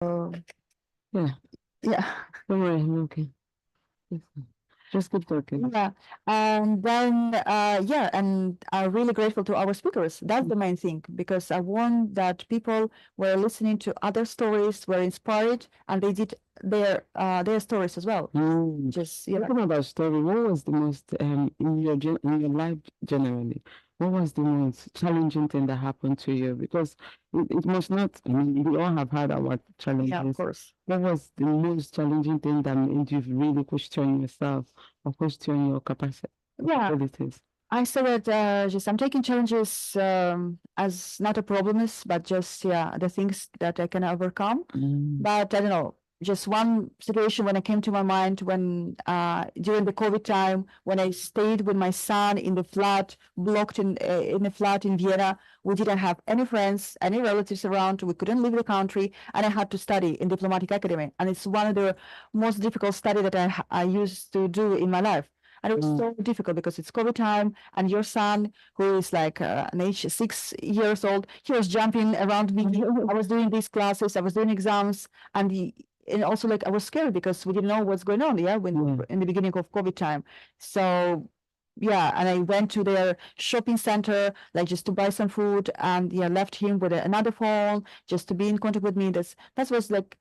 Yeah, Yeah. don't worry, I'm okay. Just keep talking. Yeah, and then yeah, and I'm really grateful to our speakers. That's the main thing because I want that people were listening to other stories, were inspired, and they did their stories as well. Just Talking about story, what was the most in your life generally? What was the most challenging thing that happened to you? Because it must not. I mean, we all have had our yeah, of challenges. course. What was the most challenging thing that made you really question yourself or question your capacity, Yeah, capabilities? I said that just I'm taking challenges as not a problems, but just yeah, the things that I can overcome. But I don't know, just one situation when it came to my mind when during the COVID time when I stayed with my son in the flat, blocked in a flat in Vienna. We didn't have any friends, any relatives around. We couldn't leave the country, and I had to study in diplomatic academy. And it's one of the most difficult study that I used to do in my life. And it was so difficult because it's COVID time, and your son, who is like an age 6 years old, he was jumping around me. I was doing these classes, I was doing exams, and and also like I was scared because we didn't know what's going on. Yeah, when in the beginning of COVID time, so yeah, and I went to their shopping center like just to buy some food, and yeah, left him with another phone just to be in contact with me. That was like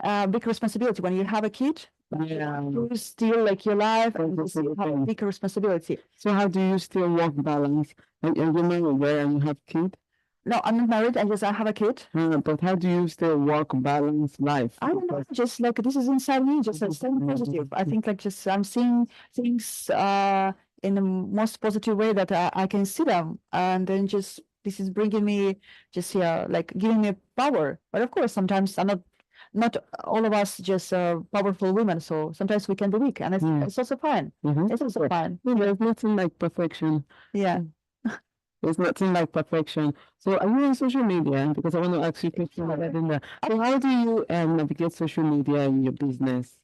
a big responsibility when you have a kid. Yeah. You still like your life and That's you the have a thing. big responsibility. So how do you still work balance? And you're married, right? And you have kid? No, I'm not married. I have a kid. But how do you still work balance life? I don't know, just like this is inside me, just like staying positive. I think like just I'm seeing things in the most positive way that I can see them, and then just this is bringing me just yeah, like giving me power. But of course, sometimes I'm not all of us just powerful women, so sometimes we can be weak, and it's also fine. It's also fine. There's nothing like perfection. Yeah. There's nothing like perfection. So are you on social media? Because I want to ask you a question regarding that. So how do you navigate social media in your business?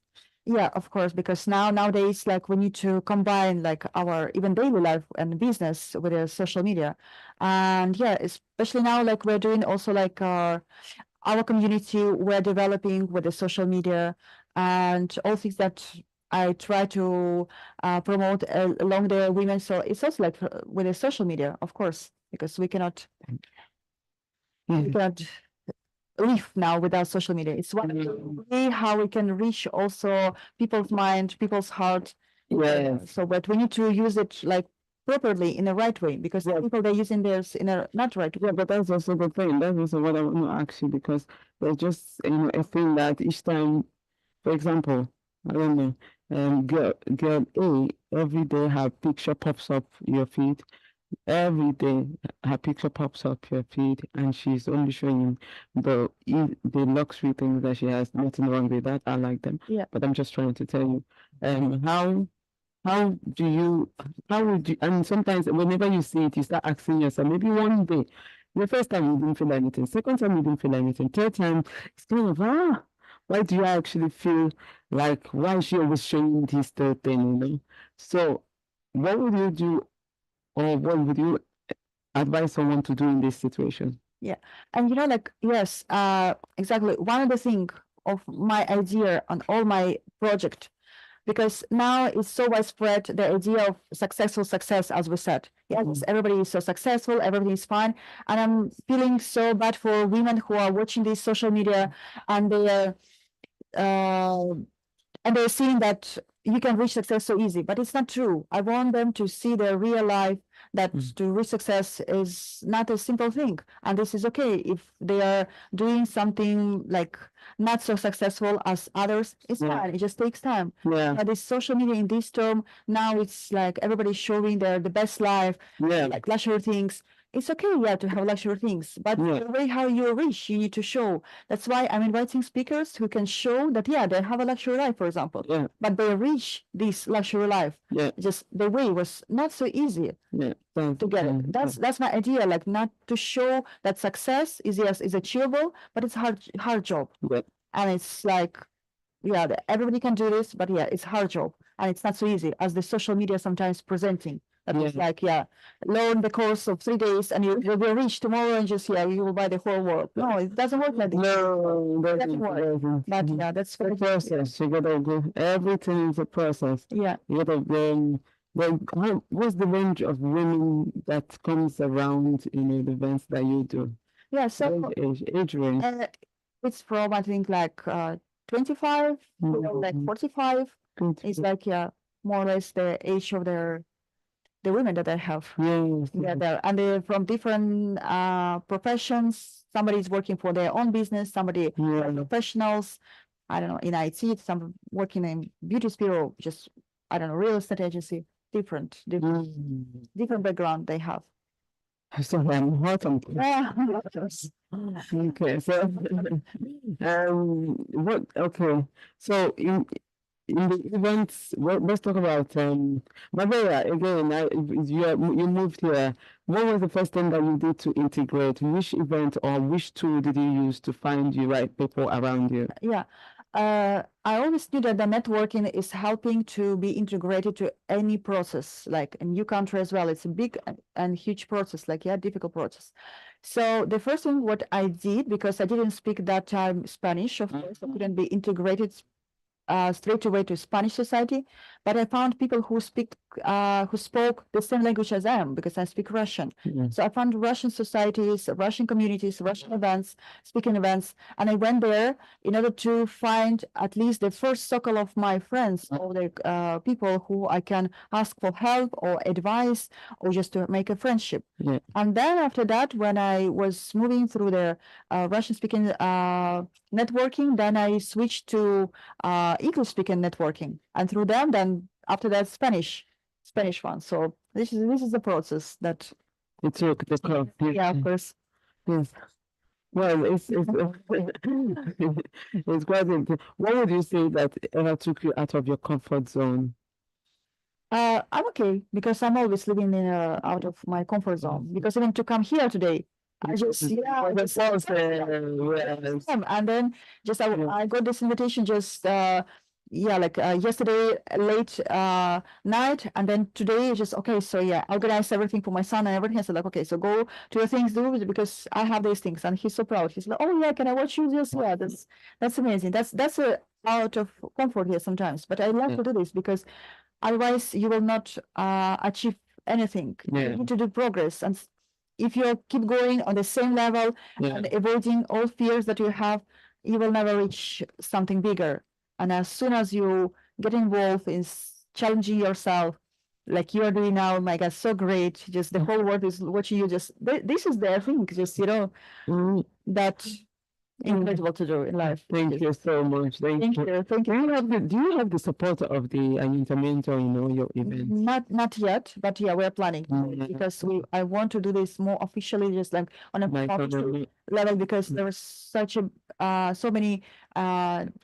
Yeah, of course, because nowadays, like we need to combine like our even daily life and business with the social media, and yeah, especially now, like we're doing also like our community we're developing with the social media and all things that I try to promote along the women. So it's also like with the social media, of course, because we cannot live now without social media. It's one way how we can reach also people's mind, people's heart. Yes. So, but we need to use it like properly in the right way because people they're using this in a not right way. Yeah, but that's also the thing. That's also what I want to ask you because there's just a thing that each time, for example, I don't know, girl A every day her picture pops up your feed. Every day, her picture pops up your feed, and she's only showing the luxury things that she has. Nothing wrong with that. I like them. Yeah. But I'm just trying to tell you, how do you how would you? And sometimes whenever you see it, you start asking yourself. Maybe one day, the first time you didn't feel anything, second time you didn't feel anything, third time it's kind of why do you actually feel like why is she always showing this third thing? So what would you do or what would you advise someone to do in this situation? Yeah. And like, yes, exactly. One of the thing of my idea on all my project, because now it's so widespread, the idea of successful success, as we said. Yes, everybody is so successful, everything is fine. And I'm feeling so bad for women who are watching this social media and uh, they're seeing that you can reach success so easy, but it's not true. I want them to see their real life, that to reach success is not a simple thing. And this is okay if they are doing something like not so successful as others. It's fine. It just takes time. Yeah. But this social media in this term, now it's like everybody's showing the best life, like luxury things. It's okay, yeah, to have luxury things, but the way how you reach, you need to show. That's why I'm inviting speakers who can show that, yeah, they have a luxury life, for example, but they reach this luxury life. Just the way was not so easy to get it. That's my idea, like not to show that success is, yes, is achievable, but it's hard job. And it's like, yeah, everybody can do this, but yeah, it's hard job and it's not so easy as the social media sometimes presenting. That was like, learn the course of 3 days and you will be rich tomorrow and just, you will buy the whole world. No, it doesn't work like this. No, It it doesn't work. doesn't. But that's The process. You gotta go. Everything is a process. Yeah. You gotta what's the range of women that comes around, the events that you do? Yeah, so Age range. it's from I think like 25 to like 45. It's like more or less the age of the women that I have. Yes. Yeah, and they're from different professions. Somebody is working for their own business, somebody professionals, I don't know, in IT, some working in beauty bureau, just I don't know, real estate agency, different background they have. So I'm hot on. Yeah. Okay, so okay. So in the events, let's talk about Marbella again. You moved here. What was the first thing that you did to integrate? Which event or which tool did you use to find the right people around you? Yeah. I always knew that the networking is helping to be integrated to any process, like a new country as well. It's a big and huge process, like difficult process. So the first thing what I did, because I didn't speak that time Spanish, of course, I couldn't be integrated straight away to Spanish society, but I found people who spoke the same language as I am, because I speak Russian. So I found Russian societies, Russian communities, Russian events, speaking events, and I went there in order to find at least the first circle of my friends or the people who I can ask for help or advice or just to make a friendship. And then after that, when I was moving through the Russian-speaking networking, then I switched to English speaking networking, and through them, then after that Spanish one. So this is the process that it took the club. Yeah, of course. Yes. Well, it's it's quite interesting. What would you say that ever took you out of your comfort zone? I'm okay because I'm always living in out of my comfort zone. Because even to come here today, I just and then just I got this invitation just like yesterday late night, and then today just okay, so I organized everything for my son and everything. I said like okay, so go to your things, do it because I have these things, and he's so proud. He's like, oh yeah, can I watch you just that's amazing. That's a out of comfort here sometimes, but I like to do this because otherwise you will not achieve anything. You need to do progress, and if you keep going on the same level and avoiding all fears that you have, you will never reach something bigger. And as soon as you get involved in challenging yourself, like you are doing now, oh my God, so great. Just the whole world is watching you. Just this is the thing, just that incredible to do in life. Thank you so much. Thank you. Thank you. Do you have the support of the Ayuntamiento, your event? Not yet, but we're planning because I want to do this more officially, just like on a official level, because there's such a so many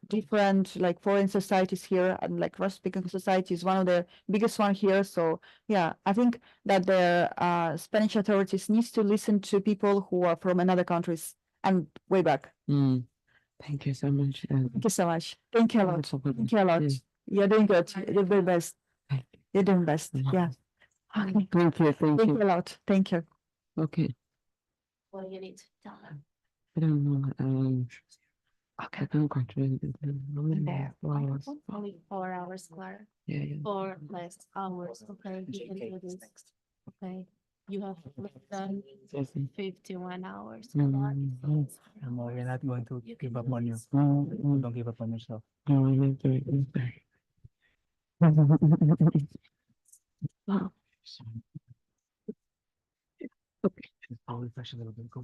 different like foreign societies here, and like Russian speaking society is one of the biggest one here. So I think that the Spanish authorities needs to listen to people who are from another countries and way back. Thank you so much. Thank you so much. Thank you a lot. Thank you a lot. You're doing good. You're doing best. You're doing best. Yeah. Okay. Thank you. Thank you you. a lot. Thank you. Okay. What do you need to tell them? I don't know. Okay. I can't control it. Only 4 hours, Clara. Yeah. 4 less hours. Okay, you can do this. Okay, you have done 51 hours. No, you're not going to give up on you. Don't give up on yourself. Okay. I'll refresh a little bit. Go.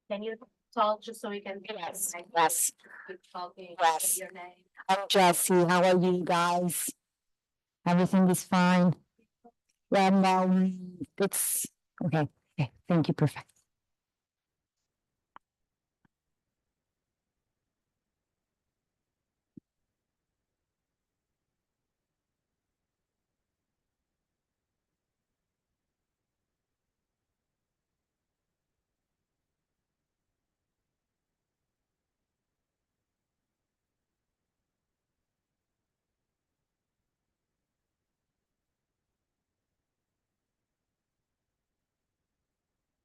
Can you talk just so we can? Yes, like, yes. keep talking, Yes. say your name. I'm Jessie. How are you guys? Everything is fine. It's okay. Okay, thank you. Perfect.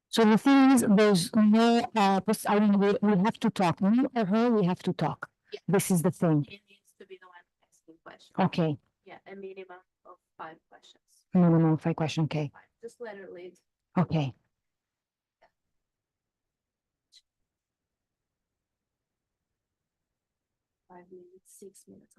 So the thing is, there's no, I mean, we have to talk. Me or her, we have to talk. Yeah. This is the thing. It needs to be the one asking questions. Okay. Yeah, a minimum of 5 questions. Minimum 5 questions. Okay. Just let her lead. Okay. 5 minutes, 6 minutes.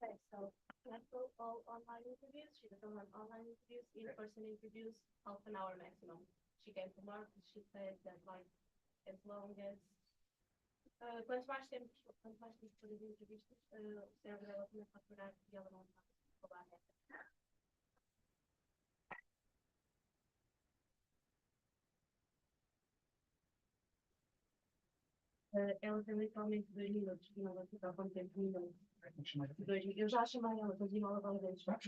Okay, so cancel all online interviews. She doesn't want online interviews, in-person interviews, half an hour maximum. She came to Mark, she said that like as long as quanto mais tempo, por as entrevistas, o cérebro dela começa a aturar e ela não está a falar reta. Ela tem literalmente 2 minutos e não vai ficar com tempo nenhum. Eu já chamei ela, continua a várias vezes. Vai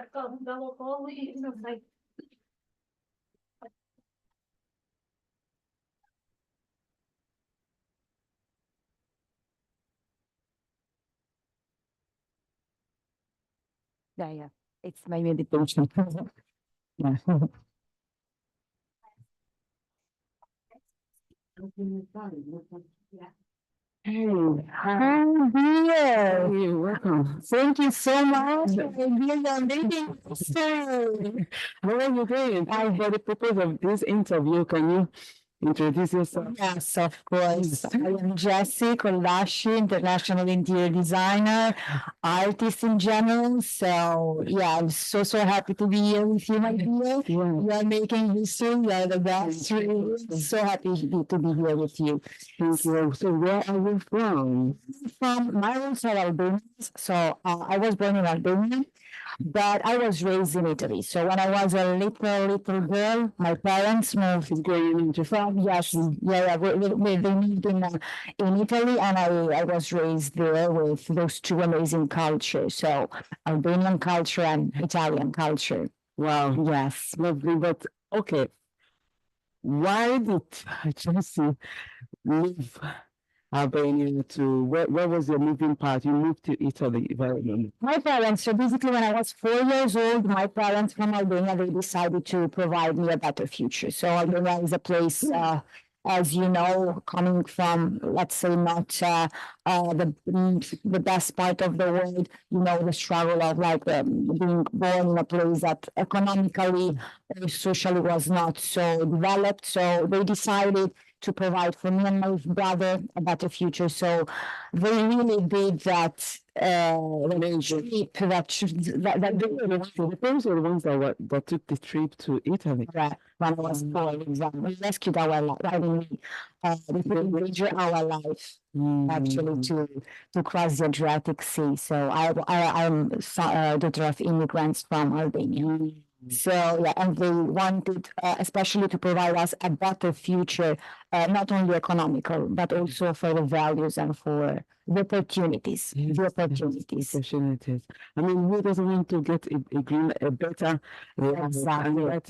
ficar dá-la ao colo e não sei. Yeah. It's my meditation. Yeah. Hey, Oh, dear. you're welcome. Thank you so much. I'm making history. How are you doing? For the purpose of this interview, can you introduce yourself? Yes, of course. I am Jessie Kolashi, international interior designer, artist in general. So yeah, I'm so happy to be here with you, my dear. You are making history. You are the best. Really. So happy to be here with you. Thank you. So where are you from? From my roots are Albanian. So I was born in Albania, but I was raised in Italy. So when I was a little girl, my parents moved. It's going into From yes, yeah. They moved in Italy, and I was raised there with those two amazing cultures. So Albanian culture and Italian culture. Wow, Yes. lovely. But okay, why did Chelsea leave Albania to where was your moving part? You moved to Italy, if I remember. My parents, so basically when I was 4 years old, my parents from Albania, they decided to provide me a better future. So Albania is a place as you know, coming from, let's say, not the best part of the world, you know, the struggle of like being born in a place that economically or socially was not so developed. So they decided to provide for me and my brother a better future. So they really did that trip The parents were the ones that took the trip to Italy. right, when I was 4, we rescued our life. I mean, we endangered our life actually to cross the Adriatic Sea. So I'm daughter of immigrants from Albania. So yeah, and they wanted, especially to provide us a better future, not only economical, but also for the values and for the opportunities. The opportunities. Opportunities. I mean, who doesn't want to get a better life? Exactly.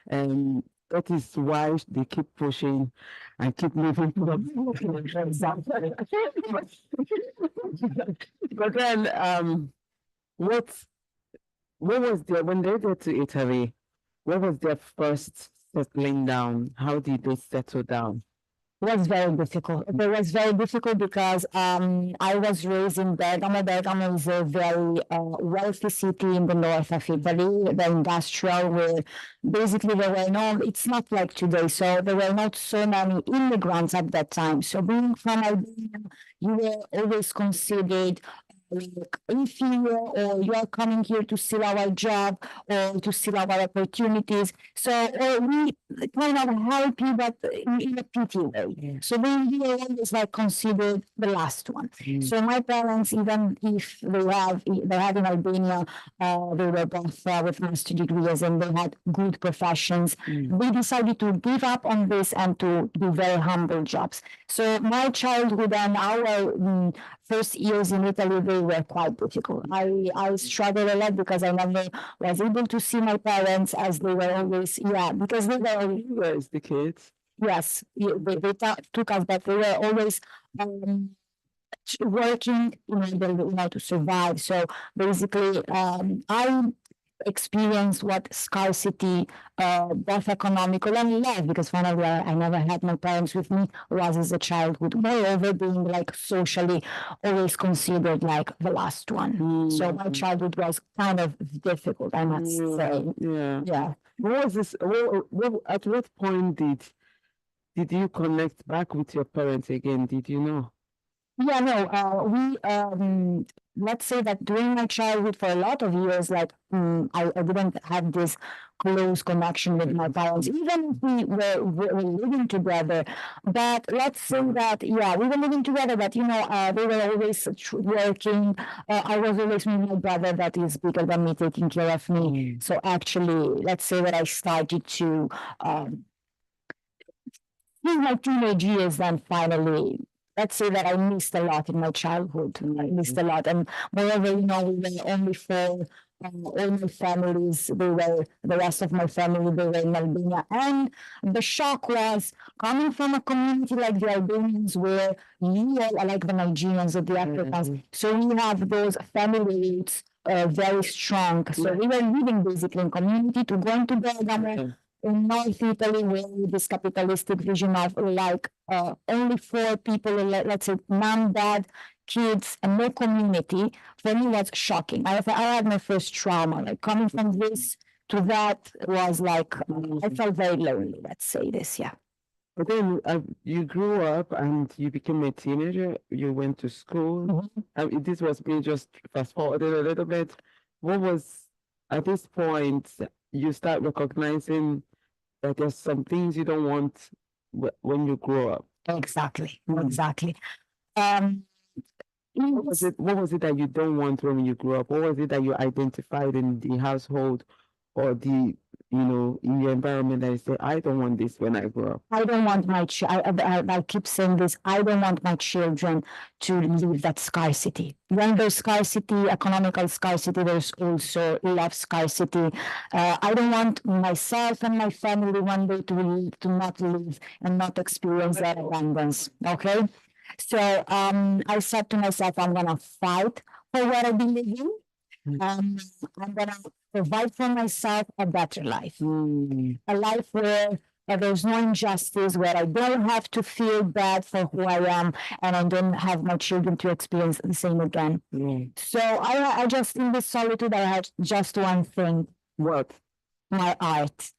And that is why they keep pushing and keep moving forward. Exactly. But then, what was their when they got to Italy? What was their first settling down? How did they settle down? It was very difficult. It was very difficult because I was raised in Bergamo. Bergamo is a very wealthy city in the north of Italy, the industrial, where basically there were no, it's not like today, so there were not so many immigrants at that time. So being from Albania, you were always considered like inferior, or you are coming here to steal our job or to steal our opportunities. So we kind of help you, but in a pity way. So we were always like considered the last one. So my parents, even if they had in Albania, they were both with master degrees and they had good professions. We decided to give up on this and to do very humble jobs. So my childhood and our first years in Italy, they were quite difficult. I struggled a lot because I never was able to see my parents, as they were always, because they were always, Where's the kids? yes, they took us, but they were always working in order to survive. So basically, I experienced what scarcity, both economical and love, because finally I never had my parents with me, was as a childhood. Moreover, being like socially always considered like the last one. So my childhood was kind of difficult, I must say. Yeah. What was this? At what point did you connect back with your parents again? Did you know? Yeah, no, we let's say that during my childhood for a lot of years, like I didn't have this close connection with my parents, even if we were living together. But let's say that, we were living together, but they were always working. I was always with my brother that is bigger than me, taking care of me. So actually, let's say that I started to in my teenage years, then finally, let's say that I missed a lot in my childhood. I missed a lot. And moreover, we were only four. All my families, the rest of my family, they were in Albania. And the shock was coming from a community like the Albanians, where you all are like the Nigerians or the Africans. So we have those family roots very strong. So we were living basically in community, to going to Bergamo, in North Italy, where this capitalistic vision of like only 4 people, let's say mom, dad, kids, and no community, for me was shocking. I had my first trauma, like coming from this to that was like, I felt very lonely, let's say this, But then you grew up and you became a teenager. You went to school. This was me just fast forwarding a little bit. What was at this point you start recognizing that there's some things you don't want when you grow up? Exactly. What was it that you don't want when you grew up? What was it that you identified in the household or in your environment that you say, I don't want this when I grow up? I don't want my I keep saying this, I don't want my children to live that scarcity. When there's scarcity, economical scarcity, there's also love scarcity. I don't want myself and my family one day to not live and not experience that abundance, okay? So I said to myself, I'm gonna fight for what I believe in. I'm gonna provide for myself a better life, a life where there's no injustice, where I don't have to feel bad for who I am, and I don't have my children to experience the same again. So I just, in this solitude, I had just one thing. What? My art.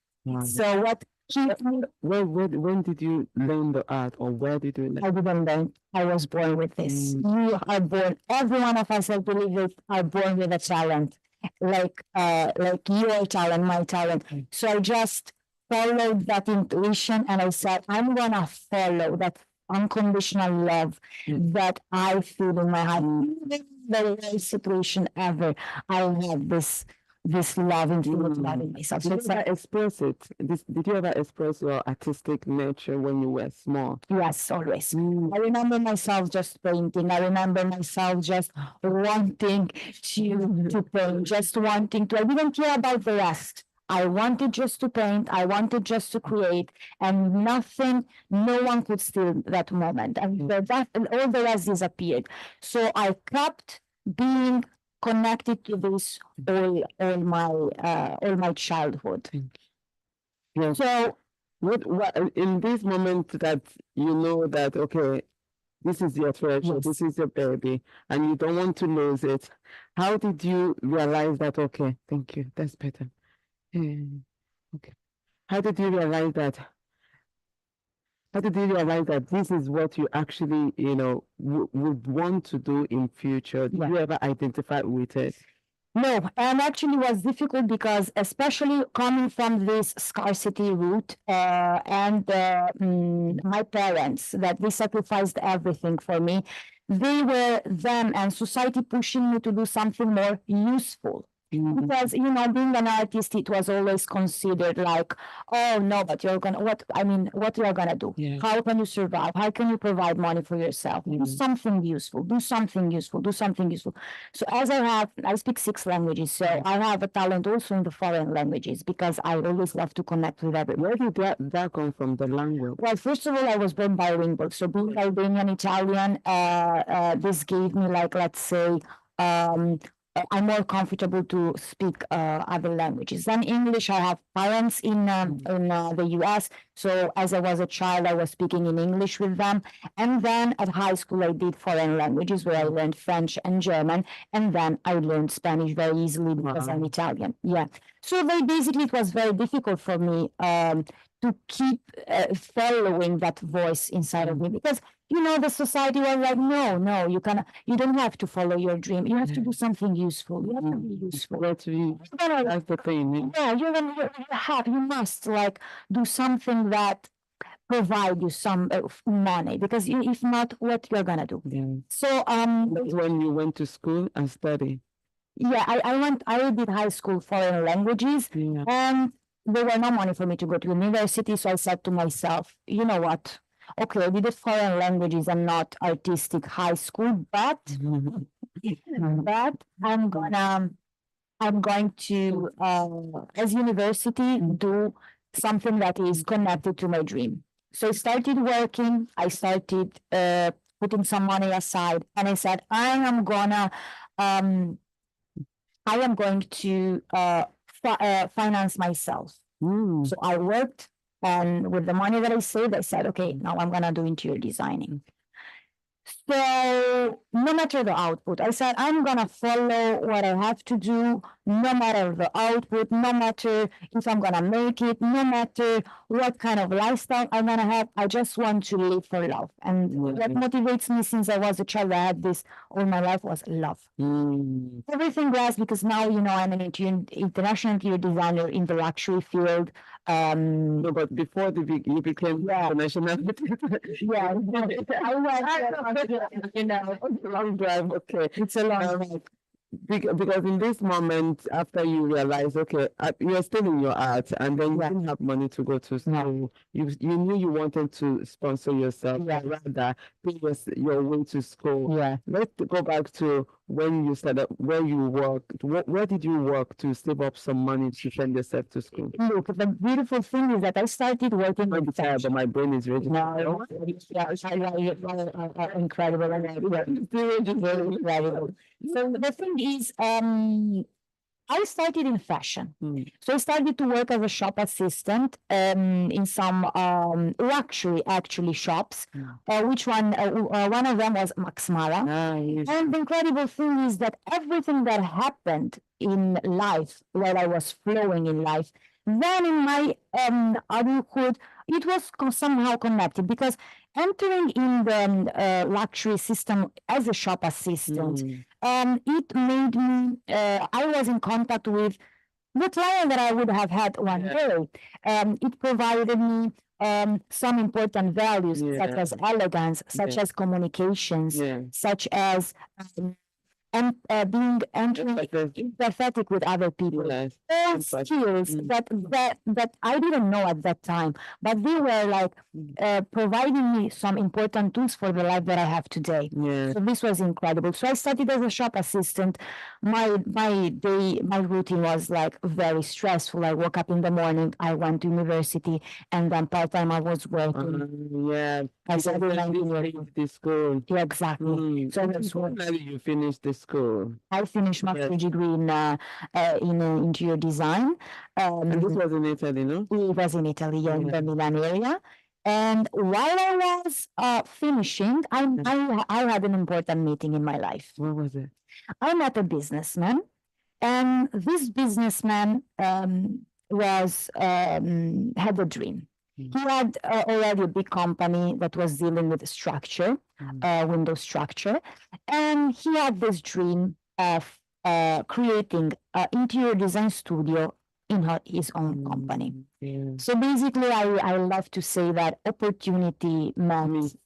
So what keeps me, When did you learn the art, or where did you learn? I didn't learn. I was born with this. You are born, every one of us, I believe, are born with a talent, like your talent, my talent. So I just followed that intuition, and I said, I'm gonna follow that unconditional love that I feel in my heart. Even the worst situation ever, I have this love, infinite love in myself. So Did it's you ever like, express it? Did you ever express your artistic nature when you were small? yes, always. I remember myself just painting. I remember myself just wanting to paint, just wanting to. I didn't care about the rest. I wanted just to paint. I wanted just to create, and nothing, no one could steal that moment. And all the rest disappeared. So I kept being connected to this all my childhood. Yes. So What in this moment that you know that, okay, this is your treasure, Yes. this is your baby, and you don't want to lose it, how did you realize that, okay, thank you, that's better. Okay. How did you realize that? How did you realize that this is what you actually, would want to do in future? Did you ever identify with it? no, and actually was difficult because, especially coming from this scarcity route, and my parents, that they sacrificed everything for me, they were them and society pushing me to do something more useful. Because, being an artist, it was always considered like, oh no, but what you're gonna do? Yeah. How can you survive? How can you provide money for yourself? Do something useful, do something useful, do something useful. So as I speak 6 languages, so I have a talent also in the foreign languages, because I always love to connect with everyone. Where did that come from, the language? Well, first of all, I was born bilingual. So being Albanian Italian, this gave me, like, let's say, I'm more comfortable to speak other languages. Then English, I have parents in the US. So as I was a child, I was speaking in English with them. And then at high school, I did foreign languages, where I learned French and German. And then I learned Spanish very easily because I'm Italian. Yeah. So it was very difficult for me to keep following that voice inside of me, because the society was like, no, you don't have to follow your dream. You have to do something useful. You have to be useful. That's the thing. Yeah, you must like do something that provide you some money, because if not, what you're gonna do? Yeah. So That's when you went to school and study. Yeah, I did high school foreign languages, and there were no money for me to go to university. So I said to myself, you know what? Okay, I did the foreign languages and not artistic high school, but I'm going to as university do something that is connected to my dream. So I started working. I started putting some money aside, and I said, I am going to finance myself. So I worked, and with the money that I saved, I said, okay, now I'm gonna do interior designing. So no matter the output, I said, I'm gonna follow what I have to do, no matter the output, no matter if I'm gonna make it, no matter what kind of lifestyle I'm gonna have. I just want to live for love. And what motivates me since I was a child, I had this all my life, was love. Everything else, because now, I'm an international interior designer in the luxury field. No, but before you became international. Yeah, I was, long drive. Okay, it's a long drive. Because in this moment, after you realize, okay, you're still in your art, and then you didn't have money to go to school. You knew you wanted to sponsor yourself, rather pay your way to school. Yeah. Let's go back to when you started, where you worked. Where did you work to save up some money to send yourself to school? Look, the beautiful thing is that I started working with but my brain is ready. No, incredible. Incredible. So the thing is, I started in fashion. Mm. So I started to work as a shop assistant in some luxury actually shops. Which one of them was Max Mara. Ah, yes. And the incredible thing is that everything that happened in life, while I was flowing in life, then in my adulthood, it was somehow connected because entering in the luxury system as a shop assistant, it made me, I was in contact with the client that I would have had one day. It provided me some important values such as elegance, such as communications, such as and being empathetic with other people. Yes. All skills that I didn't know at that time, but they were like providing me some important tools for the life that I have today. Yeah. So this was incredible. So I started as a shop assistant. My routine was like very stressful. I woke up in the morning, I went to university, and then part-time I was working. Yeah. As I Because did then this the school. Yeah, exactly. So that's what Finally you finished the school. I finished my degree in interior design. And this was in Italy, no? It was in Italy, yeah, in the Milan area. And while I was finishing, I had an important meeting in my life. What was it? I met a businessman, and this businessman was had a dream. He had already a big company that was dealing with structure, window structure, and he had this dream of creating an interior design studio in his own company. So basically, I love to say that opportunity means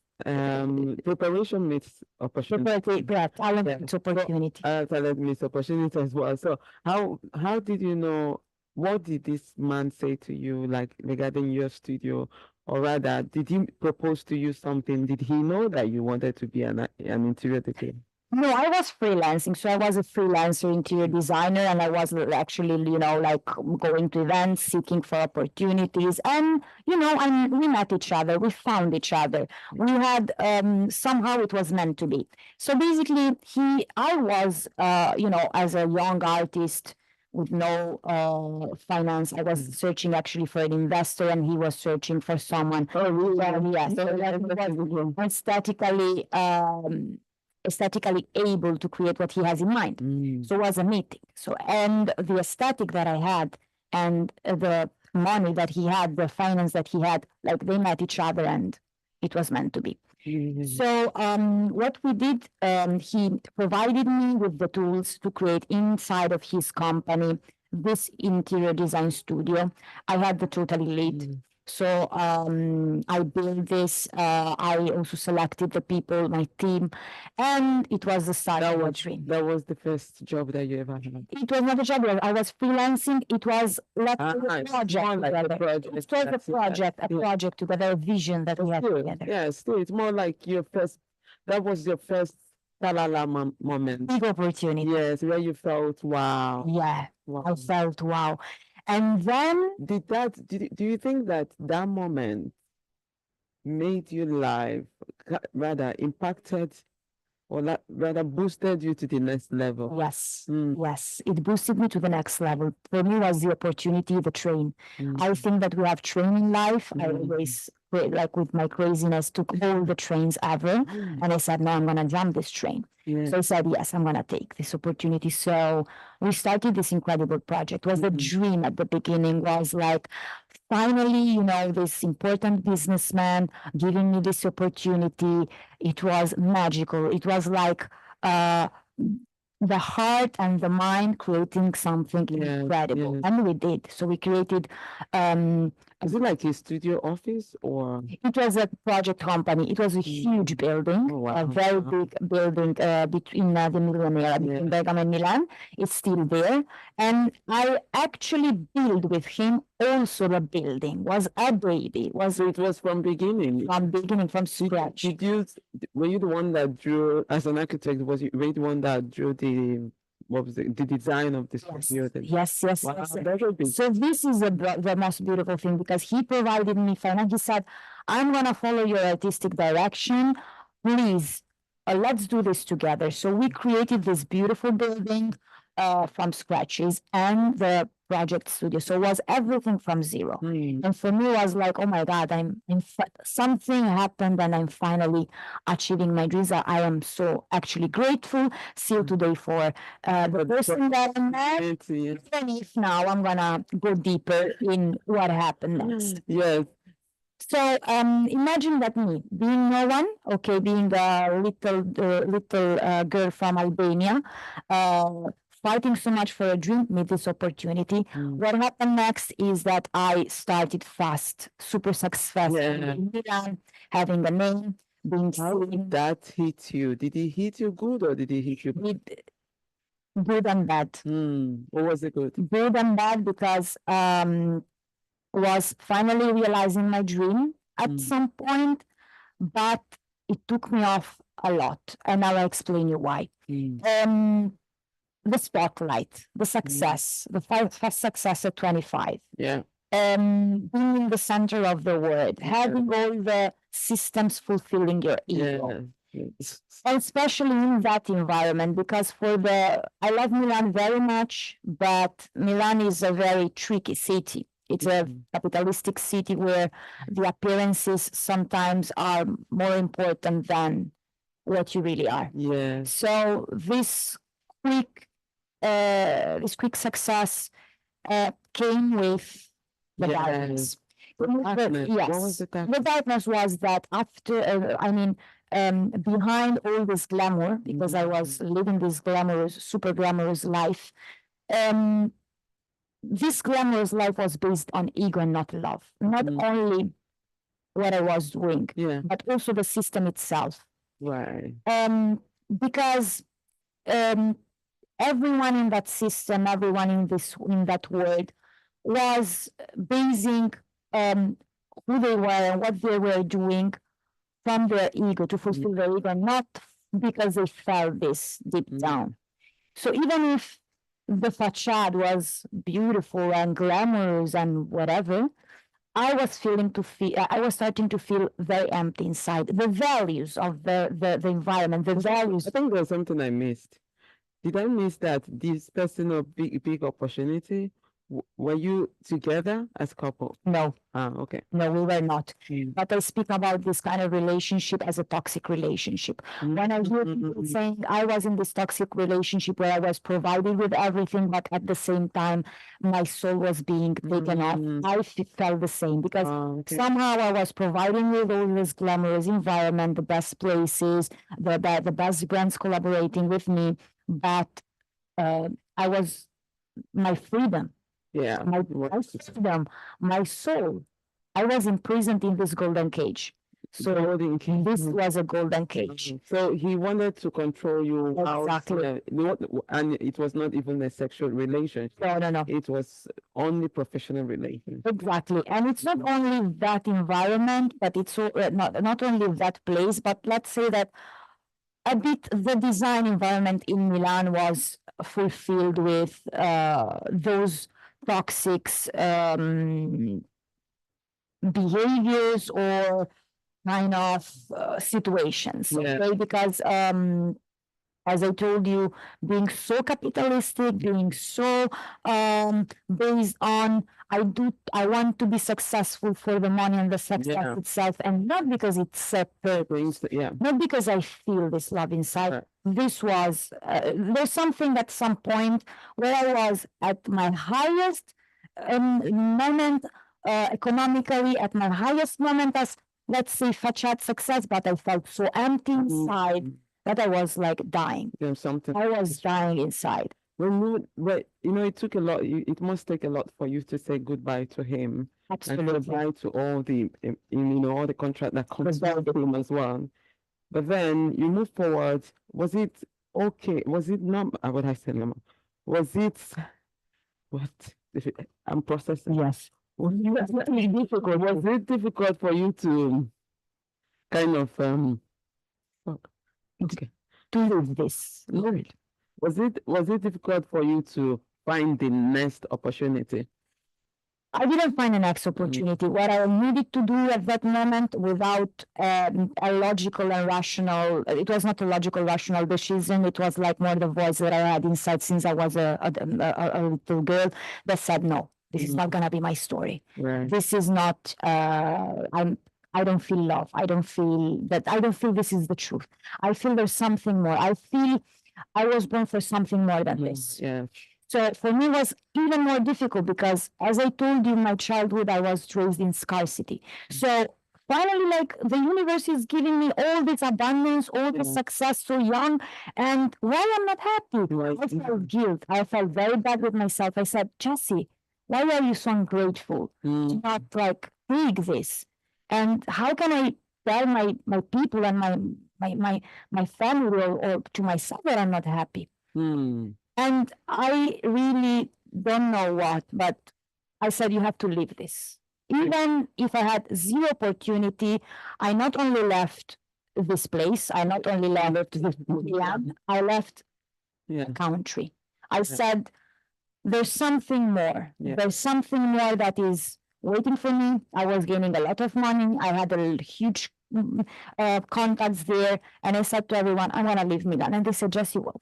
preparation meets opportunity. Talent meets opportunity. Talent meets opportunity as well. So how did you know? What did this man say to you, like regarding your studio, or rather, did he propose to you something? Did he know that you wanted to be an interior designer? No, I was freelancing. So I was a freelancer interior designer, and I was actually, like going to events, seeking for opportunities. And, we met each other. We found each other. We had, somehow it was meant to be. So basically, I was, as a young artist, with no finance. I was searching actually for an investor, and he was searching for someone. Oh, really? Yes. So that was aesthetically able to create what he has in mind. So it was a meeting. So, and the aesthetic that I had and the money that he had, the finance that he had, like they met each other, and it was meant to be. So what we did, he provided me with the tools to create inside of his company this interior design studio. I had the totally lead. So I built this. I also selected the people, my team, and it was the start of a dream. That was the first job that you ever had. It was not a job. I was freelancing. It was like a project. It was a project together, a vision that we had together. Yeah, still, it's more like your first. That was your first talala moment. Big opportunity. Yes, where you felt wow. Yeah, wow. I felt wow. And then do you think that moment made you rather impacted or rather boosted you to the next level? Yes, yes, it boosted me to the next level. For me, was the opportunity, the train. I think that we have train in life. I always, like with my craziness, took all the trains ever, and I said, no, I'm gonna jump this train. So I said, yes, I'm gonna take this opportunity. So we started this incredible project. It was the dream at the beginning, was like, finally, this important businessman giving me this opportunity. It was magical. It was like the heart and the mind creating something incredible. And we did. So we created is it like a studio office or? It was a project company. It was a huge building, a very big building between the Milan area, between Bergamo and Milan. It's still there. And I actually built with him also the building. Was a baby. So it was from beginning? From scratch. Were you the one that drew, as an architect, were you the one that drew the design of this studio? Yes. Wow, yes. So this is the most beautiful thing, because he provided me finance. He said, I'm going to follow your artistic direction. Please, let's do this together. So we created this beautiful building. from scratches and the project studio. So it was everything from zero. And for me, it was like, oh my God, something happened and I'm finally achieving my dreams. I am so actually grateful still today for the person that I met. Even if now I'm gonna go deeper in what happened next. Yes. So imagine that me being no one, okay, being a little girl from Albania, fighting so much for a dream, meet this opportunity. What happened next is that I started fast, super successful in Milan, having a name, being How did that hit you? Did he hit you good or did he hit you bad? Good and bad. What was it good? Good and bad because was finally realizing my dream at some point, but it took me off a lot, and I'll explain you why. The spotlight, the success, the first success at 25. Yeah. Being in the center of the world, having all the systems fulfilling your ego. Yes. And especially in that environment, because I love Milan very much, but Milan is a very tricky city. It's a capitalistic city where the appearances sometimes are more important than what you really are. Yeah. So this quick success came with the darkness. What was the darkness? The darkness was that after, behind all this glamour, because I was living this super glamorous life, this glamorous life was based on ego and not love. Not only what I was doing, but also the system itself. Right. Because everyone in that system, everyone in that world was basing who they were and what they were doing from their ego, to fulfill their ego, not because they felt this deep down. So even if the facade was beautiful and glamorous and whatever, I was starting to feel very empty inside. The values of the environment, the values. I think there's something I missed. Did I miss that this person of big opportunity? Were you together as couple? No. Okay. No, we were not. But I speak about this kind of relationship as a toxic relationship. When I hear people saying I was in this toxic relationship where I was provided with everything, but at the same time my soul was being taken off, I felt the same, because somehow I was providing with all this glamorous environment, the best places, the best brands collaborating with me, but my freedom. Yeah. My freedom, my soul. I was imprisoned in this golden cage. So this was a golden cage. So he wanted to control you. Exactly. And it was not even a sexual relationship. No. It was only professional relationship. Exactly. And it's not only that environment, but it's not only that place, but let's say that a bit the design environment in Milan was fulfilled with those toxic behaviors or kind of situations. Okay, because as I told you, being so capitalistic, being so based on I want to be successful for the money and the success itself, and not because it's a purpose, not because I feel this love inside. This was there's something at some point where I was at my highest moment economically, at my highest moment as, let's say, facade success, but I felt so empty inside that I was like dying. I was dying inside. It took a lot. It must take a lot for you to say goodbye to him. Absolutely. And goodbye to all the, all the contract that comes with him as well. But then you move forward. Was it okay? Was it not? What I said, Mama. Was it what? I'm processing. Yes. Was it difficult for you to kind of to do this? Lord, was it difficult for you to find the next opportunity? I didn't find the next opportunity. What I needed to do at that moment without a logical and rational, it was not a logical, rational decision. It was like more the voice that I had inside since I was a little girl that said, no, this is not going to be my story. Right. This is not, I don't feel love. I don't feel this is the truth. I feel there's something more. I feel I was born for something more than this. Yeah. So for me, it was even more difficult because, as I told you, in my childhood, I was raised in scarcity. So finally, like the universe is giving me all this abundance, all this success so young, and why I'm not happy? Right. I felt guilt. I felt very bad with myself. I said, Jessie, why are you so ungrateful to not like take this? And how can I tell my people and my family or to myself that I'm not happy? And I really don't know what, but I said, you have to leave this. Even if I had zero opportunity, I not only left this place, I not only left this land, I left the country. I said, there's something more. There's something more that is waiting for me. I was gaining a lot of money. I had a huge contacts there. And I said to everyone, I want to leave Milan. And they said, Jessie, what?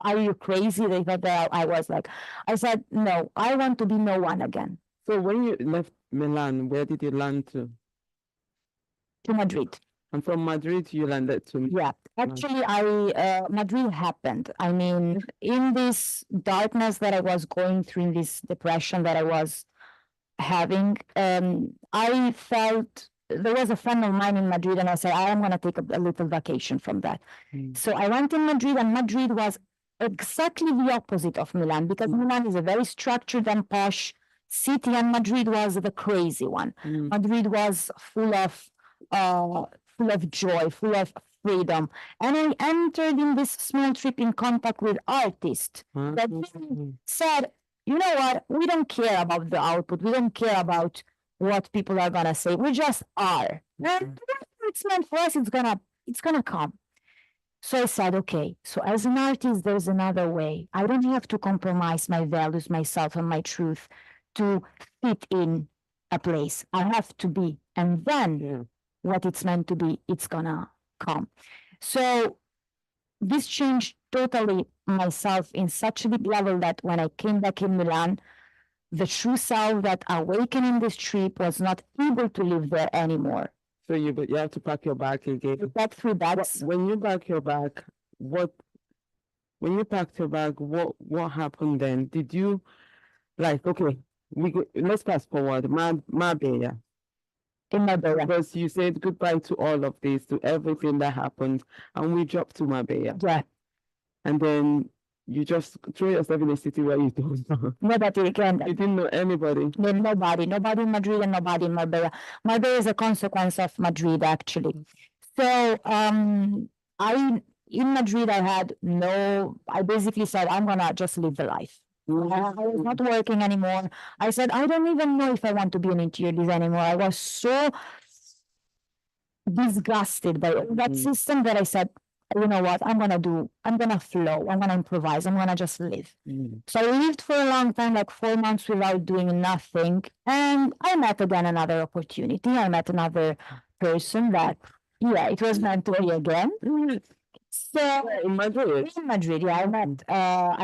Are you crazy? They thought that I was like, I said, no, I want to be no one again. So when you left Milan, where did you land to? To Madrid. And from Madrid, you landed to Yeah, actually, Madrid happened. I mean, in this darkness that I was going through, in this depression that I was having, I felt there was a friend of mine in Madrid, and I said, I am going to take a little vacation from that. So I went in Madrid, and Madrid was exactly the opposite of Milan, because Milan is a very structured and posh city, and Madrid was the crazy one. Madrid was full of joy, full of freedom. And I entered in this small trip in contact with artists that said, you know what, we don't care about the output, we don't care about what people are gonna say, we just are. And it's meant for us, it's gonna come. So I said, okay, so as an artist, there's another way. I don't have to compromise my values, myself, and my truth to fit in a place. I have to be. And then what it's meant to be, it's gonna come. So this changed totally myself in such a deep level that when I came back in Milan, the true self that awakened in this trip was not able to live there anymore. So you have to pack your bag again. You pack 3 bags. When you pack your bag, when you packed your bag, what happened then? Did you okay? Let's fast forward. Marbella. In Marbella. Because you said goodbye to all of this, to everything that happened, and we dropped to Marbella. Yeah. And then you just throw yourself in a city where you don't know. Nobody again. You didn't know anybody. Nobody in Madrid and nobody in Marbella. Marbella is a consequence of Madrid, actually. So in Madrid, I basically said, I'm gonna just live the life. I was not working anymore. I said, I don't even know if I want to be an interior designer anymore. I was so disgusted by that system that I said, you know what, I'm gonna flow, I'm gonna improvise, I'm gonna just live. So I lived for a long time, like 4 months without doing nothing. And I met again another opportunity. I met another person that, it was meant to be again. So in Madrid, I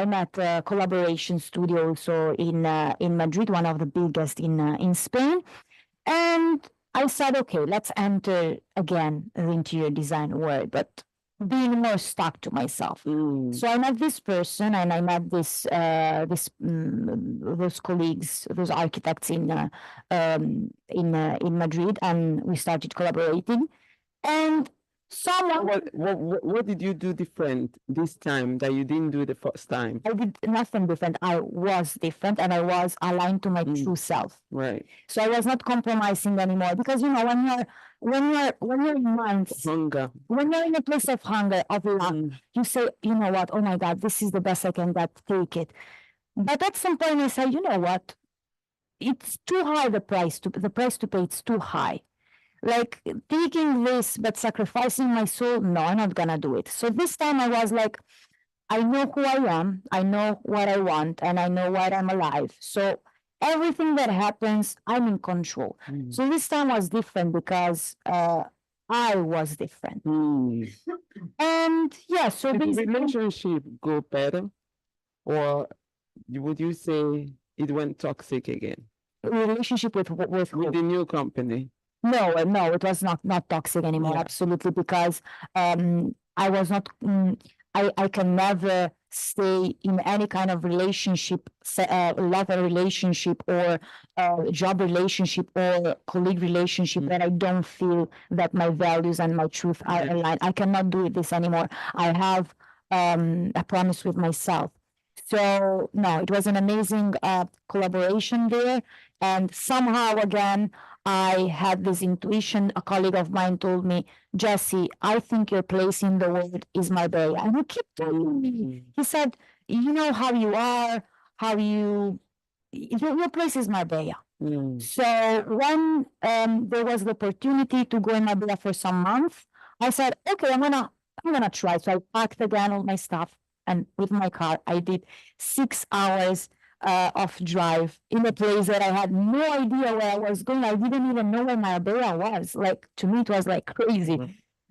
met a collaboration studio also in Madrid, one of the biggest in Spain. And I said, okay, let's enter again the interior design world, but being more stuck to myself. So I met this person, and I met those colleagues, those architects in Madrid, and we started collaborating. And what did you do different this time that you didn't do the first time? I did nothing different. I was different, and I was aligned to my true self. Right. So I was not compromising anymore, because when you're in months, Hunger. When you're in a place of hunger, of love, you say, you know what, oh my God, this is the best I can get, take it. But at some point I said, you know what, it's too high, the price to pay, it's too high. Like taking this but sacrificing my soul, no, I'm not gonna do it. So this time I was like, I know who I am, I know what I want, and I know why I'm alive. So everything that happens, I'm in control. So this time was different because I was different. And yeah, so Did the basically, relationship go better, or would you say it went toxic again relationship with with who? the new company? No, no, it was not toxic anymore. Yeah. Absolutely, because I was not. I can never stay in any kind of relationship, lover relationship, or job relationship, or colleague relationship where I don't feel that my values and my truth are Yeah. aligned. I cannot do this anymore. I have a promise with myself. So no, it was an amazing collaboration there, and somehow again I had this intuition. A colleague of mine told me, Jesse, I think your place in the world is Marbella. And he kept telling me, he said, you know how you are, how your place is Marbella. So when there was the opportunity to go in Marbella for some months, I said, okay, I'm gonna try. So I packed again all my stuff, and with my car, I did 6 hours of drive in a place that I had no idea where I was going. I didn't even know where Marbella was. Like, to me, it was like crazy.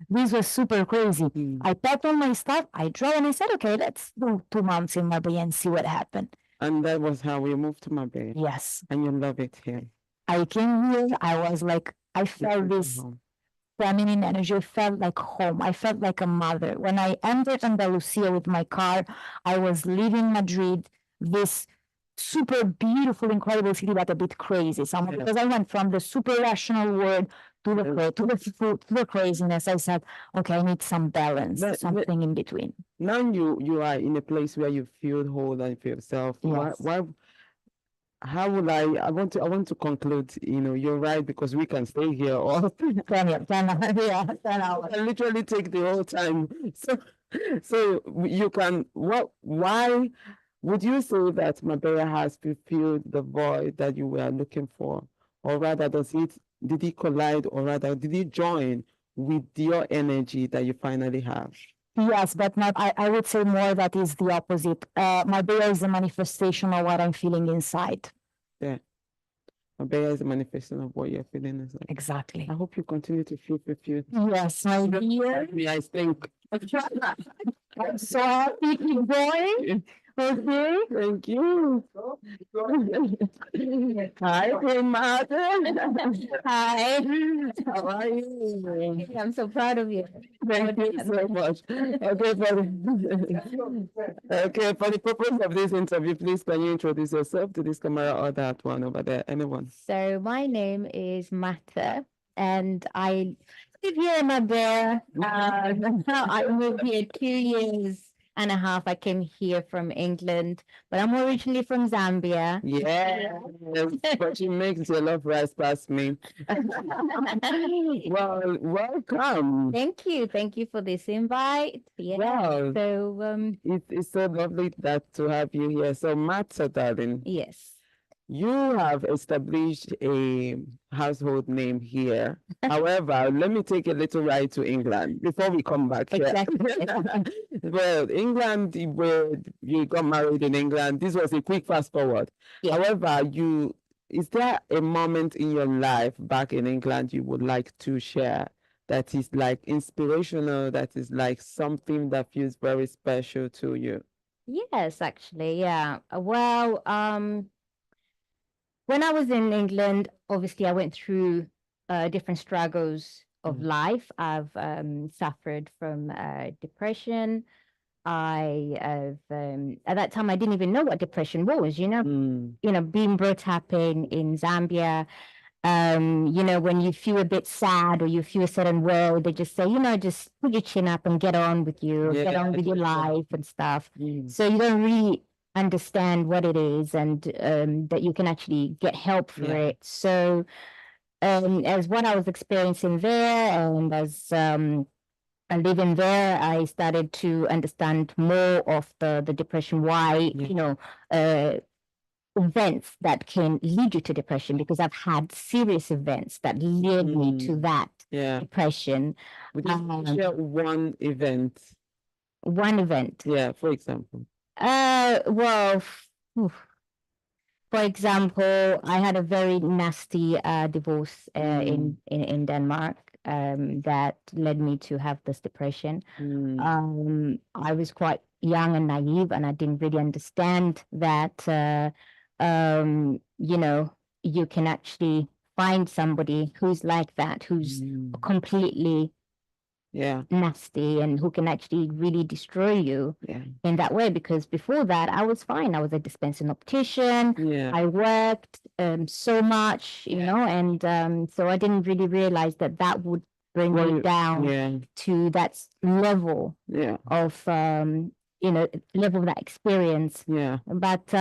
This was super crazy. I packed all my stuff, I drove, and I said, okay, let's do 2 months in Marbella and see what happened. And that was how we moved to Marbella. Yes. And you love it here. I came here, I was like, I felt this feminine energy. I felt like home. I felt like a mother. When I entered Andalusia with my car, I was leaving Madrid, this super beautiful, incredible city, but a bit crazy somehow, because I went from the super rational world to the craziness. I said, okay, I need some balance, something in between. Now you are in a place where you feel whole and feel self. Yes. Why how would I want to conclude, you're right, because we can stay here all 10 hours. I literally take the whole time. So you can why would you say that Marbella has fulfilled the void that you were looking for? Or rather, did it collide, or rather did it join with your energy that you finally have? Yes, but I would say more that is the opposite. Marbella is a manifestation of what I'm feeling inside. Yeah. Marbella is a manifestation of what you're feeling inside. Exactly. I hope you continue to feel fulfilled. Yes, my dear. I think. I'm so happy. Keep going. Okay. Thank you. Hi, mother. Hi. How are you? I'm so proud of you. Thank you so much. Okay, for the purpose of this interview, please can you introduce yourself to this camera or that one over there? Anyone? So my name is Mata, and I live here in Marbella. I moved here 2 years and a half. I came here from England, but I'm originally from Zambia. Yes, but she makes jollof rice past me. Well, welcome. Thank you. Thank you for this invite. Yeah. Wow. So It's so lovely to have you here. So, Matza, darling, yes. you have established a household name here. However, let me take a little ride to England before we come back here. Exactly. Well, England, where you got married in England, this was a quick fast forward. Yeah. However, is there a moment in your life back in England you would like to share that is like inspirational, that is like something that feels very special to you? Yes, actually, yeah. Well, when I was in England, obviously I went through different struggles of life. I've suffered from depression. At that time I didn't even know what depression was, being brought up in Zambia. When you feel a bit sad or you feel a certain way, they just say, just put your chin up and get on with get on with your life and stuff. So you don't really understand what it is, and that you can actually get help for it. So as what I was experiencing there, and as living there, I started to understand more of the depression, why, events that can lead you to depression, because I've had serious events that led me to that depression. Would you share one event? One event. Yeah, for example. Well, for example, I had a very nasty divorce in Denmark that led me to have this depression. I was quite young and naive, and I didn't really understand that, you know, you can actually find somebody who's like that, who's completely nasty and who can actually really destroy you in that way. Because before that, I was fine. I was a dispensing optician. I worked so much, you know, and so I didn't really realize that that would bring me down to that level of, you know, level of that experience. But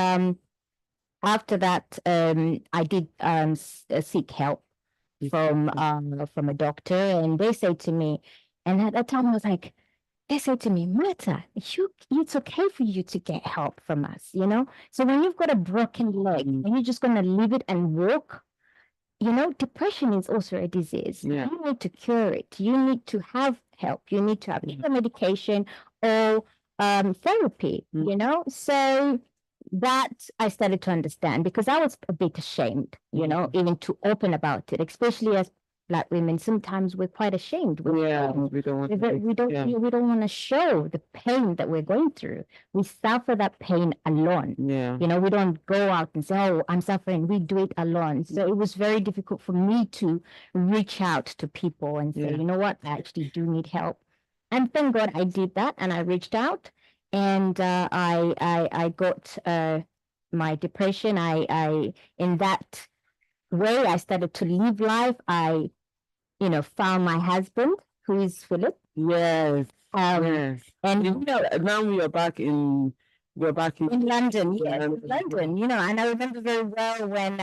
after that, I did seek help from a doctor, and they said to me, and at that time I was like, they said to me, Marta, it's okay for you to get help from us, you know? So when you've got a broken leg and you're just going to leave it and walk, you know, depression is also a disease. You need to cure it. You need to have help. You need to have either medication or therapy, you know? So that I started to understand, because I was a bit ashamed, you know, even to open about it, especially as Black women. Sometimes we're quite ashamed. We don't want we don't want to show the pain that we're going through. We suffer that pain alone. You know, we don't go out and say, oh, I'm suffering. We do it alone. So it was very difficult for me to reach out to people and say, you know what, I actually do need help. And thank God I did that, and I reached out, and I got my depression. I in that way I started to live life. I, you know, found my husband, who is Philip. And you know, now we're back in London. In London. You know, and I remember very well when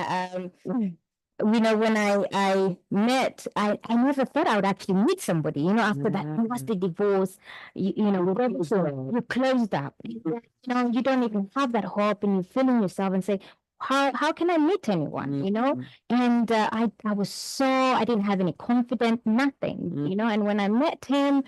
you know, when I met, I never thought I would actually meet somebody, you know, after that nasty divorce, you know, with everything, you're closed up. You know, you don't even have that hope, and you're feeling yourself and say, how can I meet anyone, you know? And I didn't have any confidence, nothing, you know, and when I met him,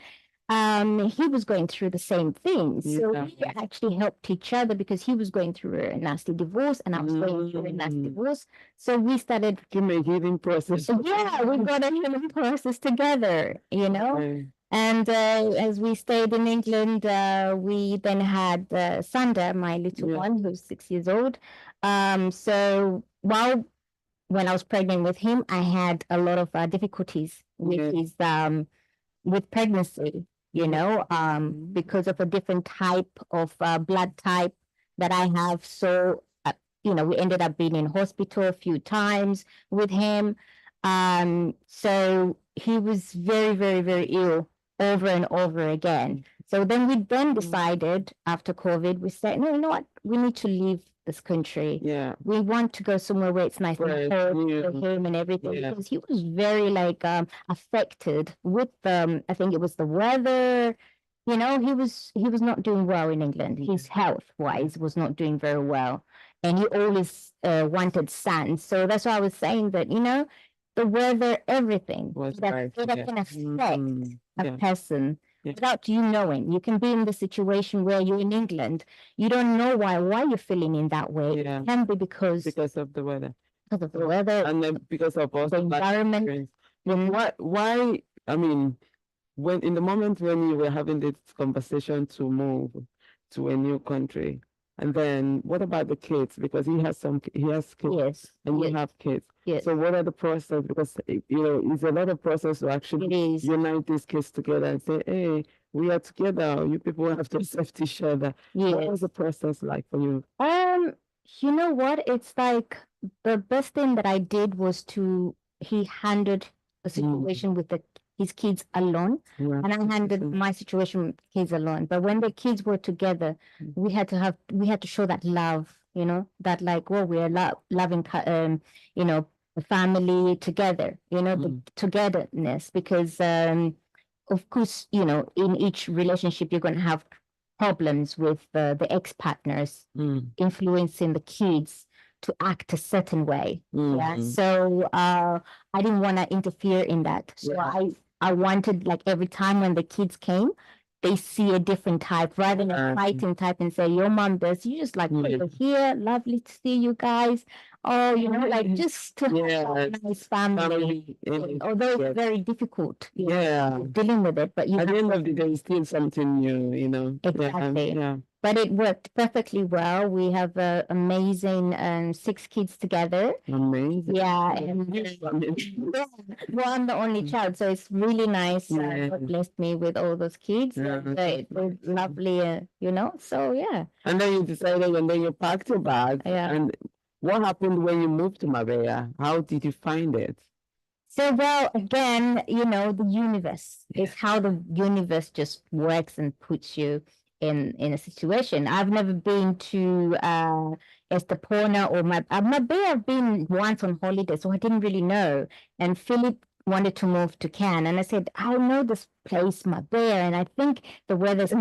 he was going through the same thing. So we actually helped each other, because he was going through a nasty divorce and I was going through a nasty divorce. So we started to make healing process. Yeah, we got a healing process together, you know. And as we stayed in England, we then had Sander, my little one, who's 6 years old. So when I was pregnant with him, I had a lot of difficulties with his with pregnancy, you know, because of a different type of blood type that I have. So, you know, we ended up being in hospital a few times with him. So he was very, very, very ill over and over again. So then we decided after COVID, we said, no, you know what? We need to leave this country. We want to go somewhere where it's nice and cold for him and everything, because he was very like affected with I think it was the weather. You know, he was not doing well in England. His health wise was not doing very well, and he always wanted sun. So that's why I was saying that, you know, the weather, everything that can affect a person. Without you knowing, you can be in the situation where you're in England, you don't know why you're feeling in that way. It can be because of the weather. Because of the weather, and then because of the environment. Why? I mean, when in the moment when you were having this conversation to move to a new country, and then what about the kids? Because he has kids, and you have kids. So what are the process? Because you know, it's a lot of process to actually unite these kids together and say, hey, we are together. You people have to accept each other. What was the process like for you? You know what? It's like the best thing that I did was he handled the situation with his kids alone, and I handled my situation with kids alone. But when the kids were together, we had to show that love, you know, that like, well, we are loving, you know, the family together, you know, the togetherness, because of course, you know, in each relationship you're going to have problems with the ex-partners influencing the kids to act a certain way. So I didn't want to interfere in that. So I wanted, like, every time when the kids came, they see a different type rather than a fighting type and say, your mom does. You just like, oh, you're here. Lovely to see you guys. Oh, like just to have a nice family. Although it's very difficult dealing with it, but you At have the end to of the day, it's still something new. exactly. Yeah. But it worked perfectly well. We have amazing 6 kids together. Amazing. Yeah, and yeah, well, I'm the only child, so it's really nice. God blessed me with all those kids. Yeah, And, they're lovely, So yeah. And then you decided, and then you packed your bag. Yeah. And what happened when you moved to Marbella? How did you find it? So, well, again, the universe is how the universe just works and puts you in a situation. I've never been to Estepona or Marbella. I've been once on holiday, so I didn't really know. And Philip wanted to move to Cannes, and I said, I know this place, Marbella, and I think the weather's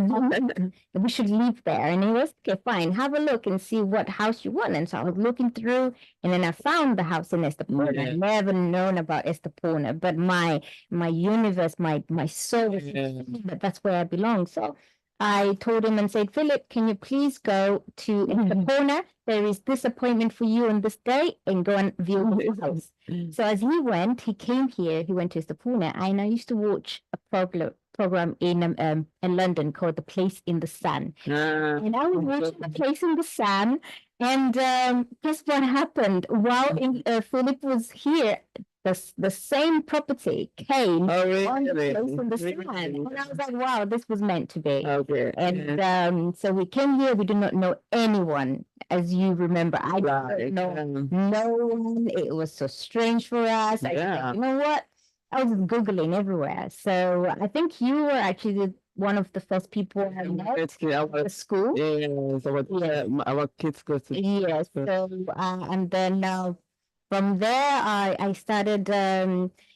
we should live there. And he was, okay, fine, have a look and see what house you want. And so I was looking through, and then I found the house in Estepona. I'd never known about Estepona, but my universe, my soul was that that's where I belong. So I told him and said, Philip, can you please go to Estepona? There is this appointment for you on this day, and go and view the house. So as he came here, he went to Estepona, and I used to watch a program in London called The Place in the Sun. And I was watching The Place in the Sun, and guess what happened? While Philip was here, the same property came on The Place in the Sun. And I was like, wow, this was meant to be. Okay. And so we came here, we did not know anyone. As you remember, I didn't know no one. It was so strange for us. I was like, you know what? I was Googling everywhere. So I think you were actually one of the first people I met at the school. Yes, our kids go to. Yes. So, and then from there, I started,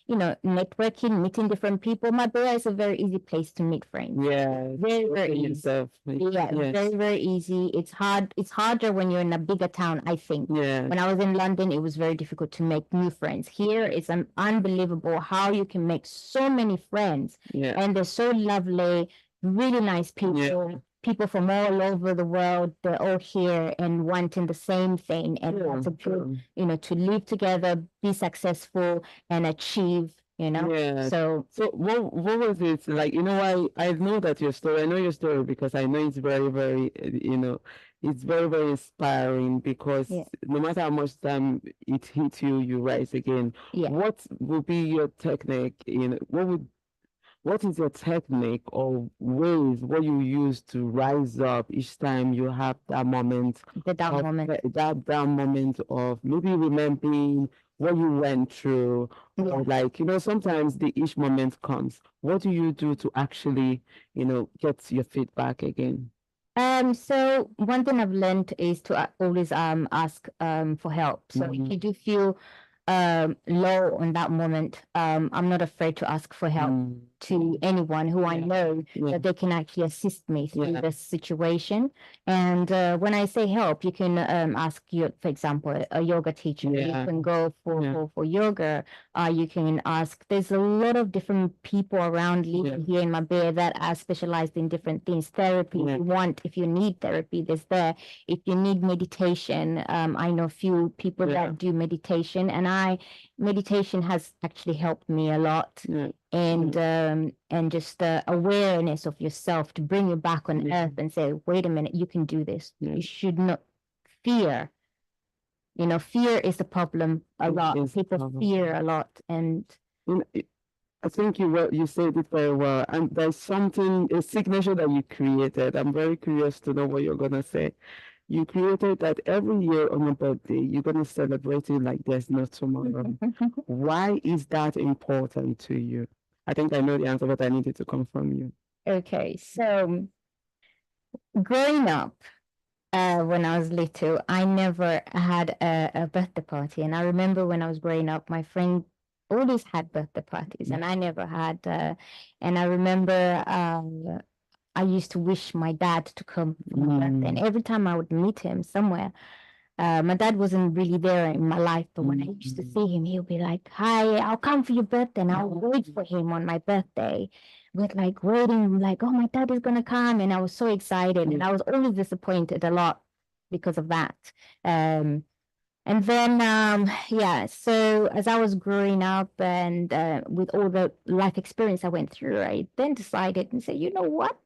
networking, meeting different people. Marbella is a very easy place to meet friends. Yeah, very, very easy. Very, very easy. It's hard. It's harder when you're in a bigger town, I think. Yeah. When I was in London, it was very difficult to make new friends. Here, it's unbelievable how you can make so many friends. Yeah. And they're so lovely, really nice people. Yeah. People from all over the world, they're all here and wanting the same thing. And that's a good, to live together, be successful, and achieve, Yeah. So what was it like? I know that your story. I know your story because I know it's very, very, it's very, very inspiring because no matter how much time it hits you, you rise again. Yeah. What would be your technique? What is your technique or ways what you use to rise up each time you have that moment? The down moment. That down moment of maybe remembering what you went through. Or sometimes the each moment comes. What do you do to actually, get your feet back again? So one thing I've learned is to always ask for help. So if you do feel low on that moment, I'm not afraid to ask for help to anyone who I know that they can actually assist me through this situation. And when I say help, you can ask for example, a yoga teacher. You can go for yoga. You can ask. There's a lot of different people around living here in Marbella that are specialized in different things. Therapy, if you need therapy, there's there. If you need meditation, I know a few people that do meditation, and meditation has actually helped me a lot. And just the awareness of yourself to bring you back on earth and say, wait a minute, you can do this. You should not fear. Fear is the problem a lot. People fear a lot. And I think you said it very well. And there's a signature that you created. I'm very curious to know what you're going to say. You created that every year on your birthday, you're going to celebrate it like there's no tomorrow. Why is that important to you? I think I know the answer, but I needed to come from you. Okay, so growing up, when I was little, I never had a birthday party. And I remember when I was growing up, my friend always had birthday parties, and I never had. And I remember I used to wish my dad to come for my birthday. And every time I would meet him somewhere, My dad wasn't really there in my life, but when I used to see him, he'll be like, "Hi, I'll come for your birthday," and I'll wait for him on my birthday with like waiting, like, "Oh, my dad is gonna come," and I was so excited, and I was always disappointed a lot because of that. And then, yeah, so as I was growing up and with all the life experience I went through, I then decided and said, you know what?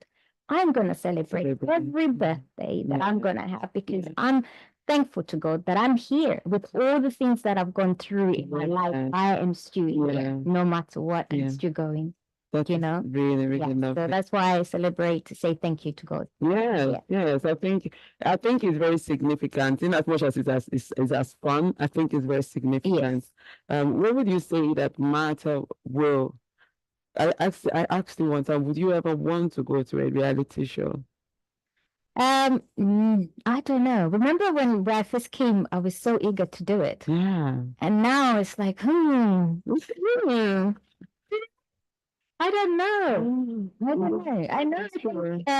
I'm going to celebrate every birthday that I'm going to have because I'm thankful to God that I'm here with all the things that I've gone through in my life. I am still here, no matter what, I'm still going. That's You know, really, really so lovely. that's why I celebrate to say thank you to God. Yes. I think it's very significant. In as much as it's as fun, I think it's very significant. What would you say that Martha will? I asked you one time, would you ever want to go to a reality show? I don't know. Remember when I first came, I was so eager to do it. Yeah. And now it's like, I don't know. I know.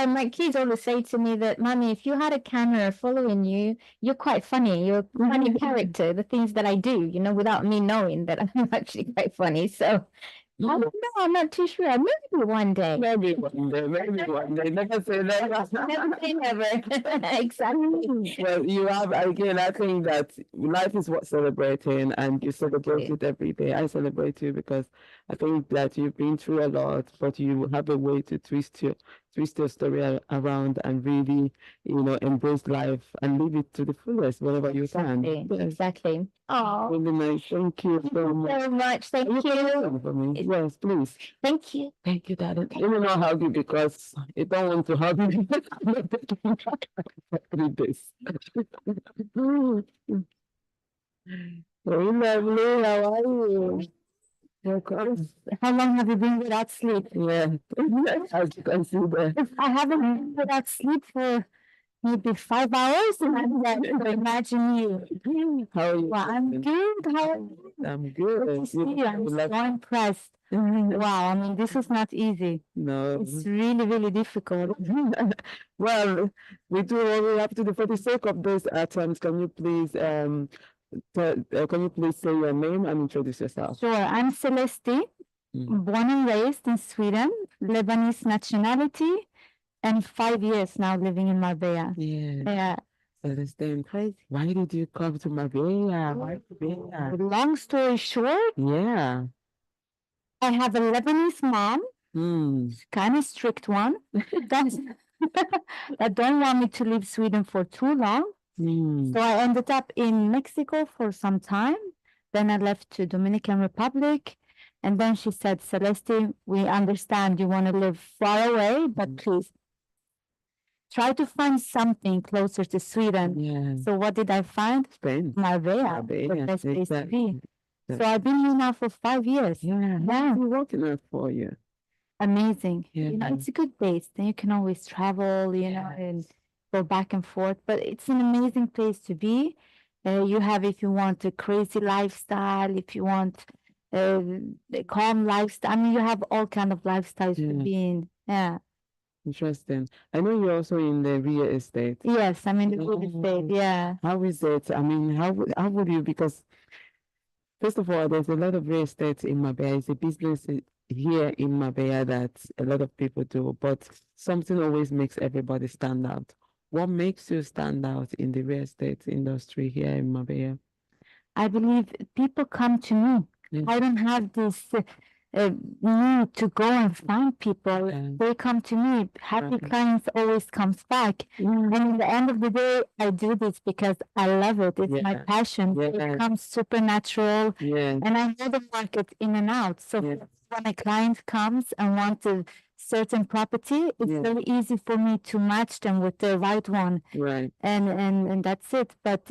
My kids always say to me that, Mommy, if you had a camera following you, you're quite funny. You're a funny character. The things that I do, you know, without me knowing that I'm actually quite funny. So I don't know. I'm not too sure. Maybe one day. Maybe one day. Never say never. Never say never. Exactly. Well, you have, again, I think that life is worth celebrating and you celebrate it every day. I celebrate you because I think that you've been through a lot, but you have a way to twist your story around and really, embrace life and live it to the fullest whenever you can. Yes. Exactly. Oh, really nice. Thank you so much. So much. Thank Are you. For me? Yes, please. Thank you. Thank you, Daddy. Let me not hug you because I don't want to hug you. I'm not taking 3 days. Very lovely. How are you? Welcome. How long have you been without sleep? Yeah, as you can see there. I haven't been without sleep for maybe 5 hours, and I'm like, imagine you. How are you? Well, I'm good. How are you? I'm good. Good to see you. I'm so impressed. Wow, I mean, this is not easy. No. It's really, really difficult. Well, we do what we have to do for the sake of those attempts. Can you please say your name and introduce yourself? Sure, I'm Celeste, born and raised in Sweden, Lebanese nationality, and 5 years now living in Marbella. Yeah. Celeste, crazy. Why did you come to Marbella? Why Marbella? Long story short, Yeah. I have a Lebanese mom, kind of strict one, that don't want me to leave Sweden for too long. So I ended up in Mexico for some time. Then I left to Dominican Republic. And then she said, Celeste, we understand you want to live far away, but please try to find something closer to Sweden. Yeah. So what did I find? Spain. Marbella, the best place to be. So I've been here now for 5 years. Yeah. How's it working out for you? Amazing. Yeah. You know, it's a good base. Then you can always travel, you know, and go back and forth. But it's an amazing place to be. You have, if you want a crazy lifestyle, if you want a calm lifestyle. I mean, you have all kind of lifestyles to be in. Yeah. Interesting. I know you're also in the real estate. Yes, I'm in the real estate. Yeah. How is it? I mean, how would you? Because first of all, there's a lot of real estate in Marbella. It's a business here in Marbella that a lot of people do, but something always makes everybody stand out. What makes you stand out in the real estate industry here in Marbella? I believe people come to me. Yeah. I don't have this need to go and find people. They come to me. Happy clients always comes back. And in the end of the day, I do this because I love it. It's my passion. It comes supernatural. And I know the market in and out. So when a client comes and wants a certain property, it's very easy for me to match them with the right one. Right. And that's it. But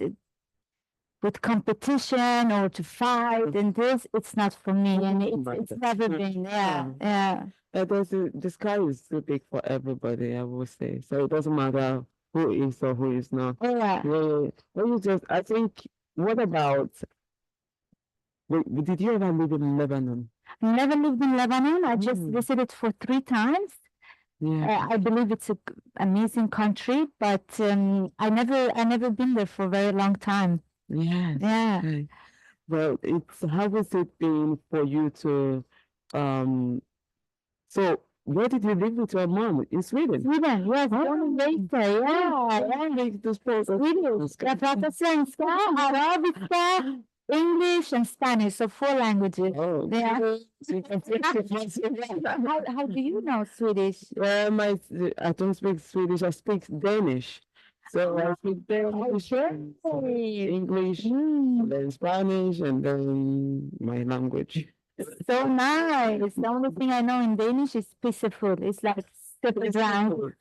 with competition or to fight and this, it's not for me, and it's never been. The sky is too big for everybody, I would say. So it doesn't matter who is or who is not. I think. What about? Did you ever live in Lebanon? I never lived in Lebanon. I just visited for 3 times. Yeah. I believe it's a amazing country, but I never been there for a very long time. Yes. Yeah. Okay. Well, how has it been for you to, so where did you live with your mom? In Sweden? Sweden, yes, born and raised there. Yeah, yeah. Like the sports of Swedish. Jag pratar svenska, arabiska, English and Spanish, so 4 languages. Oh, Yeah. so you can fix it once in a while. How do you know Swedish? I don't speak Swedish, I speak Danish. So I speak Danish, and English, and then Spanish, and then my language. So nice. The only thing I know in Danish is peaceful. It's like stepping around.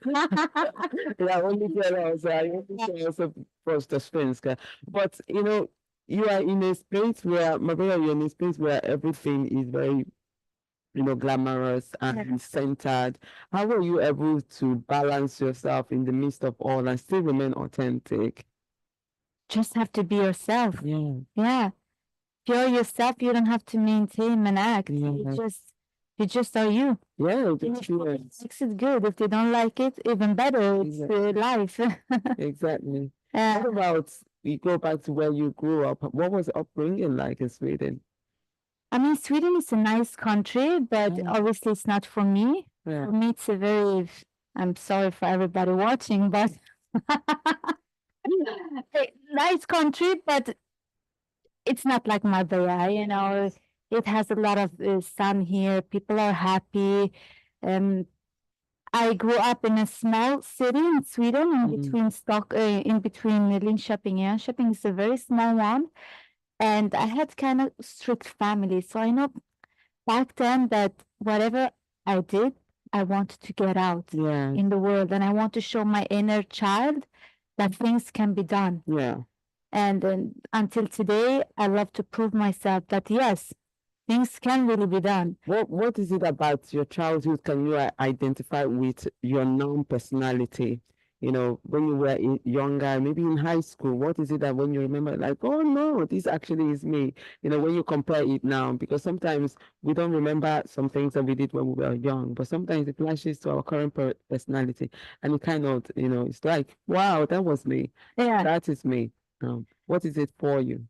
Ja, ungefär alltså. Jag alltså första svenska. But you know, you are in a space where, Marbella, you're in a space where everything is very, glamorous and centered. How were you able to balance yourself in the midst of all and still remain authentic? Just have to be yourself. Yeah. Yeah. If you're yourself, you don't have to maintain an act. Yeah. You just are you. Yeah, If experience. makes it good. If they don't like it, even better. It's life. Exactly. What about, we go back to where you grew up? What was upbringing like in Sweden? I mean, Sweden is a nice country, but obviously it's not for me. Yeah. For me, it's a very, I'm sorry for everybody watching, but a nice country, but it's not like Marbella, it has a lot of sun here. People are happy. I grew up in a small city in Sweden, in between in between Linköping and Jönköping. Is a very small one, and I had kind of strict family. So I know back then that whatever I did, I wanted to get out in the world, and I want to show my inner child that things can be done. Yeah. And until today, I love to prove myself that yes, things can really be done. What is it about your childhood can you identify with your non-personality? When you were younger, maybe in high school, what is it that when you remember, like, oh no, this actually is me? When you compare it now, because sometimes we don't remember some things that we did when we were young, but sometimes it flashes to our current personality, and it kind of, it's like, wow, that was me. Yeah. That is me. What is it for you?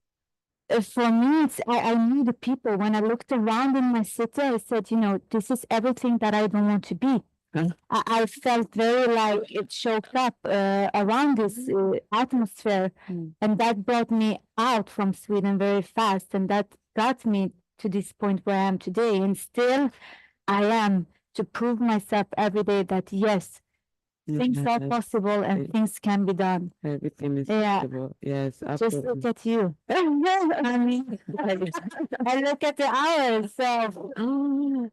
For me, I knew the people. When I looked around in my city, I said, this is everything that I don't want to be. Huh? I felt very like it choked up around this atmosphere. And that brought me out from Sweden very fast. And that got me to this point where I am today. And still, I am to prove myself every day that yes, things are possible and things can be done. Everything is possible. Yes, absolutely. Just look at you. I mean, I look at the hours. So, oh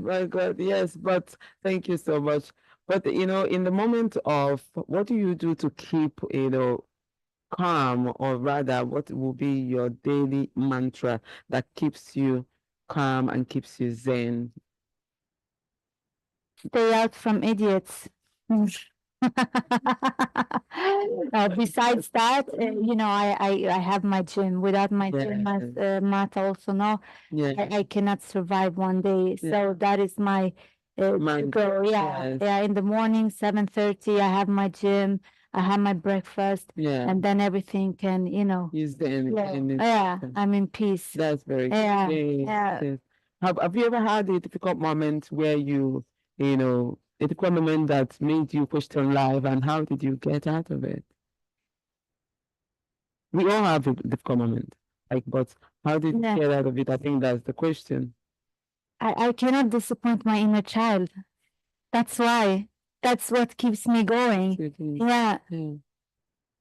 my God, yes. But thank you so much. But in the moment of, what do you do to keep, calm, or rather, what will be your daily mantra that keeps you calm and keeps you zen? Stay out from idiots. Besides that, I have my gym. Without my gym, as Martha also know, I cannot survive one day. So that is my goal. Yeah. In the morning, 7:30, I have my gym. I have my breakfast. And then everything can, Use the I'm in peace. That's very good. Yeah. Have you ever had a difficult moment where you a difficult moment that made you question life, and how did you get out of it? We all have a difficult moment, but how did you get out of it? I think that's the question. I cannot disappoint my inner child. That's why. That's what keeps me going. Yeah.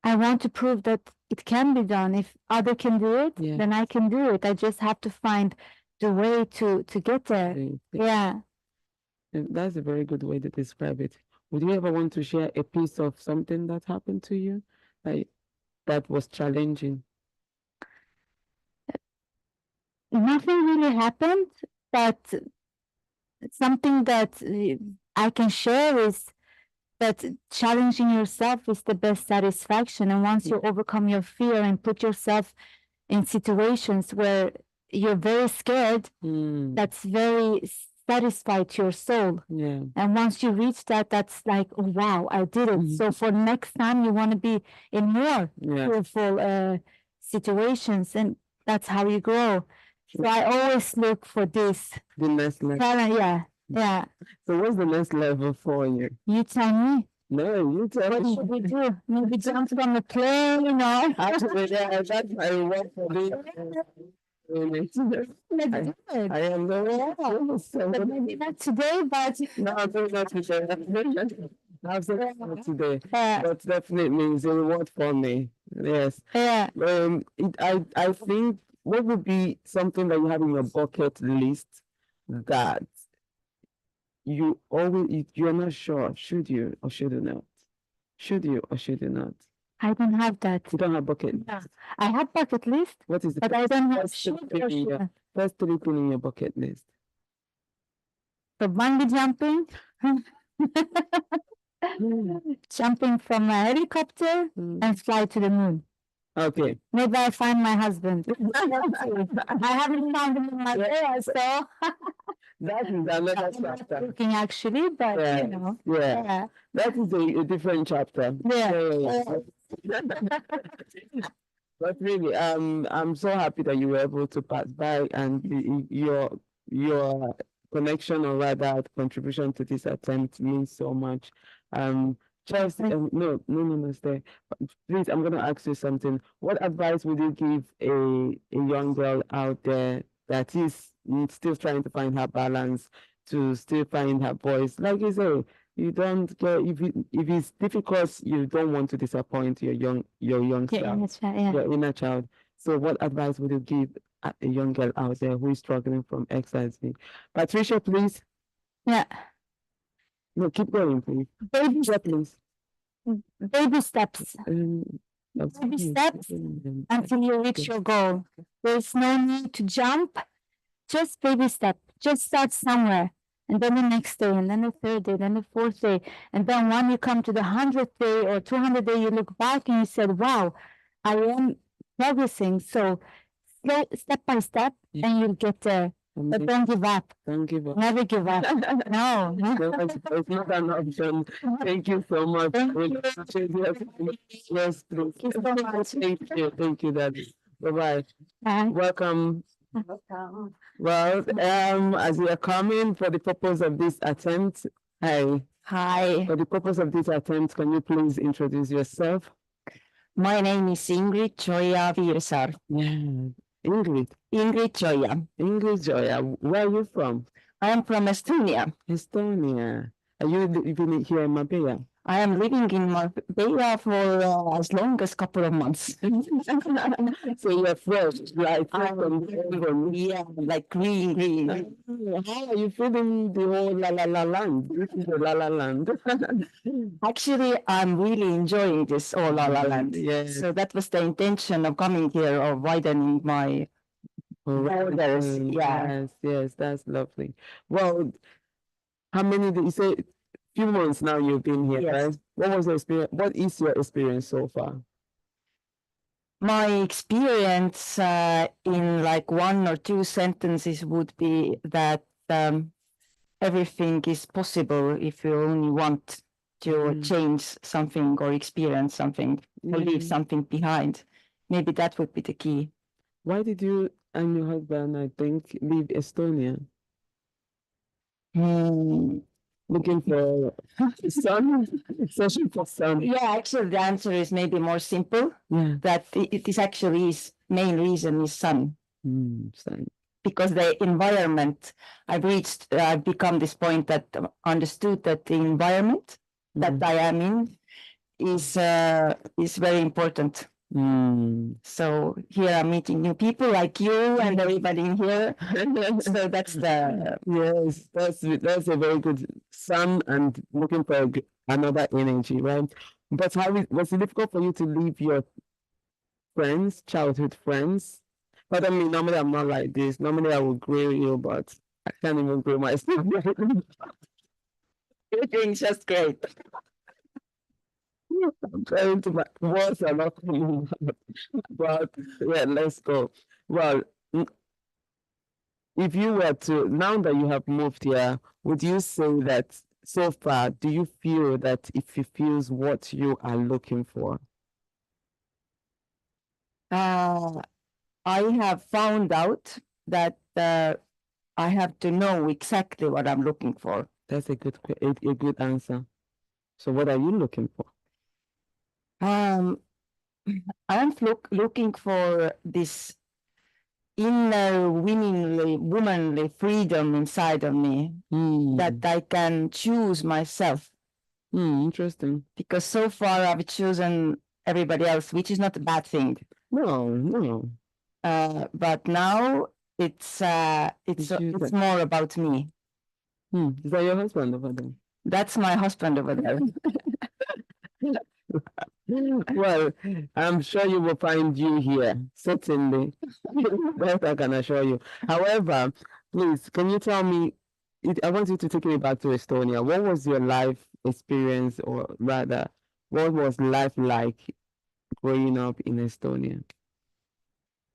I want to prove that it can be done. If other can do it, then I can do it. I just have to find the way to get there. Yeah. That's a very good way to describe it. Would you ever want to share a piece of something that happened to you, that was challenging? Nothing really happened, but something that I can share is that challenging yourself is the best satisfaction. And once you overcome your fear and put yourself in situations where you're very scared, that's very satisfied to your soul. Yeah. And once you reach that, that's like, oh, wow, I did it. So for next time, you want to be in more fearful situations, and that's how you grow. So I always look for this. The next level. Yeah, yeah. So what's the next level for you? You tell me. No, you tell What me. should we do? Maybe jump from the plane, you know? Actually, yeah, that's my reward for this. Let's do it. I am very But maybe not today, but no, I'm very not today. Absolutely not today. yeah, But definitely it's a reward for me. Yes. yeah. I think what would be something that you have in your bucket list that you always you're not sure, should you or should you not? Should you or should you not? I don't have that. You don't have bucket list. No. I have bucket list, What is the but I don't have first should thing or in your- shouldn't. first three things in your bucket list? So bungee jumping, jumping from a helicopter and fly to the moon. Okay. Maybe I find my husband. I haven't found him in my area, so That is another I'm not chapter. looking actually, but Yeah. you know, Yeah. yeah, That is a different chapter. yeah. But really, I'm so happy that you were able to pass by and your connection or rather contribution to this attempt means so much. Just no, stay. Please, I'm gonna ask you something. What advice would you give a young girl out there that is still trying to find her balance, to still find her voice? Like you say, you don't get if it's difficult, you don't want to disappoint your young Yeah, self, that's right, yeah. your inner child. So what advice would you give a young girl out there who is struggling from XYZ? Patricia, please. Yeah. No, keep going, please. Baby, Yeah, please. baby steps. Baby steps until you reach your goal. There's no need to jump. Just baby step. Just start somewhere. And then the next day, and then the third day, then the fourth day. And then when you come to the 100th day or 200th day, you look back and you said, wow, I am progressing. So step by step, and you'll get there. But don't give up. Don't give up. Never give up. No. No, it's not an option. Thank you so much. Thank We you. appreciate your- Yes, please. Thank you so much. Thank you, Daddy. Bye-bye. Bye. Welcome. Well, as we are coming for the purpose of this attempt, Hi, for the purpose of this attempt, can you please introduce yourself? my name is Ingrid Joya Virsar. Yeah, Ingrid. Ingrid Joya. Ingrid Joya. Where are you from? I am from Estonia. Estonia. Are you living here in Marbella? I am living in Marbella for as long as couple of months. So you're fresh, like Yeah, like green. How are you feeling the whole La La La land? This is the La La land. Actually, I'm really enjoying this all La La Land. Yes. So that was the intention of coming here, of widening my borders. Yeah. Yes, that's lovely. Well, how many did you say? Few months now you've been here, Yes. right? What was your experience? What is your experience so far? My experience in like one or two sentences would be that everything is possible if you only want to change something or experience something or leave something behind. Maybe that would be the key. Why did you and your husband, I think, leave Estonia? Looking for sun, searching for sun. Yeah, actually, the answer is maybe more simple. Yeah. That it is actually his main reason is sun. Sun. Because the environment, I've become this point that understood that the environment that I am in is very important. So here I'm meeting new people like you and everybody in here. So that's the Yes, that's a very good sun and looking for another energy, right? But was it difficult for you to leave your friends, childhood friends? But I mean, normally I'm not like this. Normally I would grill you, but I can't even grill myself. you're doing just great. I'm trying to, my words are not coming out. But yeah, let's go. Well, if you were to, now that you have moved here, would you say that so far, do you feel that it fulfills what you are looking for? I have found out that I have to know exactly what I'm looking for. That's a good answer. So what are you looking for? I'm looking for this inner womanly freedom inside of me that I can choose myself. Interesting. Because so far I've chosen everybody else, which is not a bad thing. No. But now it's more about me. Is that your husband over there? That's my husband over there. Well, I'm sure you will find you here, certainly. That I can assure you. However, please, can you tell me, I want you to take me back to Estonia. What was your life experience, or rather, what was life like growing up in Estonia?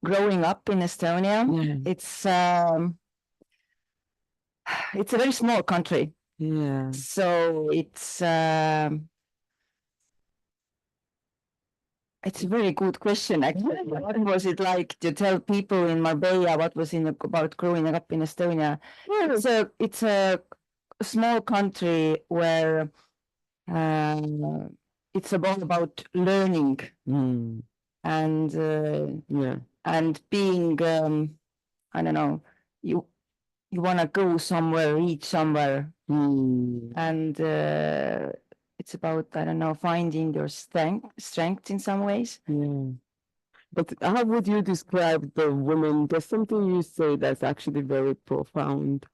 Growing up in Estonia, it's a very small country. Yeah. So it's a very good question, actually. What was it like to tell people in Marbella what was about growing up in Estonia? It's a small country where it's about learning and being I don't know, you want to go somewhere, reach somewhere, and it's about, I don't know, finding your strength in some ways. Yeah. But how would you describe the women? There's something you say that's actually very profound,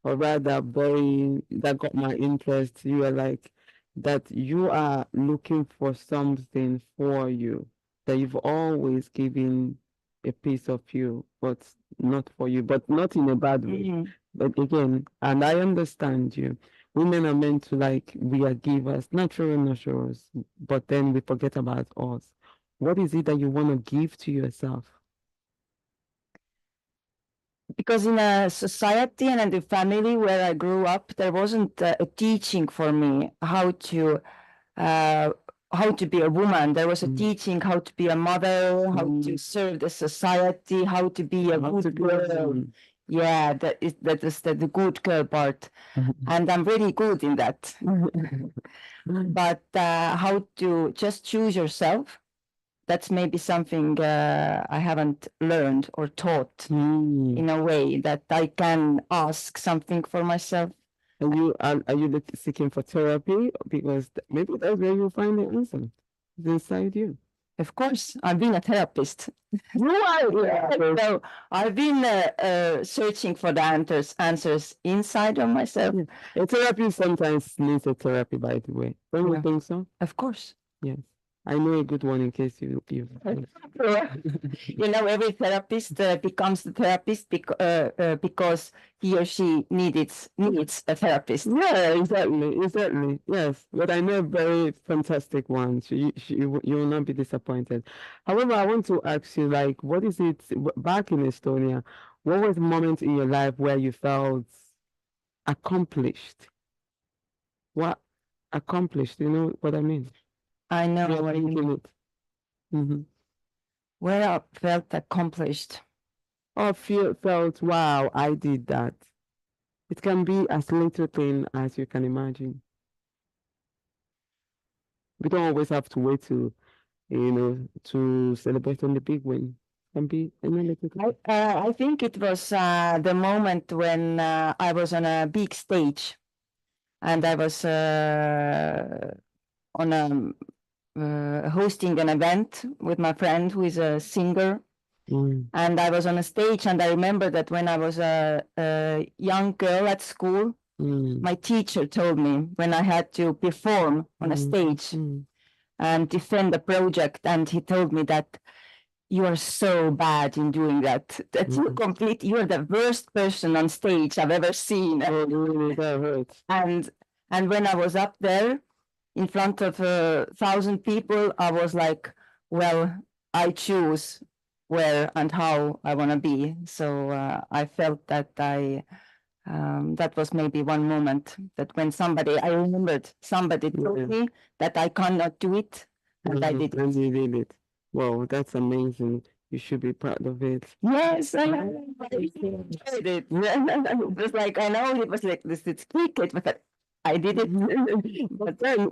or rather that got my interest. You are like that you are looking for something for you, that you've always given a piece of you, but not for you, but not in a bad way. But again, and I understand you. Women are meant to, we are givers, naturals, but then we forget about us. What is it that you want to give to yourself? Because in a society and in the family where I grew up, there wasn't a teaching for me how to be a woman. There was a teaching how to be a mother, how to serve the society, how to be a good girl. Yeah, that is the good girl part, and I'm really good in that. But how to just choose yourself, that's maybe something I haven't learned or taught in a way that I can ask something for myself. Are you seeking for therapy? Because maybe that's where you'll find the answer. It's inside you. Of course, I've been a therapist. So I've been searching for the answers inside of myself. A therapist sometimes needs a therapy, by the way. Don't you think so? Of course. Yes. I know a good one in case you You know, every therapist becomes the therapist because he or she needs a therapist. Yeah, exactly. Yes, but I know a very fantastic one. You will not be disappointed. However, I want to ask you, what is it back in Estonia? What was the moment in your life where you felt accomplished? What accomplished? You know what I mean? I know what you mean. Where I felt accomplished. Or felt, wow, I did that. It can be as little thing as you can imagine. We don't always have to wait to celebrate on the big win. It can be any little thing. I think it was the moment when I was on a big stage, and I was on hosting an event with my friend who is a singer. And I was on a stage, and I remember that when I was a young girl at school, my teacher told me when I had to perform on a stage and defend a project, and he told me that you are so bad in doing that, you are the worst person on stage I've ever seen. Oh, really, that hurts. And when I was up there in front of 1,000 people, I was like, well, I choose where and how I want to be. So I felt that that was maybe one moment that when I remembered somebody told me that I cannot do it, and I did it. And you did it. Wow, that's amazing. You should be proud of it. Yes, I did it. It was like, I know it was like this, it's quick, it was like, I did it. But then,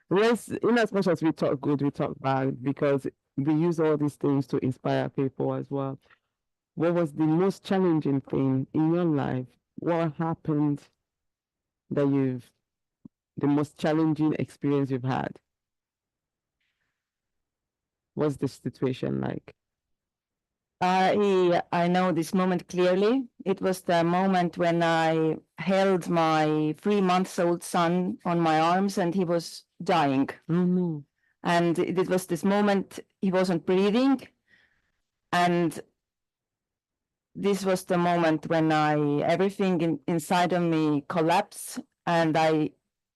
let's, in as much as we talk good, we talk bad, because we use all these things to inspire people as well. What was the most challenging thing in your life? What happened that the most challenging experience you've had? What's the situation like? I know this moment clearly. It was the moment when I held my 3-month-old son on my arms and he was dying. Mm-hmm. And it was this moment he wasn't breathing. And this was the moment when everything inside of me collapsed. And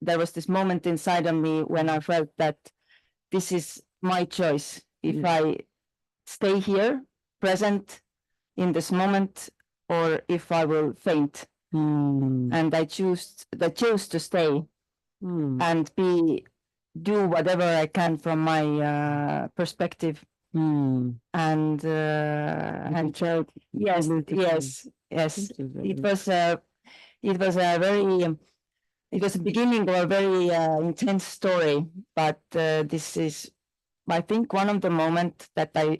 there was this moment inside of me when I felt that this is my choice. If I stay here, present in this moment, or if I will faint. And I chose to stay and do whatever I can from my perspective. And child, yes. It was a beginning of a very intense story, but this is, I think, one of the moments that I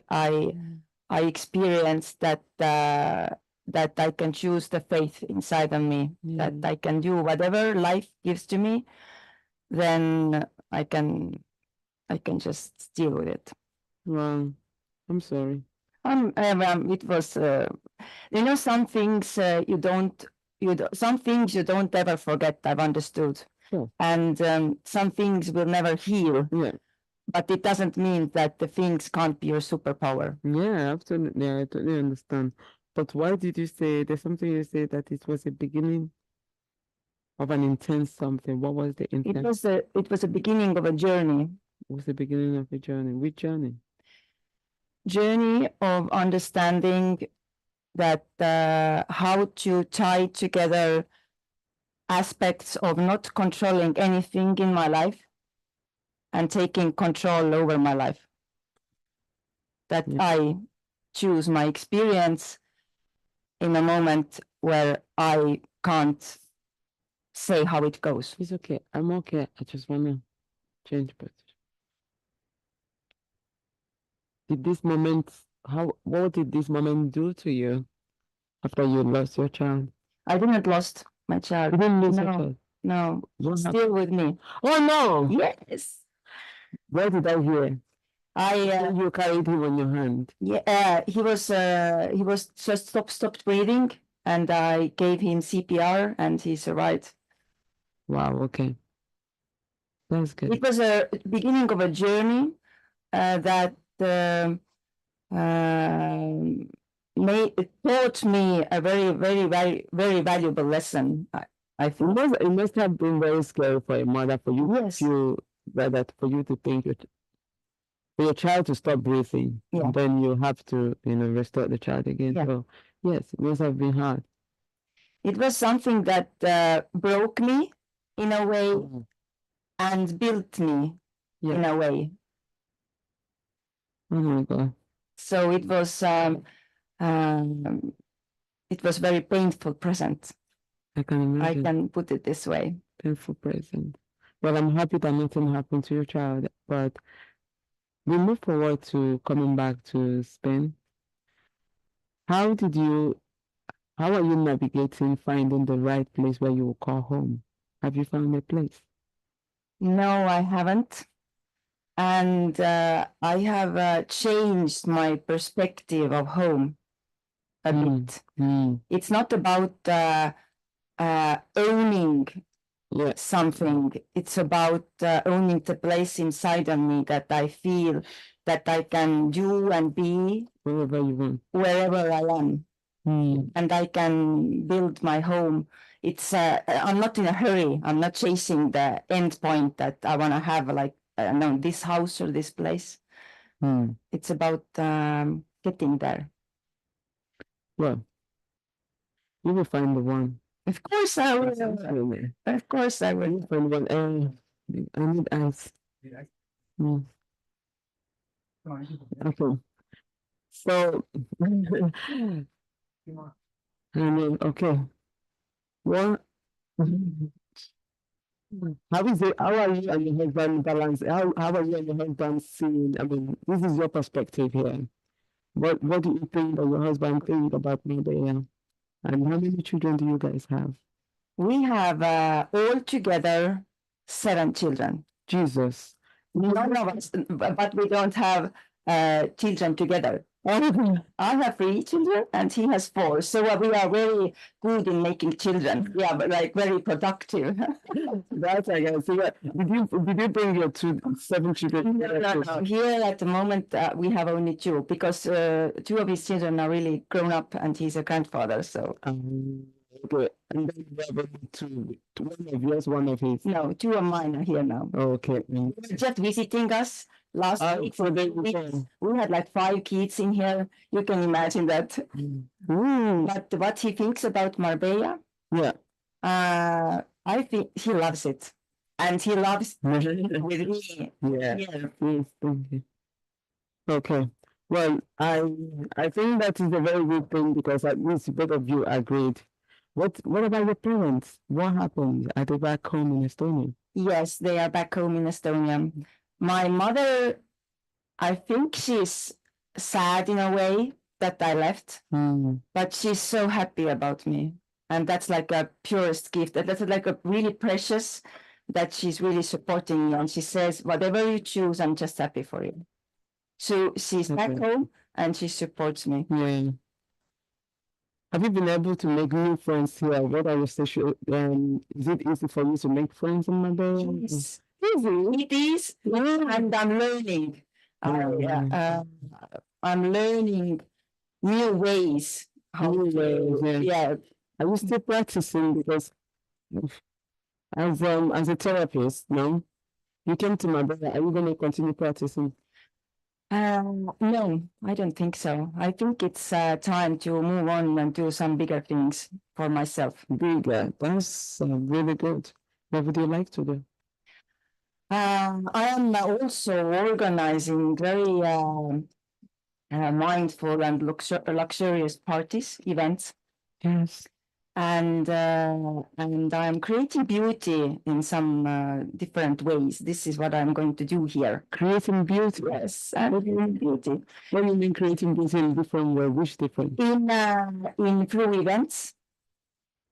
experienced that I can choose the faith inside of me, that I can do whatever life gives to me, then I can just deal with it. Wow, I'm sorry. It was, some things some things you don't ever forget. I've understood, and some things will never heal. Yeah. But it doesn't mean that the things can't be your superpower. Yeah, absolutely. I totally understand. But why did you say there's something you say that it was a beginning of an intense something? What was the intense? It was a beginning of a journey. It was the beginning of a journey. Which journey? Journey of understanding that how to tie together aspects of not controlling anything in my life and taking control over my life. That I choose my experience in a moment where I can't say how it goes. It's okay. I'm okay. I just want to change position. What did this moment do to you after you lost your child? I didn't lost my child. You didn't lose your child? No, still with me. Oh no! Yes. Where did I hear? You carried him on your hand. Yeah, he was just stopped breathing, and I gave him CPR, and he survived. Wow. Okay. That's good. It was a beginning of a journey that it taught me a very, very, very, very valuable lesson. I think it must have been very scary for a mother, for you. Yes. For you to think for your child to stop breathing, and then you have to, restore the child again. Yeah. So yes, it must have been hard. It was something that broke me in a way and built me in a way. Oh my God. So it was very painful present. I can imagine. I can put it this way. Painful present. Well, I'm happy that nothing happened to your child, but we move forward to coming back to Spain. How are you navigating finding the right place where you will call home? Have you found a place? No, I haven't. And I have changed my perspective of home a bit. It's not about owning something. It's about owning the place inside of me that I feel that I can do and be wherever you want, wherever I am. And I can build my home. I'm not in a hurry. I'm not chasing the end point that I want to have, like, this house or this place. It's about getting there. Well, you will find the one. Of course I will. Absolutely. Of course I will. You will find one. I need ice. Mm. Okay. So, okay. What? How is it? How are you and your husband balance? How are you and your husband seeing? I mean, this is your perspective here. What do you think that your husband think about Marbella? And how many children do you guys have? We have all together 7 children. Jesus. None of us, but we don't have children together. I have 3 children and he has 4. So we are very good in making children. Yeah, but like very productive. That's I guess. So, did you bring your 7 children? No. Here at the moment we have only 2 because 2 of his children are really grown up and he's a grandfather. So okay, and then you have only 2. One of yours, one of his. no, 2 of mine are here now. Okay. Just visiting us last week. So they We had like 5 kids in here. You can imagine that. But what he thinks about Marbella, Yeah. I think he loves it, and he loves with me. Yeah. Yeah. Yes, thank you. Okay. Well, I think that is a very good thing because at least both of you agreed. What about your parents? What happened? Are they back home in Estonia? Yes, they are back home in Estonia. My mother, I think she's sad in a way that I left, but she's so happy about me. And that's like a purest gift. That's like a really precious that she's really supporting me. And she says, whatever you choose, I'm just happy for you. So she's back home and she supports me. Yeah. Have you been able to make new friends here? What are your social? Is it easy for you to make friends in Marbella? Yes. Easy. It is, and I'm learning. I'm learning new ways. Yeah. Are you still practicing? Because as a therapist, no, you came to Marbella. Are you going to continue practicing? No, I don't think so. I think it's time to move on and do some bigger things for myself. Bigger. That's really good. What would you like to do? I am also organizing very mindful and luxurious parties, events. Yes. And I'm creating beauty in some different ways. This is what I'm going to do here. Creating beauty. Yes, I'm creating beauty. What do you mean creating beauty in different way? Which different? In through events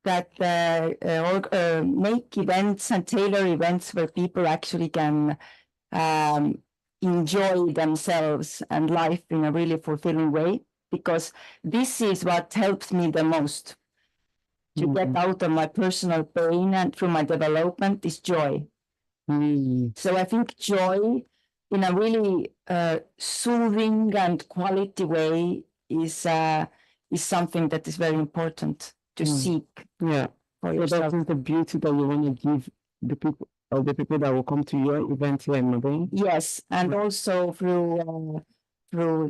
that make events and tailor events where people actually can enjoy themselves and life in a really fulfilling way. Because this is what helps me the most. To get out of my personal pain and through my development is joy. So I think joy in a really soothing and quality way is something that is very important to seek for yourself. So that is the beauty that you want to give the people or the people that will come to your event here in Marbella? Yes, and also through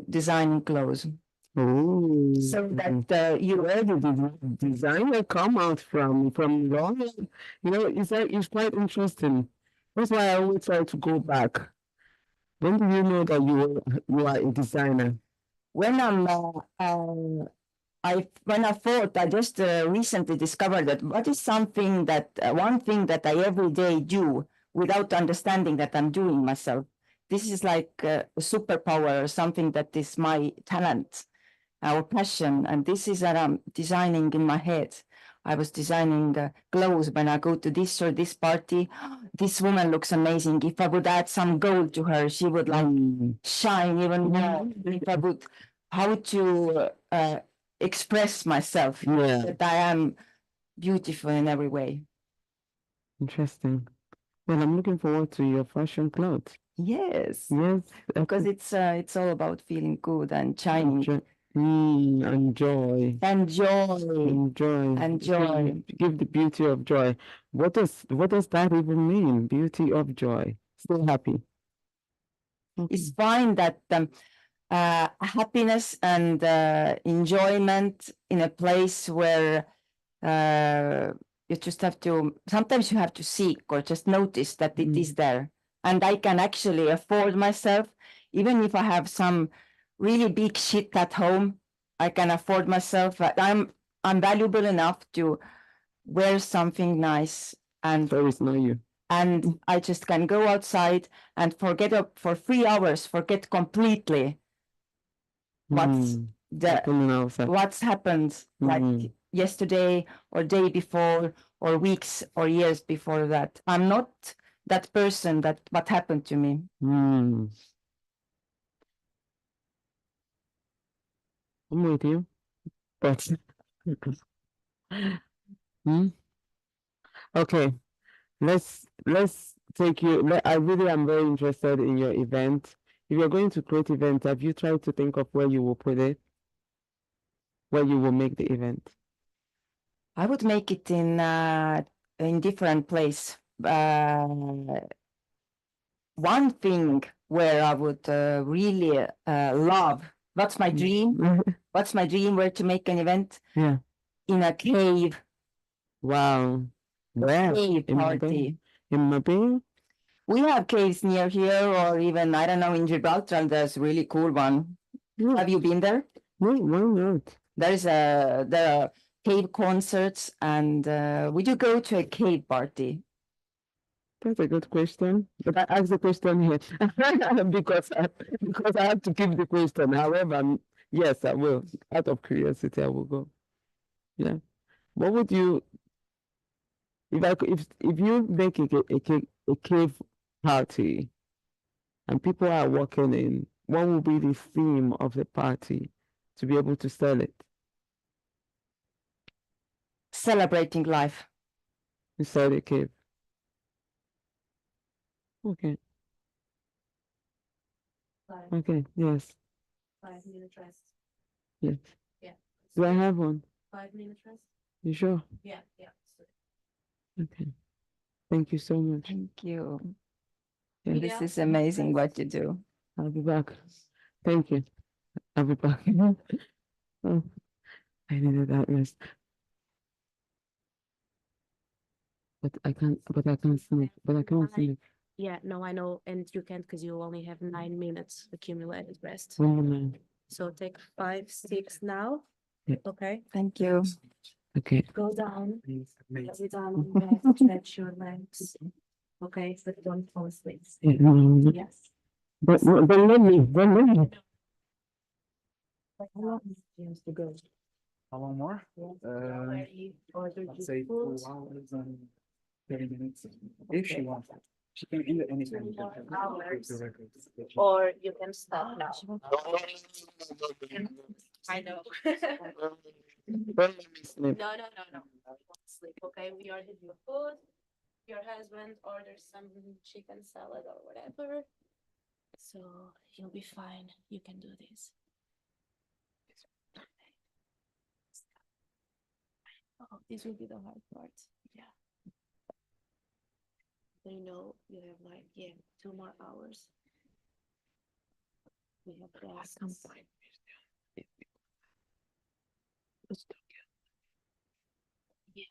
designing clothes. Oh, so that where did the designer come out from London? It's quite interesting. That's why I always try to go back. When do you know that you are a designer? When I thought, I just recently discovered that what is something that one thing that I every day do without understanding that I'm doing myself. This is like a superpower or something that is my talent. Our passion, and this is that I'm designing in my head. I was designing clothes when I go to this or this party. This woman looks amazing. If I would add some gold to her, she would like shine even more. If I would, how to express myself that I am beautiful in every way. Interesting. Well, I'm looking forward to your fashion clothes. Yes, because it's all about feeling good and shining. Enjoy. Give the beauty of joy. What does that even mean? Beauty of joy. Stay happy. It's fine that happiness and enjoyment in a place where you just have to, sometimes you have to seek or just notice that it is there. And I can actually afford myself, even if I have some really big shit at home, I can afford myself. I'm valuable enough to wear something nice, and There is no you. and I just can go outside and forget for 3 hours, forget completely what's Happening outside. what's happened like yesterday or day before or weeks or years before that. I'm not that person that what happened to me. I'm with you, but okay, let's take you. I really am very interested in your event. If you're going to create event, have you tried to think of where you will put it? Where you will make the event? I would make it in different place. One thing where I would really love. What's my dream? What's my dream? Where to make an event? Yeah. In a cave. Wow. Where? Cave In party. Marbella? We have caves near here, or even, I don't know, in Gibraltar, there's a really cool one. Yeah. Have you been there? No, why not? There are cave concerts, and would you go to a cave party? That's a good question. But I asked the question here because I have to keep the question. However, yes, I will. Out of curiosity, I will go. Yeah. What would you if you make a cave party and people are walking in, what will be the theme of the party to be able to sell it? Celebrating life. Inside a cave. Okay. Okay. Yes. 5-minute rest. Yes. Yeah. Do I have one? 5-minute rest. You sure? Yeah. Yeah. Okay. Thank you so much. Thank you. Yeah. This is amazing what you do. I'll be back. Thank you. I'll be back. Oh, I needed that rest. But I can't sleep. But I can't sleep. Yeah, no, I know, and you can't because you only have 9 minutes accumulated rest. 1 minute. So take 5, 6 now. Yeah. Okay. Thank you. Okay. Go down. Sit down on the bed, stretch your legs. Okay, but don't fall asleep. Yeah, Yes. but let me. How long is to go? How long more? Where you ordered Let's say 2 hours and 30 minutes. If she wants. She can end it anytime. Hours. Or you can stop now. I know. Don't let me sleep. No, no, no, no. Sleep, okay? We ordered your food. Your husband orders some chicken salad or whatever. So you'll be fine. You can do this. Oh, this will be the hard part. Yeah. They know you have like, yeah, 2 more hours. We have guests. Yeah.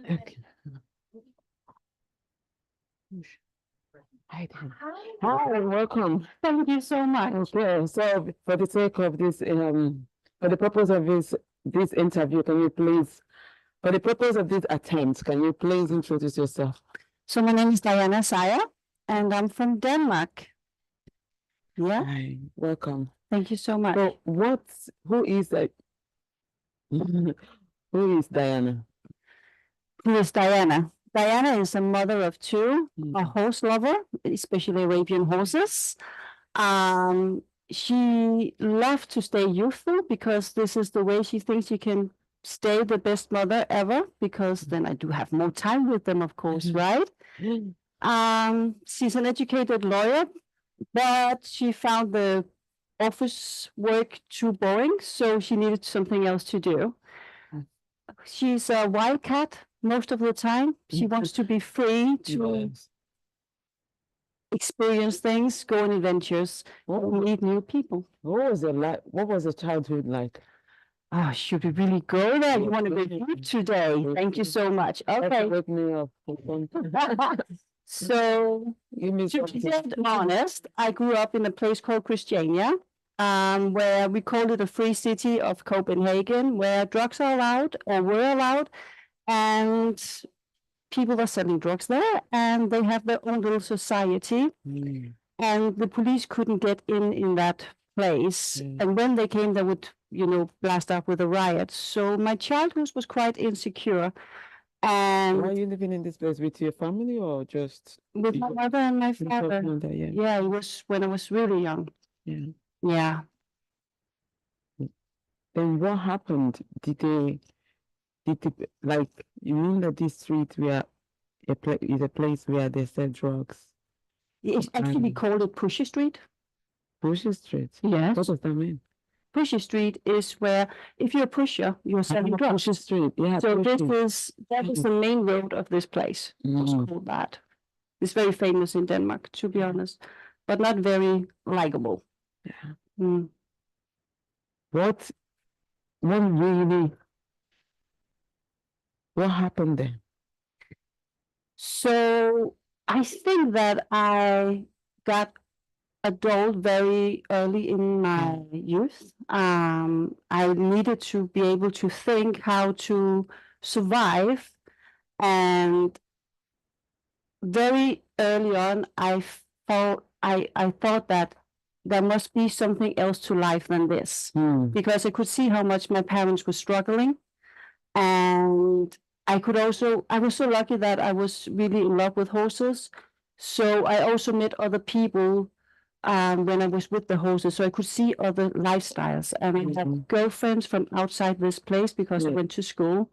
Okay. Hi, Dan. Hi, welcome. Thank you so much. Okay, so for the sake of this, for the purpose of this interview, can you please, for the purpose of this attempt, can you please introduce yourself? So my name is Diana Saya, and I'm from Denmark. Yeah, Hi, welcome. thank you so much. So who is that? Who is Diana? Who is Diana? Diana is a mother of two, a horse lover, especially Arabian horses. She loved to stay youthful because this is the way she thinks she can stay the best mother ever, because then I do have more time with them, of course, right? She's an educated lawyer, but she found the office work too boring, so she needed something else to do. She's a wildcat most of the time. She wants to be free to experience things, go on adventures, meet new people. What was it like? What was the childhood like? Oh, should we really go there? You want to be deep today? Thank you so much. Okay. Wake me up. So, Give me to something. be dead honest, I grew up in a place called Christiania, where we called it a free city of Copenhagen, where drugs are allowed or were allowed, and people are selling drugs there, and they have their own little society, and the police couldn't get in that place. And when they came, they would, blast up with a riot. So my childhood was quite insecure. And Why are you living in this place with your family or just with my mother and my with your father? mother? Yeah. Yeah, it was when I was really young. Yeah. Yeah. Then what happened? Like, you mean that this street where is a place where they sell drugs? It's actually we called it Pusher Street. Pusher Street? Yes. What does that mean? Pusher Street is where, if you're a pusher, you're selling drugs. Pusher Street, yeah. So Pusher. that is the main road of this place. It's called that. It's very famous in Denmark, to be honest, but not very likable. Yeah. Mm. What happened there? So I think that I got adult very early in my youth. I needed to be able to think how to survive, and very early on, I thought that there must be something else to life than this, because I could see how much my parents were struggling, and I was so lucky that I was really in love with horses. So I also met other people when I was with the horses, so I could see other lifestyles. And I had girlfriends from outside this place because I went to school.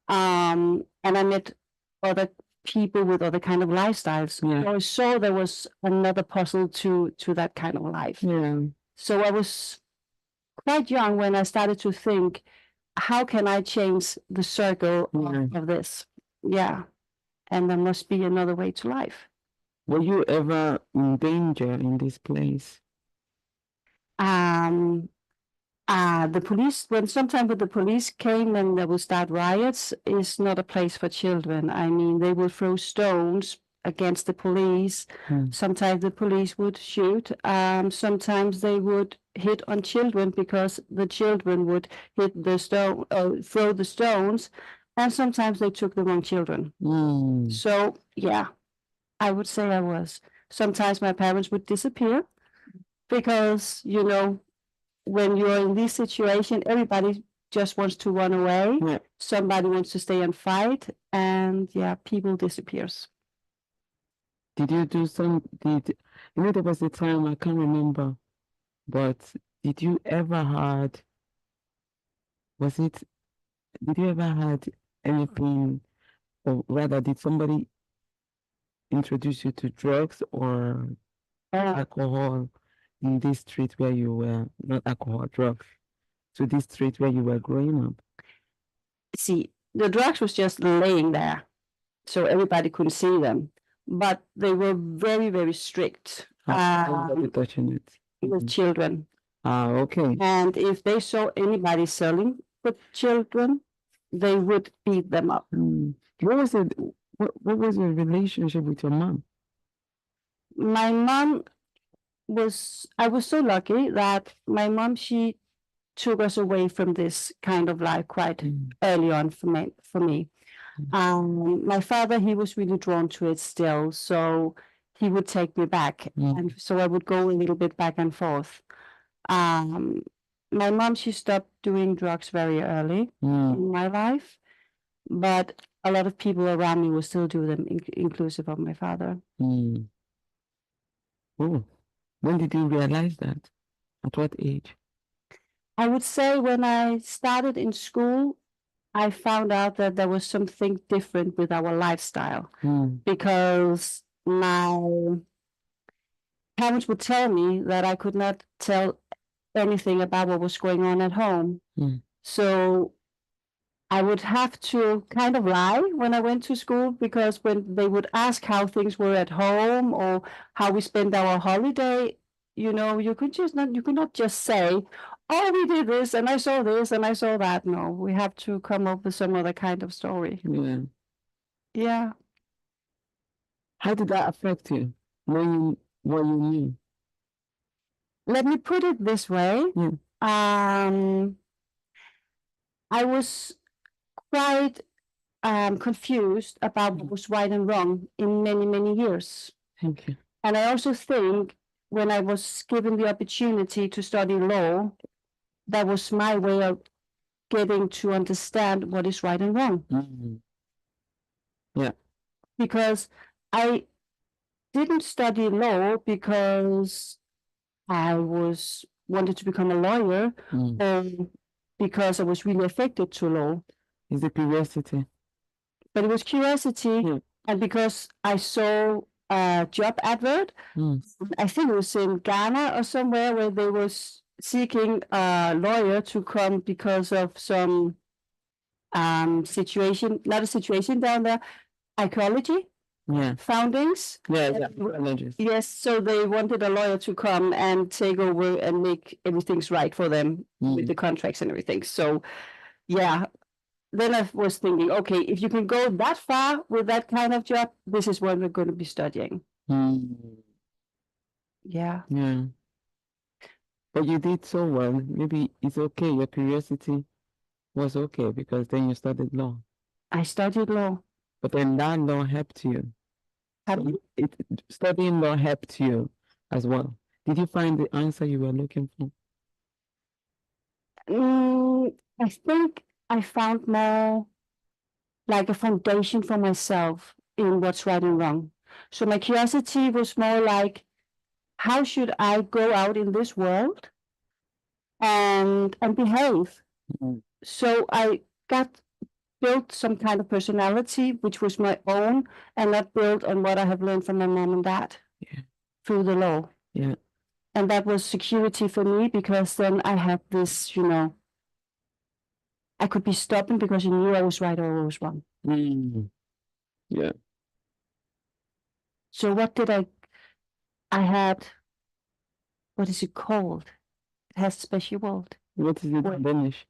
And I met other people with other kind of lifestyles. Yeah. So I saw there was another puzzle to that kind of life. Yeah. So I was quite young when I started to think, how can I change the circle of this? Yeah. And there must be another way to life. Were you ever in danger in this place? The police, when the police came and there would start riots, is not a place for children. I mean, they would throw stones against the police. Sometimes the police would shoot. Sometimes they would hit on children because the children would hit the stone, throw the stones, and sometimes they took the wrong children. So yeah, I would say I was. Sometimes my parents would disappear because, when you're in this situation, everybody just wants to run away. Yeah. Somebody wants to stay and fight, and people disappears. Did you do there was a time, I can't remember, but did you ever had anything, or rather, did somebody introduce you to drugs or alcohol in this street where you were, not alcohol, drugs, to this street where you were growing up? See, the drugs was just laying there, so everybody couldn't see them, but they were very, very strict Touching it with children. Okay. And if they saw anybody selling with children, they would beat them up. What was it? What was your relationship with your mom? My mom I was so lucky that my mom, she took us away from this kind of life quite early on for me. My father, he was really drawn to it still, so he would take me back, and so I would go a little bit back and forth. My mom, she stopped doing drugs very early in my life, but a lot of people around me will still do them, inclusive of my father. Oh, when did you realize that? At what age? I would say when I started in school, I found out that there was something different with our lifestyle, because my parents would tell me that I could not tell anything about what was going on at home. So I would have to kind of lie when I went to school, because when they would ask how things were at home or how we spent our holiday, you could not just say, oh, we did this and I saw this and I saw that. No, we have to come up with some other kind of story. Yeah. How did that affect you when you knew? Let me put it this way. I was quite confused about what was right and wrong in many, many years. Thank you. And I also think when I was given the opportunity to study law, that was my way of getting to understand what is right and wrong. Yeah. Because I didn't study law because I wanted to become a lawyer, or because I was really affected to law. It's a curiosity. But it was curiosity, and because I saw a job advert, I think it was in Ghana or somewhere, where they was seeking a lawyer to come because of some situation, not a situation down there, archaeology foundings. Yes, so they wanted a lawyer to come and take over and make everything's right for them with the contracts and everything. So yeah, then I was thinking, okay, if you can go that far with that kind of job, this is what we're going to be studying. Yeah. But you did so well. Maybe it's okay. Your curiosity was okay, because then you studied law. I studied law. But then that law helped you. Studying law helped you as well. Did you find the answer you were looking for? I think I found more like a foundation for myself in what's right and wrong. So my curiosity was more like, how should I go out in this world and behave? So I built some kind of personality which was my own, and not built on what I have learned from my mom and dad through the law. And that was security for me, because then I had this, I could be stubborn because I knew I was right or I was wrong. So what did I had, what is it called? It has a special word. What is it in Danish?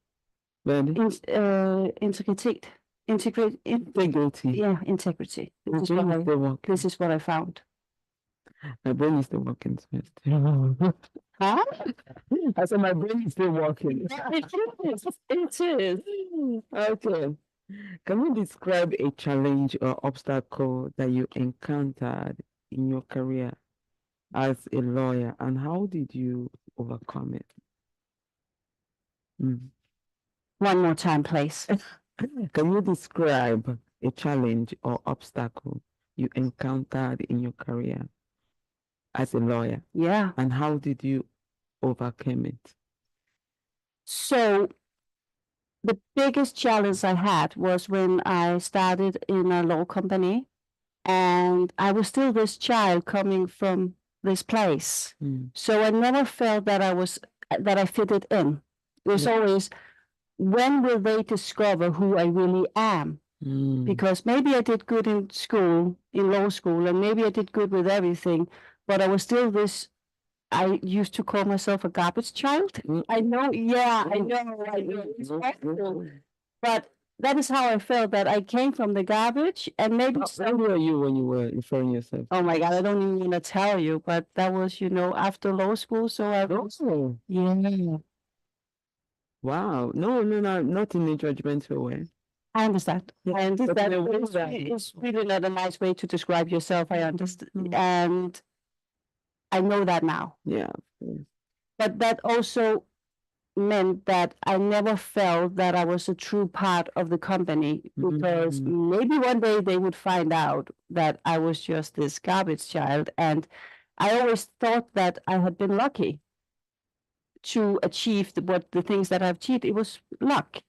Integrity. Integrity. Yeah, integrity. This is what I found. My brain is still working. Huh? I said my brain is still working. It is. Okay. Can you describe a challenge or obstacle that you encountered in your career as a lawyer, and how did you overcome it? One more time, please. Can you describe a challenge or obstacle you encountered in your career as a lawyer? Yeah. And how did you overcome it? So the biggest challenge I had was when I started in a law company, and I was still this child coming from this place. So I never felt that I fitted in. It was always, when will they discover who I really am? Because maybe I did good in school, in law school, and maybe I did good with everything, but I was still this, I used to call myself a garbage child. I know, yeah, I know. It's awful. But that is how I felt, that I came from the garbage, and maybe How old were you when you were referring yourself? oh my God, I don't even want to tell you, but that was, after law school. So I was, Oh, yeah, wow. No, not in a judgmental way. I understand. Yeah, I but understand. in a way It's that- it's really not a nice way to describe yourself. I understand. And I know that now. Yeah. But that also meant that I never felt that I was a true part of the company, because maybe one day they would find out that I was just this garbage child. And I always thought that I had been lucky to achieve the things that I've achieved. It was luck,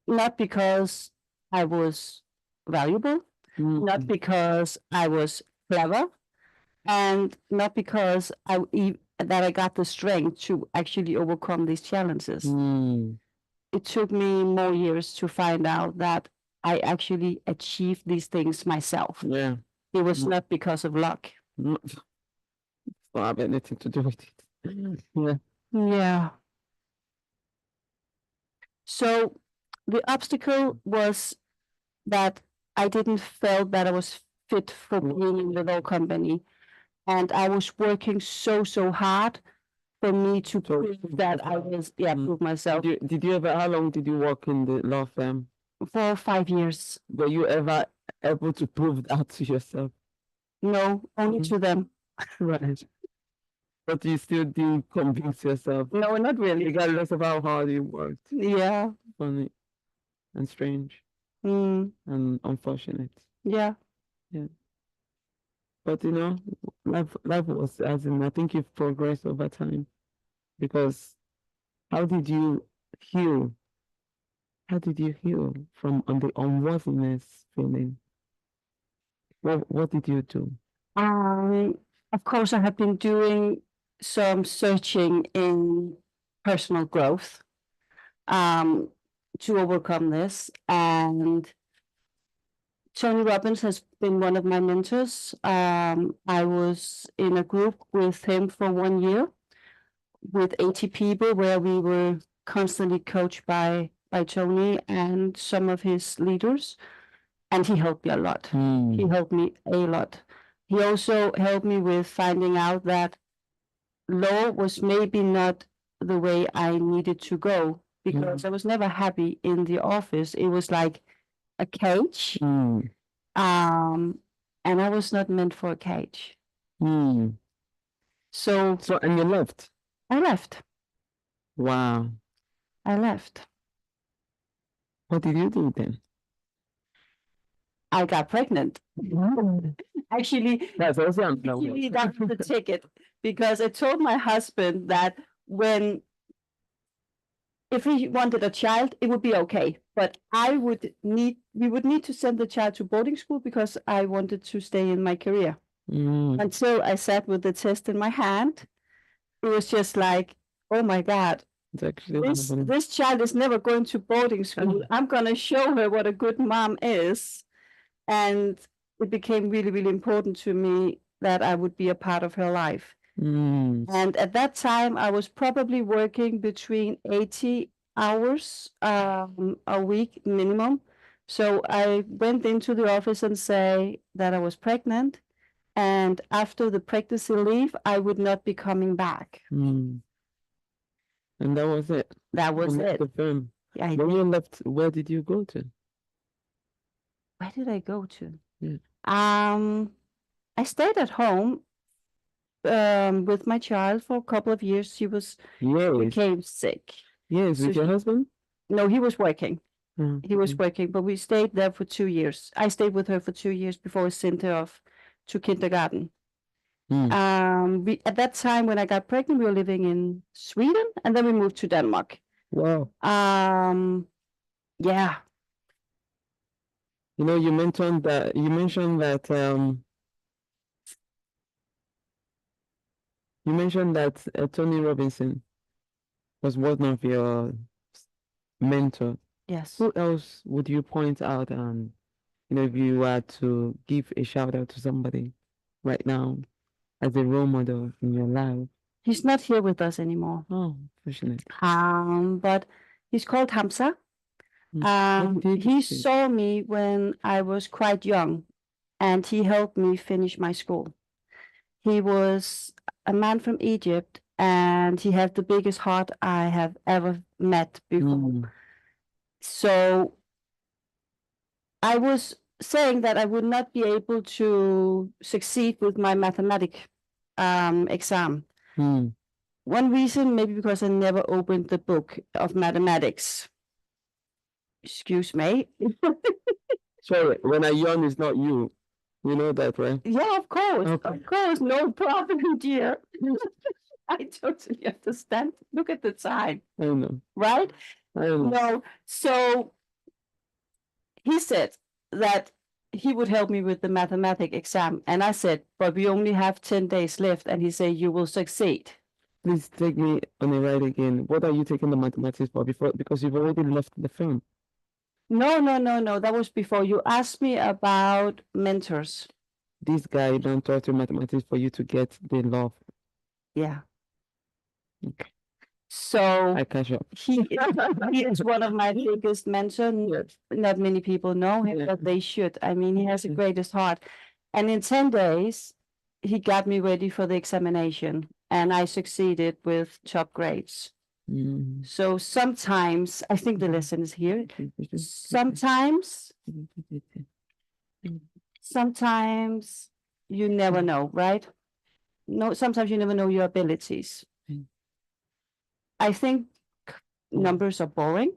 not because I was valuable, not because I was clever, and not because that I got the strength to actually overcome these challenges. It took me more years to find out that I actually achieved these things myself. Yeah. It was not because of luck. Not have anything to do with it. Yeah. Yeah. So the obstacle was that I didn't feel that I was fit for being in the law company. And I was working so hard for me to prove that I was, prove myself. Did you ever, how long did you work in the law firm? For 5 years. Were you ever able to prove that to yourself? No, only to them. Right. But you still didn't convince yourself, No, not really. regardless of how hard you worked. Yeah. Funny and strange Mm, and unfortunate. yeah. But life was, as in, I think you've progressed over time. Because how did you heal? How did you heal from the unworthiness feeling? What did you do? Of course, I have been doing some searching in personal growth to overcome this. And Tony Robbins has been one of my mentors. I was in a group with him for 1 year with 80 people, where we were constantly coached by Tony and some of his leaders. And he helped me a lot. He helped me a lot. He also helped me with finding out that law was maybe not the way I needed to go, because I was never happy in the office. It was like a cage. And I was not meant for a cage. So And you left? I left. Wow. I left. What did you do then? I got pregnant. Actually, That's also actually, that's the ticket, because I told my husband that if he wanted a child, it would be okay. But we would need to send the child to boarding school, because I wanted to stay in my career. Until I sat with the test in my hand, it was just like, oh my God, It's actually this child is never going to boarding school. I'm going to show her what a good mom is. And it became really, really important to me that I would be a part of her life. And at that time, I was probably working between 80 hours a week minimum. So I went into the office and say that I was pregnant. And after the pregnancy leave, I would not be coming back. And that was it. That was You left it. the firm. Yeah, When you left, where did you go to? where did I go to? Yeah. I stayed at home with my child for a couple of years. She became sick. Yes, So with your husband? No, he was working. He was Okay. working, but we stayed there for 2 years. I stayed with her for 2 years before I sent her off to kindergarten. At that time, when I got pregnant, we were living in Sweden, and then we moved to Denmark. Wow. Yeah. You mentioned that Tony Robinson was one of your mentors. Yes. Who else would you point out, if you were to give a shout out to somebody right now as a role model in your life? He's not here with us anymore. Oh, fortunate. But he's called Hamza. He saw me when I was quite young, and he helped me finish my school. He was a man from Egypt, and he had the biggest heart I have ever met before. So I was saying that I would not be able to succeed with my mathematic exam. One reason, maybe because I never opened the book of mathematics. Excuse me. Sorry, when I yawn, it's not you. You know that, right? Yeah, of course. Okay. Of course, no problem, dear. I totally understand. Look at the time, I know. right? I know. No, so he said that he would help me with the mathematic exam. And I said, but we only have 10 days left. And he said, you will succeed. Please take me on a ride again. What are you taking the mathematics for? Because you've already left the film. No. That was before you asked me about mentors. This guy don't taught you mathematics for you to get the love. Yeah. Okay. So I catch up. he is one of my biggest mentors. Not many people know him, but they should. I mean, he has the greatest heart. And in 10 days, he got me ready for the examination, and I succeeded with top grades. So sometimes, I think the lesson is here. Sometimes you never know, right? No, sometimes you never know your abilities. I think numbers are boring,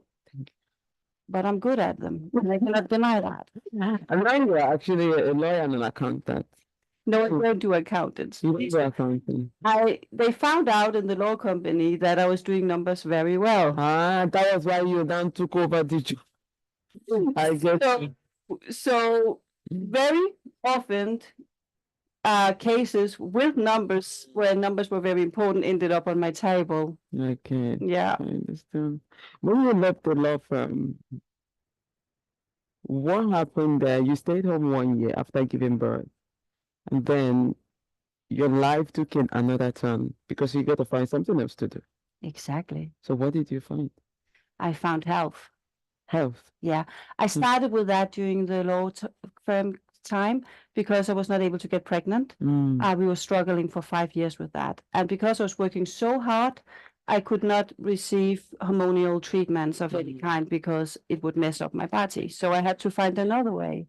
but I'm good at them. I cannot deny that. And now you are actually a lawyer and an accountant. No, I don't do accountants. You do accounting. They found out in the law company that I was doing numbers very well. That was why you then took over the job. I get you. So very often cases with numbers where numbers were very important ended up on my table. Okay. Yeah. I understand. When you left the law firm, what happened there? You stayed home 1 year after giving birth, and then your life took in another turn because you got to find something else to do. Exactly. So what did you find? I found health. Health. Yeah. I started with that during the law firm time because I was not able to get pregnant. We were struggling for 5 years with that. And because I was working so hard, I could not receive hormonal treatments of any kind because it would mess up my body. So I had to find another way.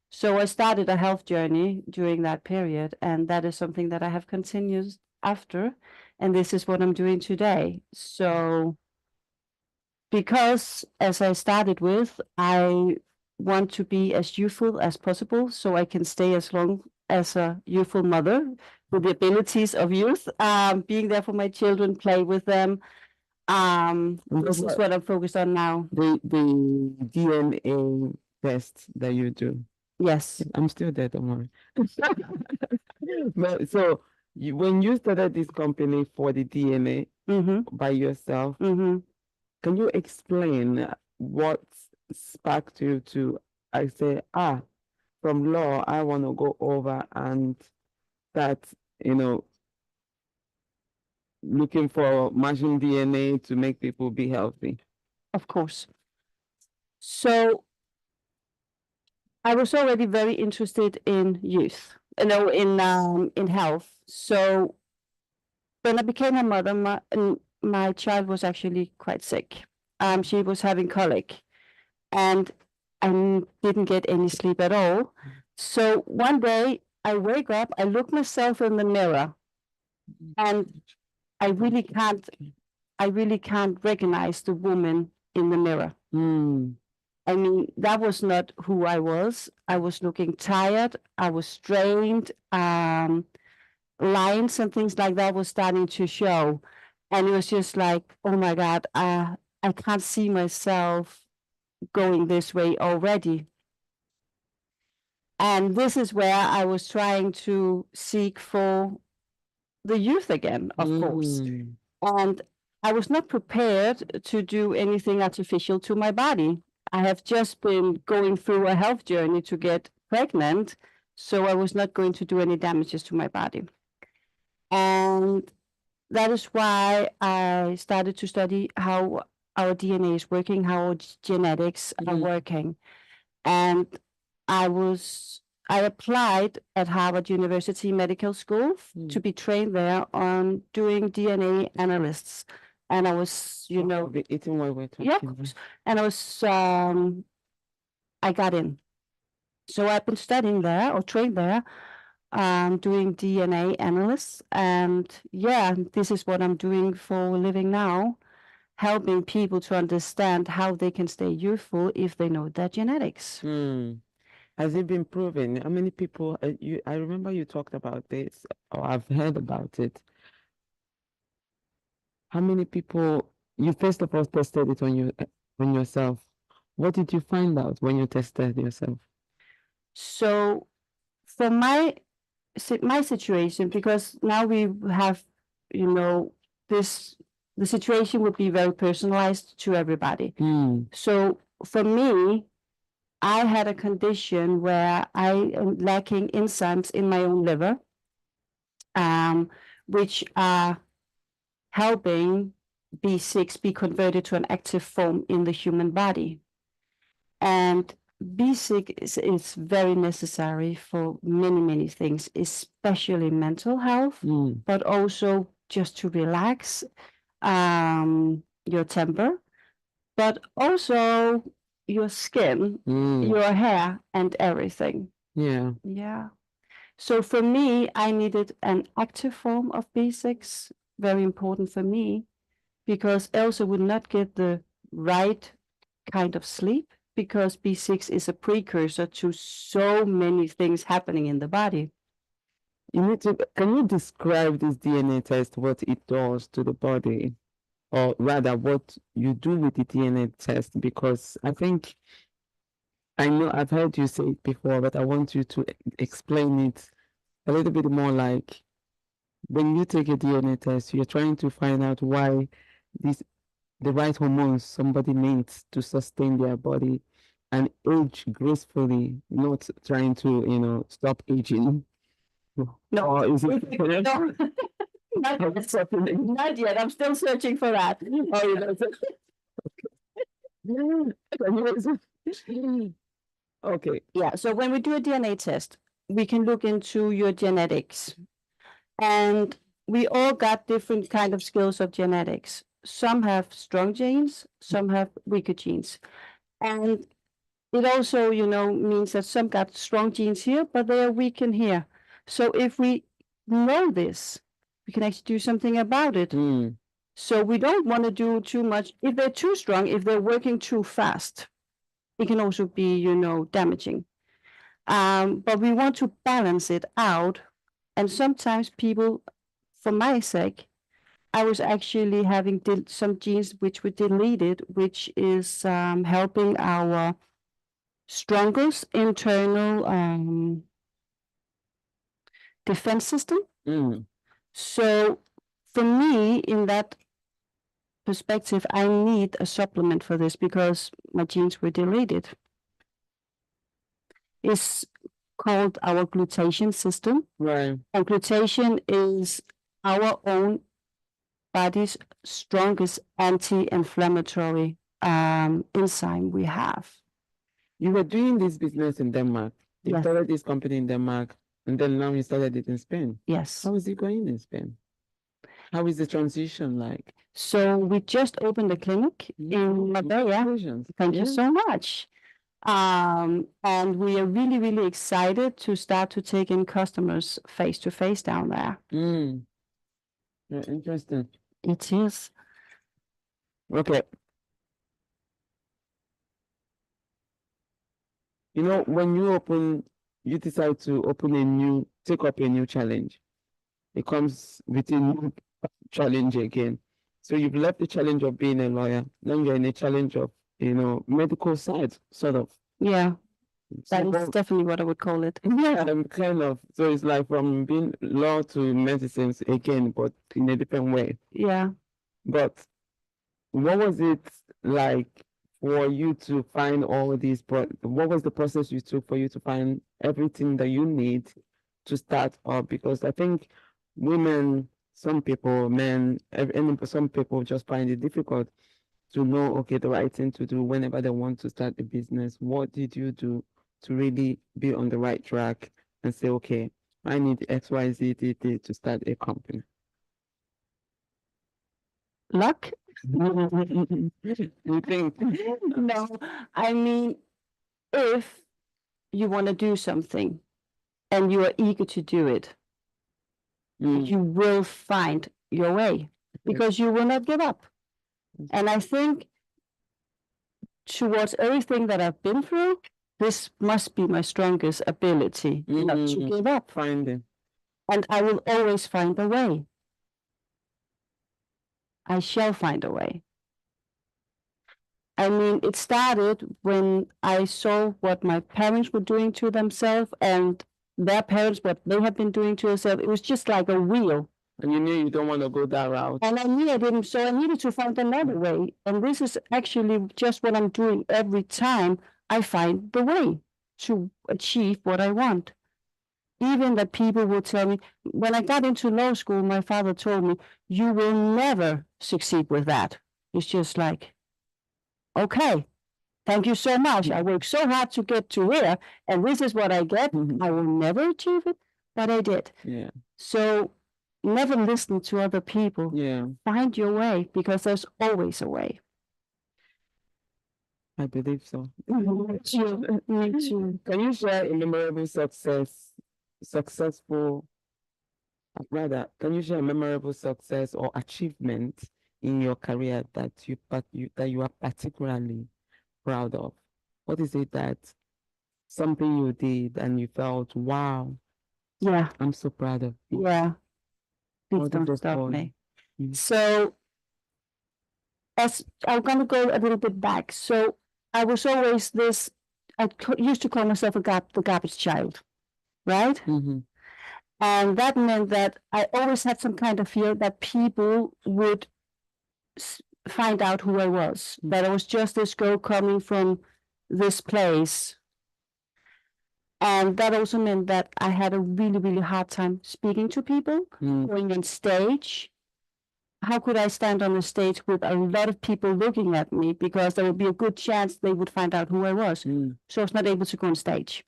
So I started a health journey during that period, and that is something that I have continued after, and this is what I'm doing today. So because as I started with, I want to be as youthful as possible so I can stay as long as a youthful mother with the abilities of youth, being there for my children, play with them. This is what I'm focused on now. The DNA test that you do. Yes. I'm still there, don't worry. But so when you started this company for the DNA by yourself, can you explain what sparked you to, I say, from law, I want to go over and start, looking for matching DNA to make people be healthy? Of course. So I was already very interested in youth, in health. So when I became a mother, my child was actually quite sick. She was having colic, and I didn't get any sleep at all. So one day I wake up, I look myself in the mirror, and I really can't recognize the woman in the mirror. I mean, that was not who I was. I was looking tired. I was strained. Lines and things like that was starting to show. And it was just like, oh my God, I can't see myself going this way already. And this is where I was trying to seek for the youth again, of course. And I was not prepared to do anything artificial to my body. I have just been going through a health journey to get pregnant, so I was not going to do any damages to my body. And that is why I started to study how our DNA is working, how our genetics are working. And I applied at Harvard University Medical School to be trained there on doing DNA analysts. And I was, eating while we're talking. yeah, and I got in. So I've been studying there or trained there, doing DNA analysts. And yeah, this is what I'm doing for a living now, helping people to understand how they can stay youthful if they know their genetics. Has it been proven? How many people, I remember you talked about this, or I've heard about it. How many people, you first of all tested it on yourself. What did you find out when you tested yourself? So for my situation, because now we have, the situation would be very personalized to everybody. So for me, I had a condition where I am lacking enzymes in my own liver, which are helping B6 be converted to an active form in the human body. And B6 is very necessary for many, many things, especially mental health, but also just to relax your temper, but also your skin, your hair, and everything. Yeah. Yeah. So for me, I needed an active form of B6, very important for me, because Elsa would not get the right kind of sleep, because B6 is a precursor to so many things happening in the body. Can you describe this DNA test, what it does to the body? Or rather, what you do with the DNA test? Because I think, I know I've heard you say it before, but I want you to explain it a little bit more. Like, when you take a DNA test, you're trying to find out why the right hormones somebody needs to sustain their body and age gracefully, not trying to, stop aging. No, or is it no. Not yet. I'm still searching for that. Okay. Yeah. So when we do a DNA test, we can look into your genetics, and we all got different kind of skills of genetics. Some have strong genes, some have weaker genes, and it also, means that some got strong genes here, but they are weak in here. So if we know this, we can actually do something about it. So we don't want to do too much. If they're too strong, if they're working too fast, it can also be, damaging. But we want to balance it out. And sometimes people, for my sake, I was actually having some genes which were deleted, which is helping our strongest internal defense system. So for me, in that perspective, I need a supplement for this because my genes were deleted. It's called our glutation system. Right. And glutation is our own body's strongest anti-inflammatory enzyme we have. You were doing this business in Denmark. You Yes. started this company in Denmark, and then now you started it in Spain. Yes. How is it going in Spain? How is the transition like? So we just opened a clinic in Marbella. Congratulations. Thank you so much. And we are really, really excited to start to take in customers face to face down there. Yeah, interesting. It is. Okay. When you decide to take up a new challenge, it comes with a new challenge again. So you've left the challenge of being a lawyer. Now you're in a challenge of, medical side, sort of. Yeah, that So is definitely what I would call it. yeah, kind of. So it's like from being law to medicines again, but in a different way. Yeah. But what was it like for you to find all these? What was the process you took for you to find everything that you need to start up? Because I think women, some people, men, some people just find it difficult to know, okay, the right thing to do whenever they want to start a business? What did you do to really be on the right track and say, okay, I need X, Y, Z, D, D to start a company? Luck? You think? No, I mean, if you want to do something and you are eager to do it, you will find your way because you will not give up. And I think towards everything that I've been through, this must be my strongest ability, not to give up. Finding. And I will always find a way. I shall find a way. I mean, it started when I saw what my parents were doing to themselves and their parents, what they had been doing to themselves. It was just like a wheel. And you knew you don't want to go that route. And I knew I didn't, so I needed to find another way. And this is actually just what I'm doing every time I find the way to achieve what I want. Even that people will tell me, when I got into law school, my father told me, you will never succeed with that. It's just like, okay, thank you so much. I worked so hard to get to here, and this is what I get. I will never achieve it, but I did. Yeah. So never listen to other people. Yeah. Find your way because there's always a way. I believe so. Me too. Me too. Can you share a memorable can you share a memorable success or achievement in your career that you are particularly proud of? What is it that something you did and you felt, wow, Yeah. I'm so proud of you? Yeah. Please What did don't those stop call me. you? So as I'm gonna go a little bit back. So I was always this, used to call myself the garbage child, right? And that meant that I always had some kind of fear that people would find out who I was, that I was just this girl coming from this place. And that also meant that I had a really, really hard time speaking to people, going on stage. How could I stand on a stage with a lot of people looking at me, because there would be a good chance they would find out who I was. So I was not able to go on stage.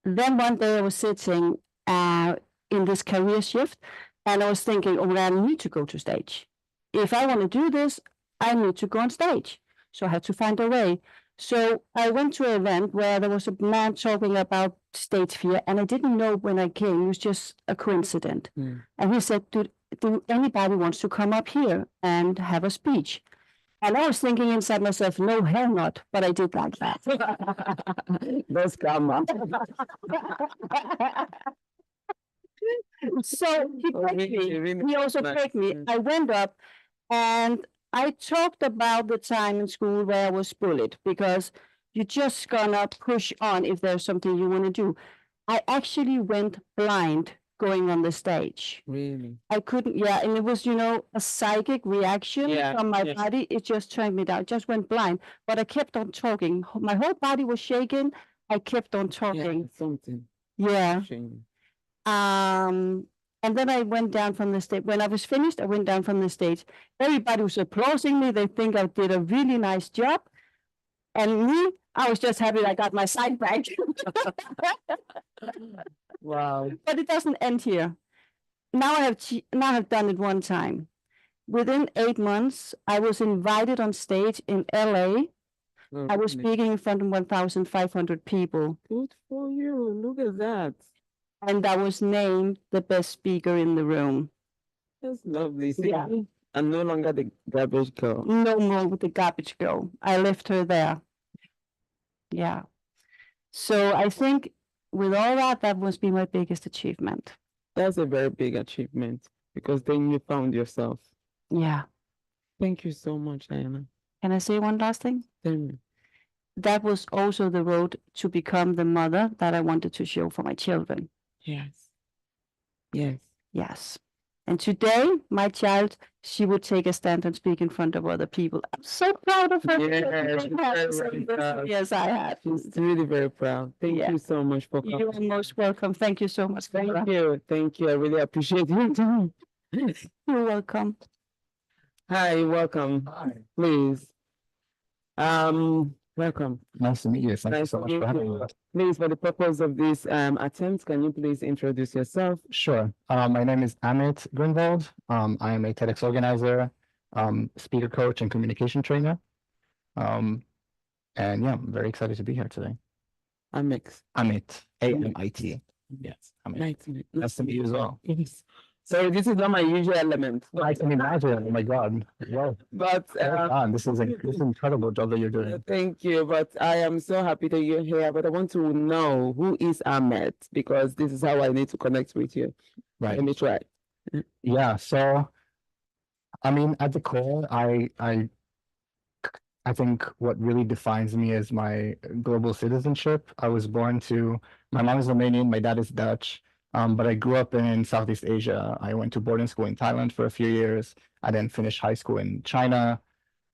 Then one day I was sitting in this career shift, and I was thinking, oh, I need to go to stage. If I want to do this, I need to go on stage. So I had to find a way. So I went to an event where there was a man talking about stage fear, and I didn't know when I came. It was just a coincidence. And he said, do anybody wants to come up here and have a speech? And I was thinking inside myself, no, hell not. But I did like that. That's karma. So he picked me. He also picked me. I went up and I talked about the time in school where I was bullied, because you're just gonna push on if there's something you want to do. I actually went blind going on the stage. Really? I couldn't, and it was, a psychic reaction from my body. It just turned me down. I just went blind, but I kept on talking. My whole body was shaking. I kept on talking. Something. Yeah. And then I went down from the stage. When I was finished, I went down from the stage. Everybody was applauding me. They think I did a really nice job. And me, I was just happy I got my sight back. Wow. But it doesn't end here. Now I have done it one time. Within 8 months, I was invited on stage in LA. I was speaking in front of 1,500 people. Good for you. Look at that. And I was named the best speaker in the room. That's lovely. See, I'm no longer the garbage girl. No more with the garbage girl. I left her there. Yeah. So I think with all that, that must be my biggest achievement. That's a very big achievement, because then you found yourself. Yeah. Thank you so much, Diana. Can I say one last thing? Tell me. That was also the road to become the mother that I wanted to show for my children. Yes. Yes. Yes. And today, my child, she would take a stand and speak in front of other people. I'm so proud of her. Yes, I have. She's really very proud. Thank you so much for coming. You are most welcome. Thank you so much. Thank you. Thank you. I really appreciate your time. You're welcome. Hi, welcome. Hi. Please. Welcome. Nice to meet you. Thank you Nice so to much for meet having you. me. Please, for the purpose of this attempt, can you please introduce yourself? Sure. My name is Amit Grunwald. I am a TEDx organizer, speaker coach, and communication trainer. And yeah, I'm very excited to be here today. Amix. Amit, A-M-I-T. Yes, Amit. Nice to meet you as well. Yes. So this is not my usual element. I can imagine. Oh my God. Well, But this is an incredible job that you're doing. thank you. But I am so happy that you're here. But I want to know who is Ahmed, because this is how I need to connect with you. Right. Let me try. Yeah. So, I mean, at the core, I think what really defines me is my global citizenship. I was born to, my mom is Romanian, my dad is Dutch, but I grew up in Southeast Asia. I went to boarding school in Thailand for a few years. I then finished high school in China.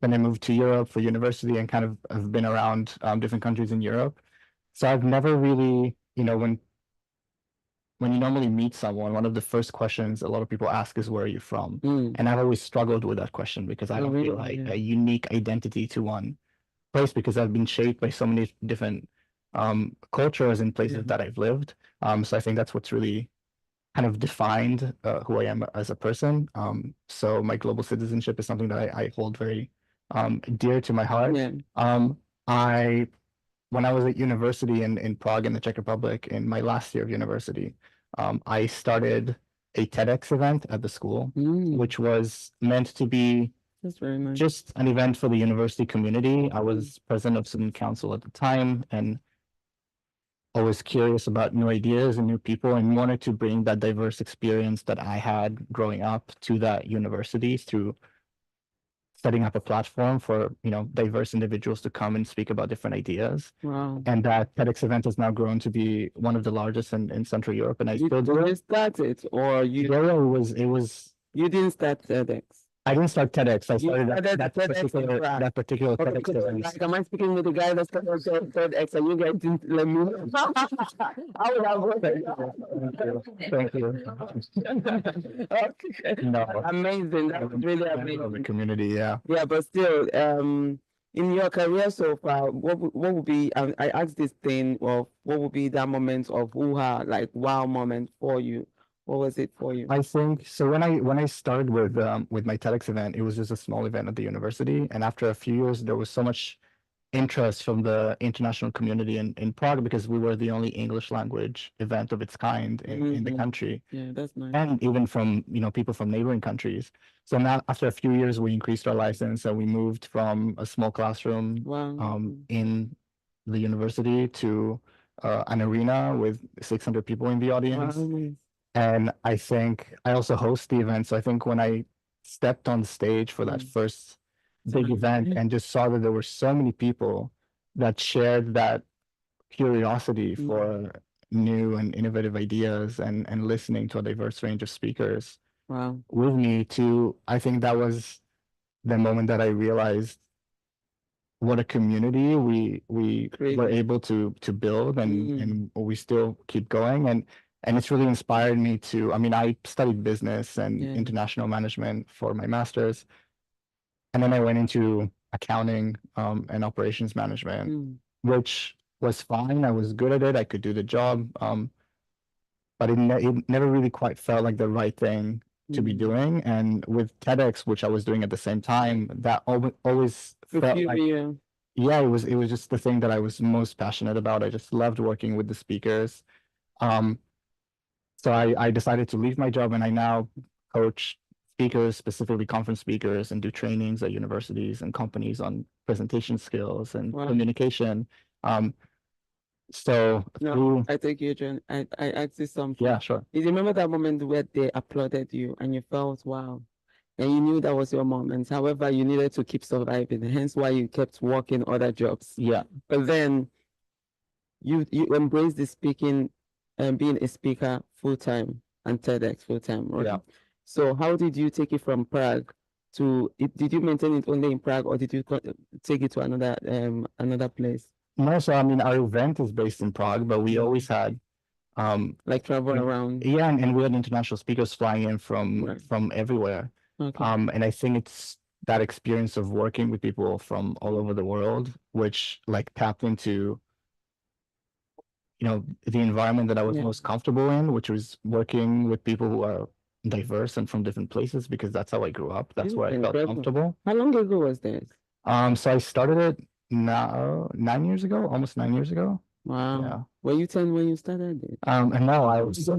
Then I moved to Europe for university and kind of have been around different countries in Europe. So I've never really, when you normally meet someone, one of the first questions a lot of people ask is, where are you from? And I've always struggled with that question because I don't feel like a unique identity to one place, because I've been shaped by so many different cultures and places that I've lived. So I think that's what's really kind of defined who I am as a person. So my global citizenship is something that I hold very dear to my heart. When I was at university in Prague in the Czech Republic, in my last year of university, I started a TEDx event at the school, which was meant to be That's very nice. just an event for the university community. I was president of student council at the time and always curious about new ideas and new people, and wanted to bring that diverse experience that I had growing up to that university through setting up a platform for diverse individuals to come and speak about different ideas. Wow. And that TEDx event has now grown to be one of the largest in Central Europe. And I still do You it. started, or you? Yeah, it was. You didn't start TEDx. I didn't start TEDx. I started that TEDx particular TEDx event. Like, am I speaking with the guy that's started TEDx, and you guys didn't let me know? I would have voted. Thank you. Okay. No. Amazing. That was really amazing. The community, yeah. Yeah, but still, in your career so far, what would be? I asked this thing of what would be that moment of like wow moment for you. What was it for you? I think so. When I started with my TEDx event, it was just a small event at the university, and after a few years, there was so much interest from the international community in Prague, because we were the only English language event of its kind in the country. Yeah, that's nice. And even from people from neighboring countries. So now, after a few years, we increased our license, and we moved from a small classroom in the university to an arena with 600 people in the audience. Wow. And I think I also host the event. So I think when I stepped on stage for that first big event and just saw that there were so many people that shared that curiosity for new and innovative ideas and listening to a diverse range of speakers with me too, I think that was the moment that I realized what a community we were able to build, and we still keep going. And it's really inspired me to, I studied business and international management for my master's. And then I went into accounting and operations management, which was fine. I was good at it. I could do the job. But it never really quite felt like the right thing to be doing. And with TEDx, which I was doing at the same time, that always felt like, yeah, it was just the thing that I was most passionate about. I just loved working with the speakers. So I decided to leave my job, and I now coach speakers, specifically conference speakers, and do trainings at universities and companies on presentation skills and communication. So I take you, John. I asked you something. Yeah, sure. Do you remember that moment where they applauded you and you felt wow? And you knew that was your moment. However, you needed to keep surviving, hence why you kept working other jobs. Yeah. But then you embraced the speaking and being a speaker full time and TEDx full time, right? Yeah. So how did you take it from Prague to did you maintain it only in Prague, or did you take it to another place? No, so our event is based in Prague, but we always had like travel around. Yeah, and we had international speakers flying in from everywhere. Okay. And I think it's that experience of working with people from all over the world, which like tapped into, the environment that I was most comfortable in, which was working with people who are diverse and from different places, because that's how I grew up. That's where I felt comfortable. How long ago was this? So I started it now 9 years ago, almost 9 years ago. Wow. Yeah. Were you 10 when you started it? And now I was I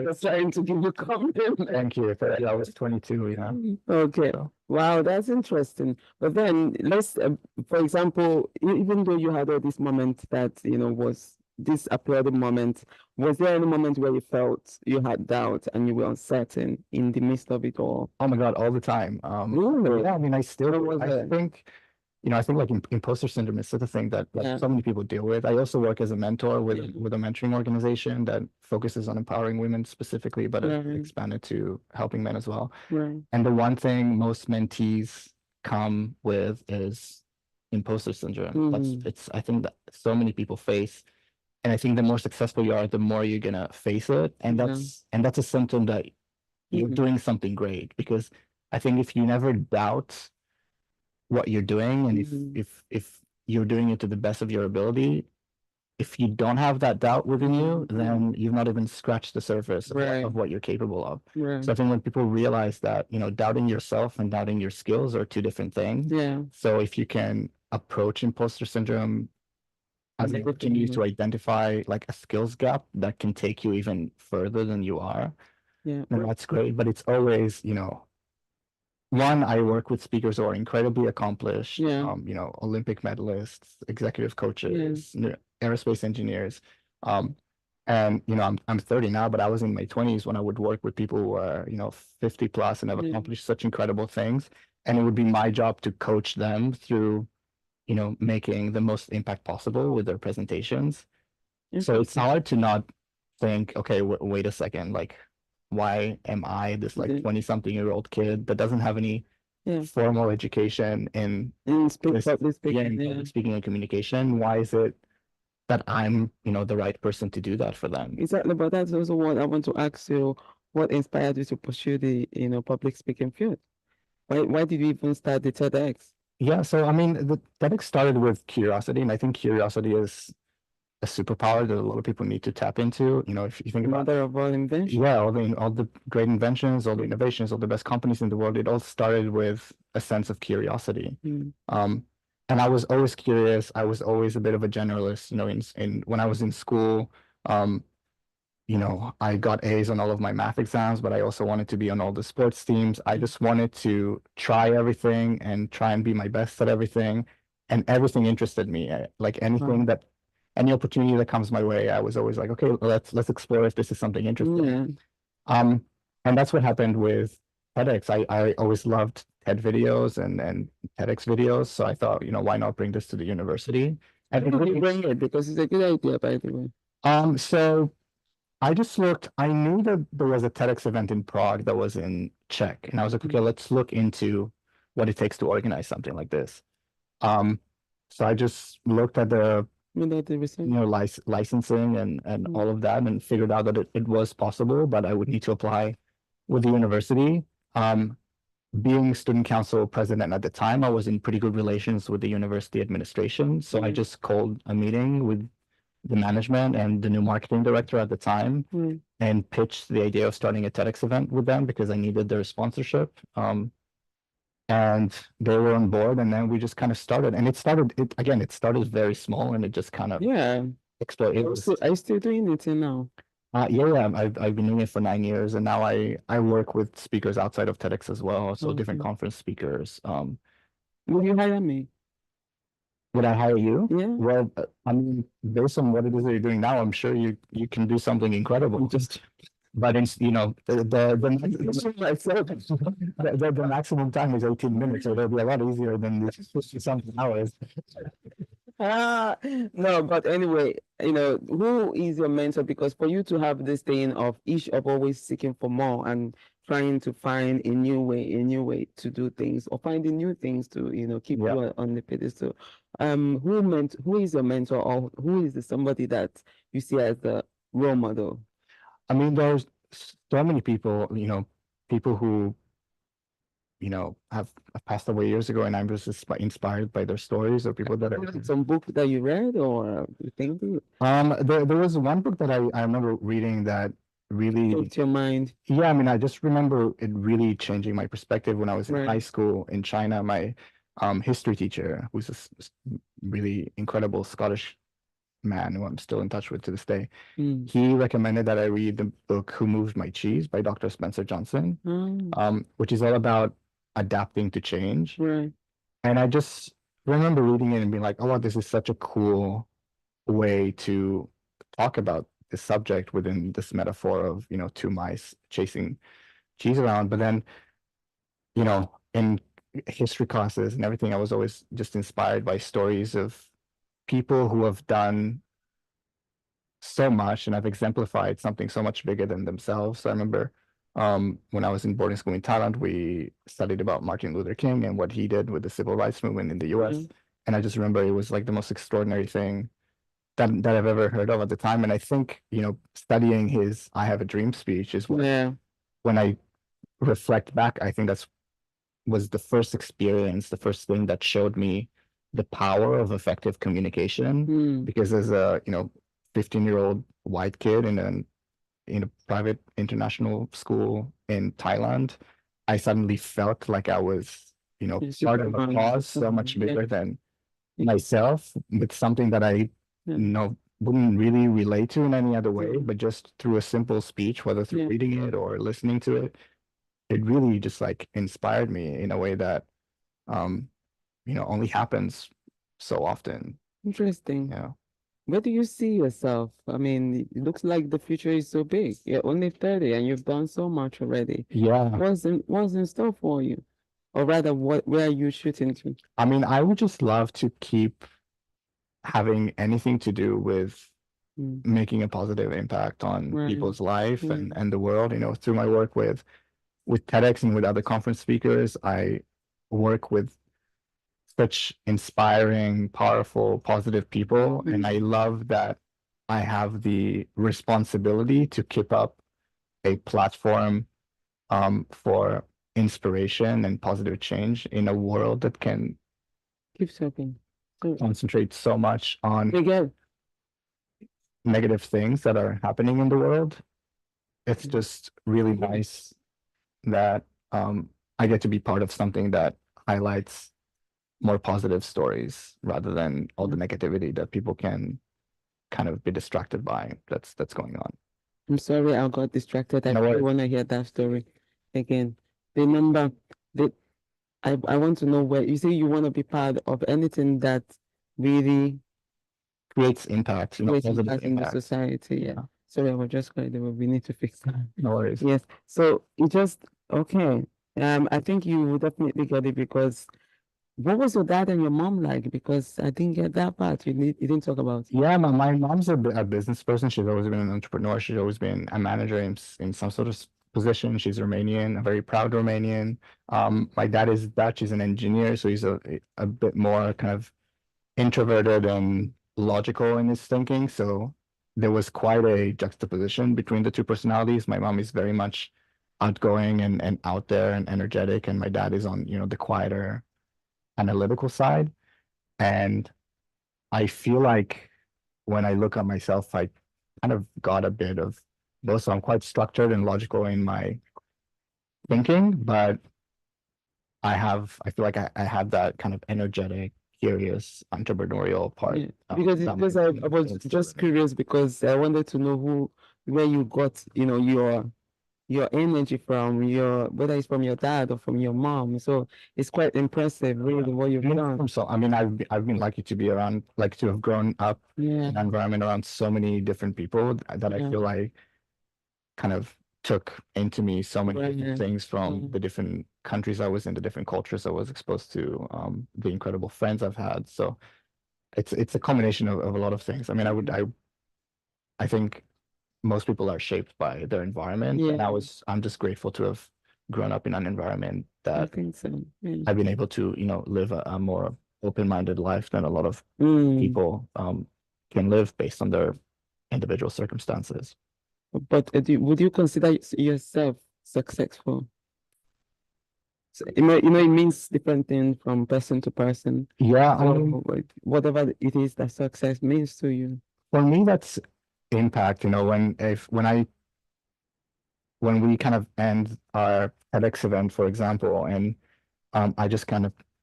was trying to give you compliment. thank you. I was 22, yeah. Okay. So. Wow, that's interesting. But then let's, for example, even though you had all this moment that, was this applauding moment, was there any moment where you felt you had doubt and you were uncertain in the midst of it all? Oh my God, all the time. Really? Yeah, I mean, I it? think, I think like imposter syndrome is such a thing that so many people deal with. I also work as a mentor with a mentoring organization that focuses on empowering women specifically, but I've expanded to helping men as well. Right. And the one thing most mentees come with is imposter syndrome. I think that so many people face, and I think the more successful you are, the more you're gonna face it. And that's a symptom that you're doing something great, because I think if you never doubt what you're doing, and if you're doing it to the best of your ability, if you don't have that doubt within you, then you've not even scratched the surface of what you're capable of. So I think when people realize that, doubting yourself and doubting your skills are two different things. Yeah. So if you can approach imposter syndrome as an opportunity to identify like a skills gap that can take you even further than you are, then that's great. But it's always, one, I work with speakers who are incredibly accomplished, Olympic medalists, executive coaches, aerospace engineers. And, I'm 30 now, but I was in my 20s when I would work with people who are, 50 plus and have accomplished such incredible things. And it would be my job to coach them through, making the most impact possible with their presentations. So it's hard to not think, okay, wait a second, like, why am I this like 20-something-year-old kid that doesn't have any formal education in public speaking and communication? Why is it that I'm, the right person to do that for them? Exactly, but that's also what I want to ask you. What inspired you to pursue the, public speaking field? Why did you even start the TEDx? Yeah, so I mean, the TEDx started with curiosity, and I think curiosity is a superpower that a lot of people need to tap into. If you think about mother of all inventions. Yeah, all the great inventions, all the innovations, all the best companies in the world, it all started with a sense of curiosity. And I was always curious. I was always a bit of a generalist, in when I was in school, I got A's on all of my math exams, but I also wanted to be on all the sports teams. I just wanted to try everything and try and be my best at everything. And everything interested me. Like anything any opportunity that comes my way, I was always like, okay, let's explore if this is something interesting. And that's what happened with TEDx. I always loved TED videos and TEDx videos. So I thought, why not bring this to the university? And bring it because it's a good idea, by the way. So I just looked, I knew that there was a TEDx event in Prague that was in Czech. And I was like, okay, let's look into what it takes to organize something like this. So I just looked at the licensing and all of that, and figured out that it was possible, but I would need to apply with the university. Being student council president at the time, I was in pretty good relations with the university administration. So I just called a meeting with the management and the new marketing director at the time and pitched the idea of starting a TEDx event with them because I needed their sponsorship. And they were on board, and then we just kind of started. And it started very small, and it just kind of exploded. Are you still doing it now? Yeah, I've been doing it for 9 years, and now I work with speakers outside of TEDx as well, so different conference speakers. Will you hire me? Would I hire you? Yeah. Well, I mean, based on what it is that you're doing now, I'm sure you can do something incredible. But it's, the maximum time is 18 minutes, so it'll be a lot easier than something hours. No, but anyway, who is your mentor? Because for you to have this thing of each of always seeking for more and trying to find a new way to do things, or finding new things to, keep you on the pedestal. Who is your mentor, or who is somebody that you see as the role model? I mean, there's so many people, people who, have passed away years ago, and I'm just inspired by their stories or people that are. Some book that you read or you think? There was one book that I remember reading that really Changed your mind. Yeah, I mean, I just remember it really changing my perspective when I was in Right. high school in China. My history teacher, who's a really incredible Scottish man who I'm still in touch with to this day, he recommended that I read the book Who Moved My Cheese by Dr. Spencer Johnson, which is all about adapting to change. Right. And I just remember reading it and being like, oh, wow, this is such a cool way to talk about this subject within this metaphor of, two mice chasing cheese around. But then, in history classes and everything, I was always just inspired by stories of people who have done so much and have exemplified something so much bigger than themselves. So I remember when I was in boarding school in Thailand, we studied about Martin Luther King and what he did with the civil rights movement in the US. And I just remember it was like the most extraordinary thing that I've ever heard of at the time. And I think, studying his I Have a Dream speech is what, when I reflect back, I think was the first experience, the first thing that showed me the power of effective communication. Because as a, 15-year-old white kid in a private international school in Thailand, I suddenly felt like I was, part of a cause so much bigger than myself, with something that I wouldn't really relate to in any other way, but just through a simple speech, whether through reading it or listening to it, it really just like inspired me in a way that only happens so often. Interesting. Yeah. Where do you see yourself? I mean, it looks like the future is so big. You're only 30 and you've done so much already. Yeah. What's in store for you? Or rather, where are you shooting to? I mean, I would just love to keep having anything to do with making a positive impact on people's life and the world, through my work with TEDx and with other conference speakers. I work with such inspiring, powerful, positive people. And I love that I have the responsibility to keep up a platform for inspiration and positive change in a world that can Keep talking. Concentrate so much on negative things that are happening in the world. It's just really nice that I get to be part of something that highlights more positive stories rather than all the negativity that people can kind of be distracted by that's going on. I'm sorry, I got distracted. I really want to hear that story again. Remember that I want to know where you say you want to be part of anything that really creates impact, positive in the society. Yeah. Sorry, I was just going. We need to fix that. No worries. Yes. So it just okay. I think you will definitely get it because what was your dad and your mom like? Because I didn't get that part. You didn't talk about. Yeah, my mom's a business person. She's always been an entrepreneur. She's always been a manager in some sort of position. She's Romanian, a very proud Romanian. My dad is Dutch. He's an engineer, so he's a bit more kind of introverted and logical in his thinking. So there was quite a juxtaposition between the two personalities. My mom is very much outgoing and out there and energetic, and my dad is on, the quieter, analytical side. And I feel like when I look at myself, I kind of got a bit of both. So I'm quite structured and logical in my thinking, but I feel like I have that kind of energetic, curious, entrepreneurial part. Because I was just curious because I wanted to know where you got, your energy from, whether it's from your dad or from your mom. So it's quite impressive, really, what you've done. So I mean, I've been lucky to be around, like to have grown up in an environment around so many different people that I feel like kind of took into me so many different things from the different countries I was in, the different cultures I was exposed to, the incredible friends I've had. So it's a combination of a lot of things. I mean, I think most people are shaped by their environment, and I'm just grateful to have grown up in an environment that I think so. I've been able to, live a more open-minded life than a lot of people can live based on their individual circumstances. But would you consider yourself successful? So, it means different things from person to person. Yeah, I So mean, whatever it is that success means to you. for me, that's impact. When we kind of end our TEDx event, for example, and I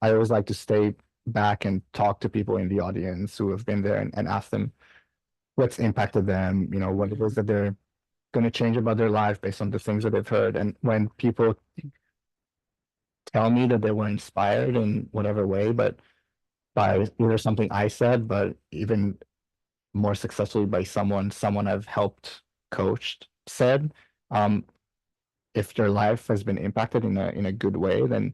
always like to stay back and talk to people in the audience who have been there and ask them what's impacted them, what it is that they're going to change about their life based on the things that they've heard. And when people tell me that they were inspired in whatever way, but by either something I said, but even more successfully by someone I've helped, coached, said, if your life has been impacted in a good way, then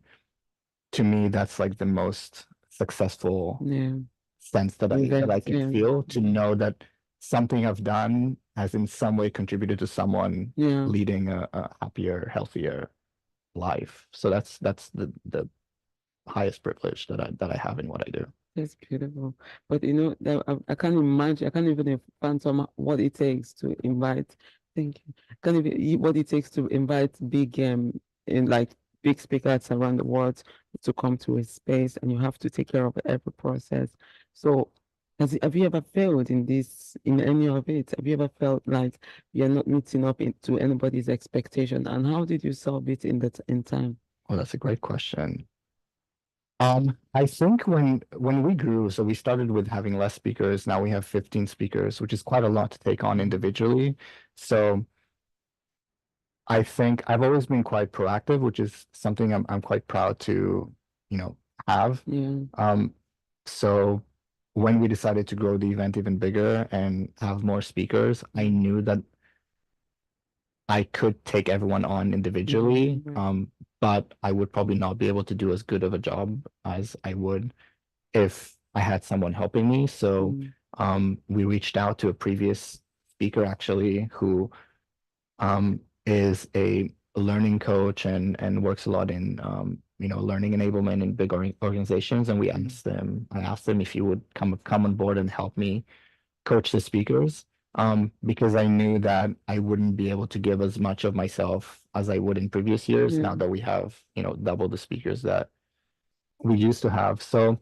to me that's like the most successful sense that I can feel, to know that something I've done has in some way contributed to someone leading a happier, healthier life. So that's the highest privilege that I have in what I do. That's beautiful. But that I can't imagine, I can't even fathom what it takes to invite, thank you. I can't even what it takes to invite big big speakers around the world to come to a space, and you have to take care of every process. So have you ever failed in any of it? Have you ever felt like you're not meeting up to anybody's expectation? And how did you solve it in time? Oh, that's a great question. I think when we grew, so we started with having less speakers. Now we have 15 speakers, which is quite a lot to take on individually. So I think I've always been quite proactive, which is something I'm quite proud to, have. So when we decided to grow the event even bigger and have more speakers, I knew that I could take everyone on individually, but I would probably not be able to do as good of a job as I would if I had someone helping me. So we reached out to a previous speaker actually who is a learning coach and works a lot in learning enablement in big organizations. And I asked him if he would come on board and help me coach the speakers. Because I knew that I wouldn't be able to give as much of myself as I would in previous years now that we have, double the speakers that we used to have. So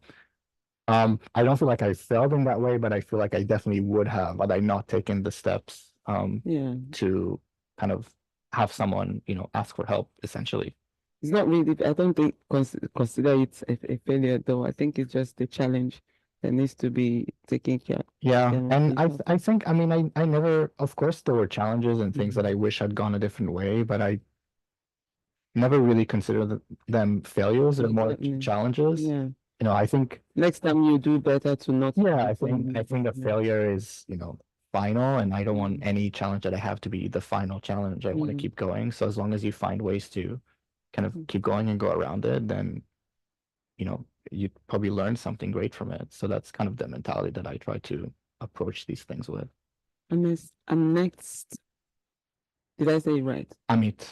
I don't feel like I failed in that way, but I feel like I definitely would have, had I not taken the steps to kind of have someone, ask for help essentially. It's not really, I don't think consider it a failure though. I think it's just a challenge that needs to be taken care. Yeah, and I think, I mean, I never, of course there were challenges and things that I wish had gone a different way, but I never really considered them failures or more challenges. Yeah. I think next time you do better to not. Yeah, I think a failure is, final, and I don't want any challenge that I have to be the final challenge. I want to keep going. So as long as you find ways to kind of keep going and go around it, then you probably learn something great from it. So that's kind of the mentality that I try to approach these things with. And next, did I say it right? Amit.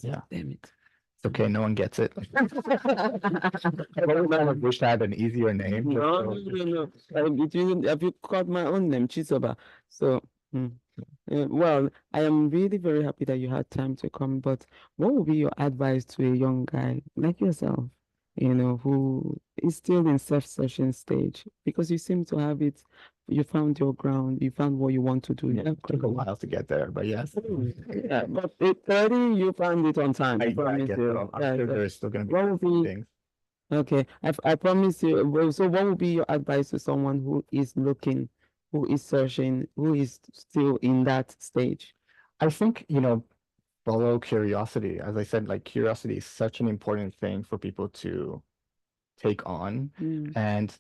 Yeah. Damn it. It's okay, no one gets it. I wish I had an easier name. No. Have you called my own name, Chizoba? So, well, I am really very happy that you had time to come. But what would be your advice to a young guy like yourself, who is still in self-searching stage? Because you seem to have it. You found your ground. You found what you want to do. Yeah, it took a while to get there, but yes. Yeah, but at 30, you found it on time. I promise you. I'm sure there's still going to be things. Okay, I promise you. So what would be your advice to someone who is looking, who is searching, who is still in that stage? I think, follow curiosity. As I said, like curiosity is such an important thing for people to take on. And,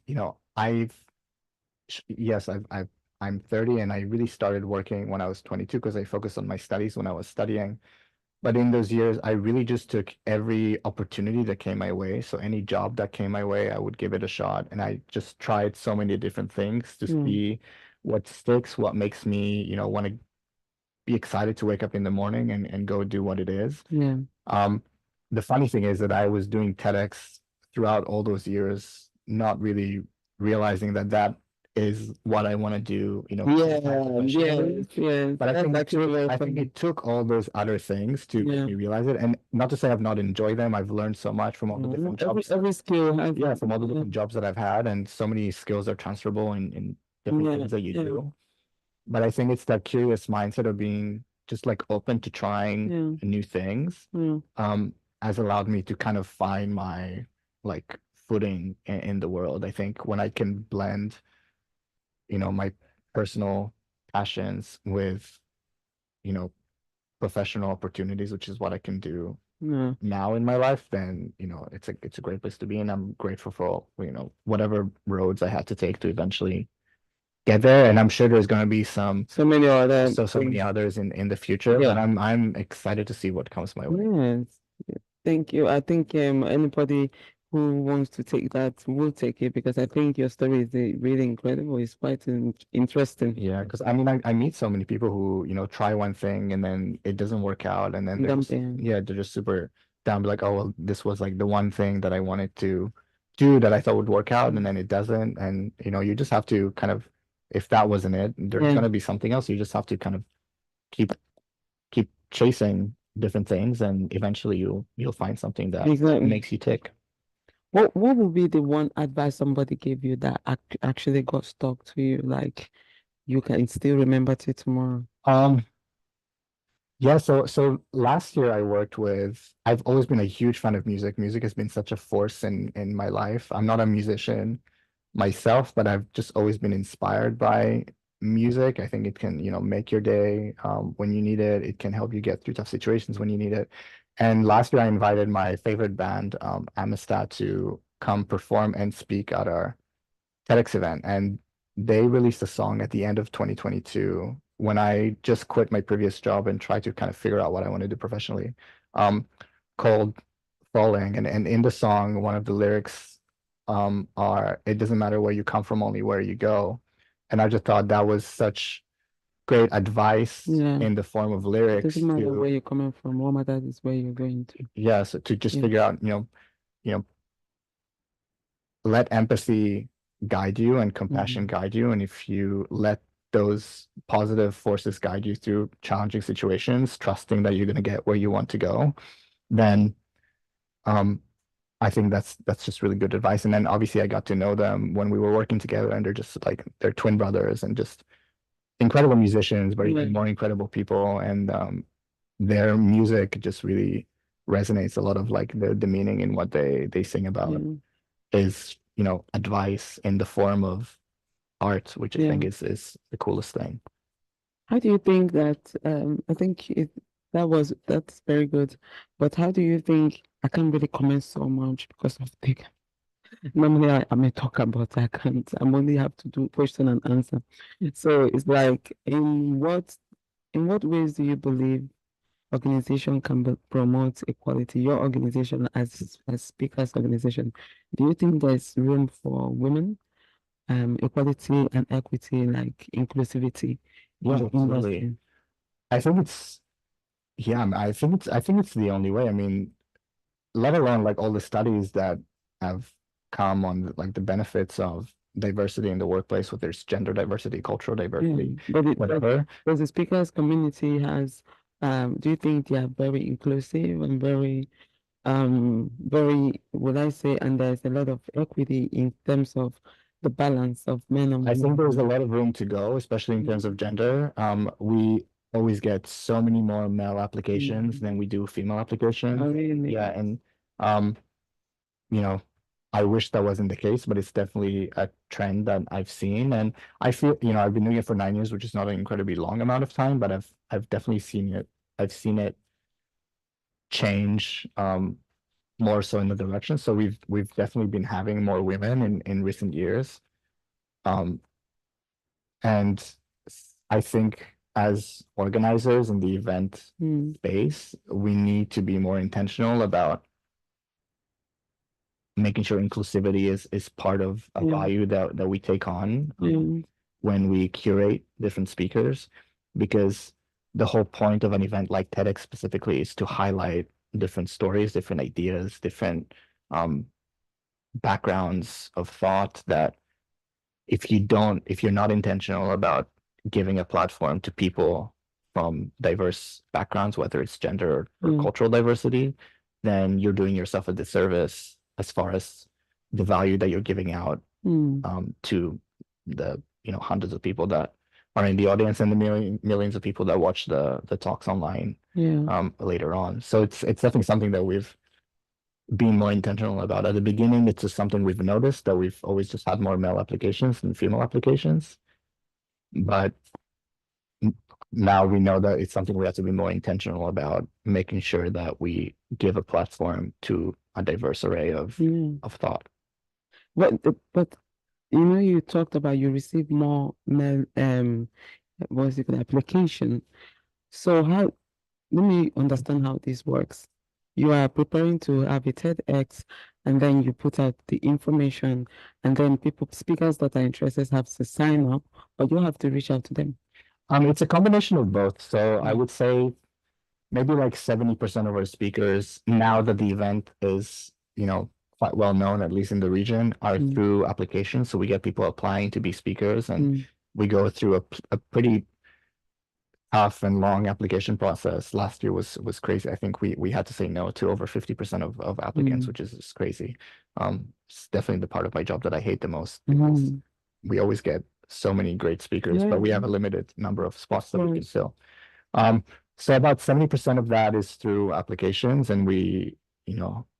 I'm 30 and I really started working when I was 22 because I focused on my studies when I was studying. But in those years, I really just took every opportunity that came my way. So any job that came my way, I would give it a shot. And I just tried so many different things to see what sticks, what makes me, want to be excited to wake up in the morning and go do what it is. Yeah. The funny thing is that I was doing TEDx throughout all those years, not really realizing that is what I want to do, Yeah, professionally. yes. But I That's think actually very I think funny. it took all those other things to make Yeah. me realize it. And not to say I've not enjoyed them. I've learned so much from all the different jobs. Every skill has Yeah, from all the yeah. different jobs that I've had, and so many skills are transferable in different Yeah, things that you yeah. do. But I think it's that curious mindset of being just like open to trying Yeah. new things, Yeah. has allowed me to kind of find my like footing in the world. I think when I can blend, my personal passions with, you know, professional opportunities, which is what I can do Yeah. now in my life, then, it's a great place to be. And I'm grateful for, whatever roads I had to take to eventually get there. And I'm sure there's going to be So many other so many things. others in the future, Yeah. but I'm excited to see what comes my way. Yes. Thank you. I think anybody who wants to take that will take it because I think your story is really incredible. It's quite interesting. Yeah, because I mean, I meet so many people who, try one thing and then it doesn't work out, and then Dumping. they're just super down, like, oh, well, this was like the one thing that I wanted to do that I thought would work out, and then it doesn't. And, you just have to kind of, if that wasn't it, there's Yeah. going to be something else. You just have to kind of keep chasing different things, and eventually you'll find something that Exactly. makes you tick. What would be the one advice somebody gave you that actually got stuck to you, like you can still remember till tomorrow? Yeah, so last year I worked with, I've always been a huge fan of music. Music has been such a force in my life. I'm not a musician myself, but I've just always been inspired by music. I think it can, make your day when you need it. It can help you get through tough situations when you need it. And last year I invited my favorite band, Amistad, to come perform and speak at our TEDx event. And they released a song at the end of 2022 when I just quit my previous job and tried to kind of figure out what I want to do professionally, called Falling. And in the song, one of the lyrics are, "It doesn't matter where you come from, only where you go." And I just thought that was such great advice Yeah. in the form of It lyrics doesn't matter where to, you're coming from. What matters is where you're going to. yeah, so to just Yeah. figure out, let empathy guide you and compassion guide you. And if you let those positive forces guide you through challenging situations, trusting that you're going to get where you want to go, then I think that's just really good advice. And then obviously I got to know them when we were working together, and they're just like, they're twin brothers and just incredible musicians, but even more incredible people. And their music just really resonates. A lot of like the meaning in what they sing about is, advice in the form of art, which I think is the coolest thing. How do you think that I think that's very good. But how do you think I can't really comment so much because of the normally I may talk about I can't. I'm only have to do question and answer. So it's like in what ways do you believe organization can promote equality? Your organization as speakers organization, do you think there's room for women, equality and equity, like inclusivity in Yeah, the absolutely. industry? I think it's, yeah, I think it's the only way. I mean, let alone like all the studies that have come on like the benefits of diversity in the workplace, whether it's gender diversity, cultural diversity, whatever. But the speakers community has, do you think they are very inclusive and very, would I say, and there's a lot of equity in terms of the balance of men and I women? think there's a lot of room to go, especially in terms of gender. We always get so many more male applications than we do female applications. Oh, really? Yeah, and um, you know, I wish that wasn't the case, but it's definitely a trend that I've seen. And I feel, I've been doing it for 9 years, which is not an incredibly long amount of time, but I've definitely seen it. I've seen it change more so in the direction. So we've definitely been having more women in recent years. Um, and I think as organizers in the event space, we need to be more intentional about making sure inclusivity is part of a value that we take on when we curate different speakers, because the whole point of an event like TEDx specifically is to highlight different stories, different ideas, different backgrounds of thought that if you're not intentional about giving a platform to people from diverse backgrounds, whether it's gender or cultural diversity, then you're doing yourself a disservice as far as the value that you're giving out to the hundreds of people that are in the audience and the millions of people that watch the talks online later on. So it's definitely something that we've been more intentional about. At the beginning, it's just something we've noticed that we've always just had more male applications than female applications. But now we know that it's something we have to be more intentional about, making sure that we give a platform to a diverse array of thought. But you talked about you receive more mail what's it called, application. So let me understand how this works. You are preparing to have a TEDx, and then you put out the information, and then speakers that are interested have to sign up, but you have to reach out to them. It's a combination of both. So I would say maybe like 70% of our speakers, now that the event is, quite well known, at least in the region, are through applications. So we get people applying to be speakers, and we go through a pretty tough and long application process. Last year was crazy. I think we had to say no to over 50% of applicants, which is just crazy. It's definitely the part of my job that I hate the most, because we always get so many great speakers, but we have a limited number of spots that we can fill. So about 70% of that is through applications, and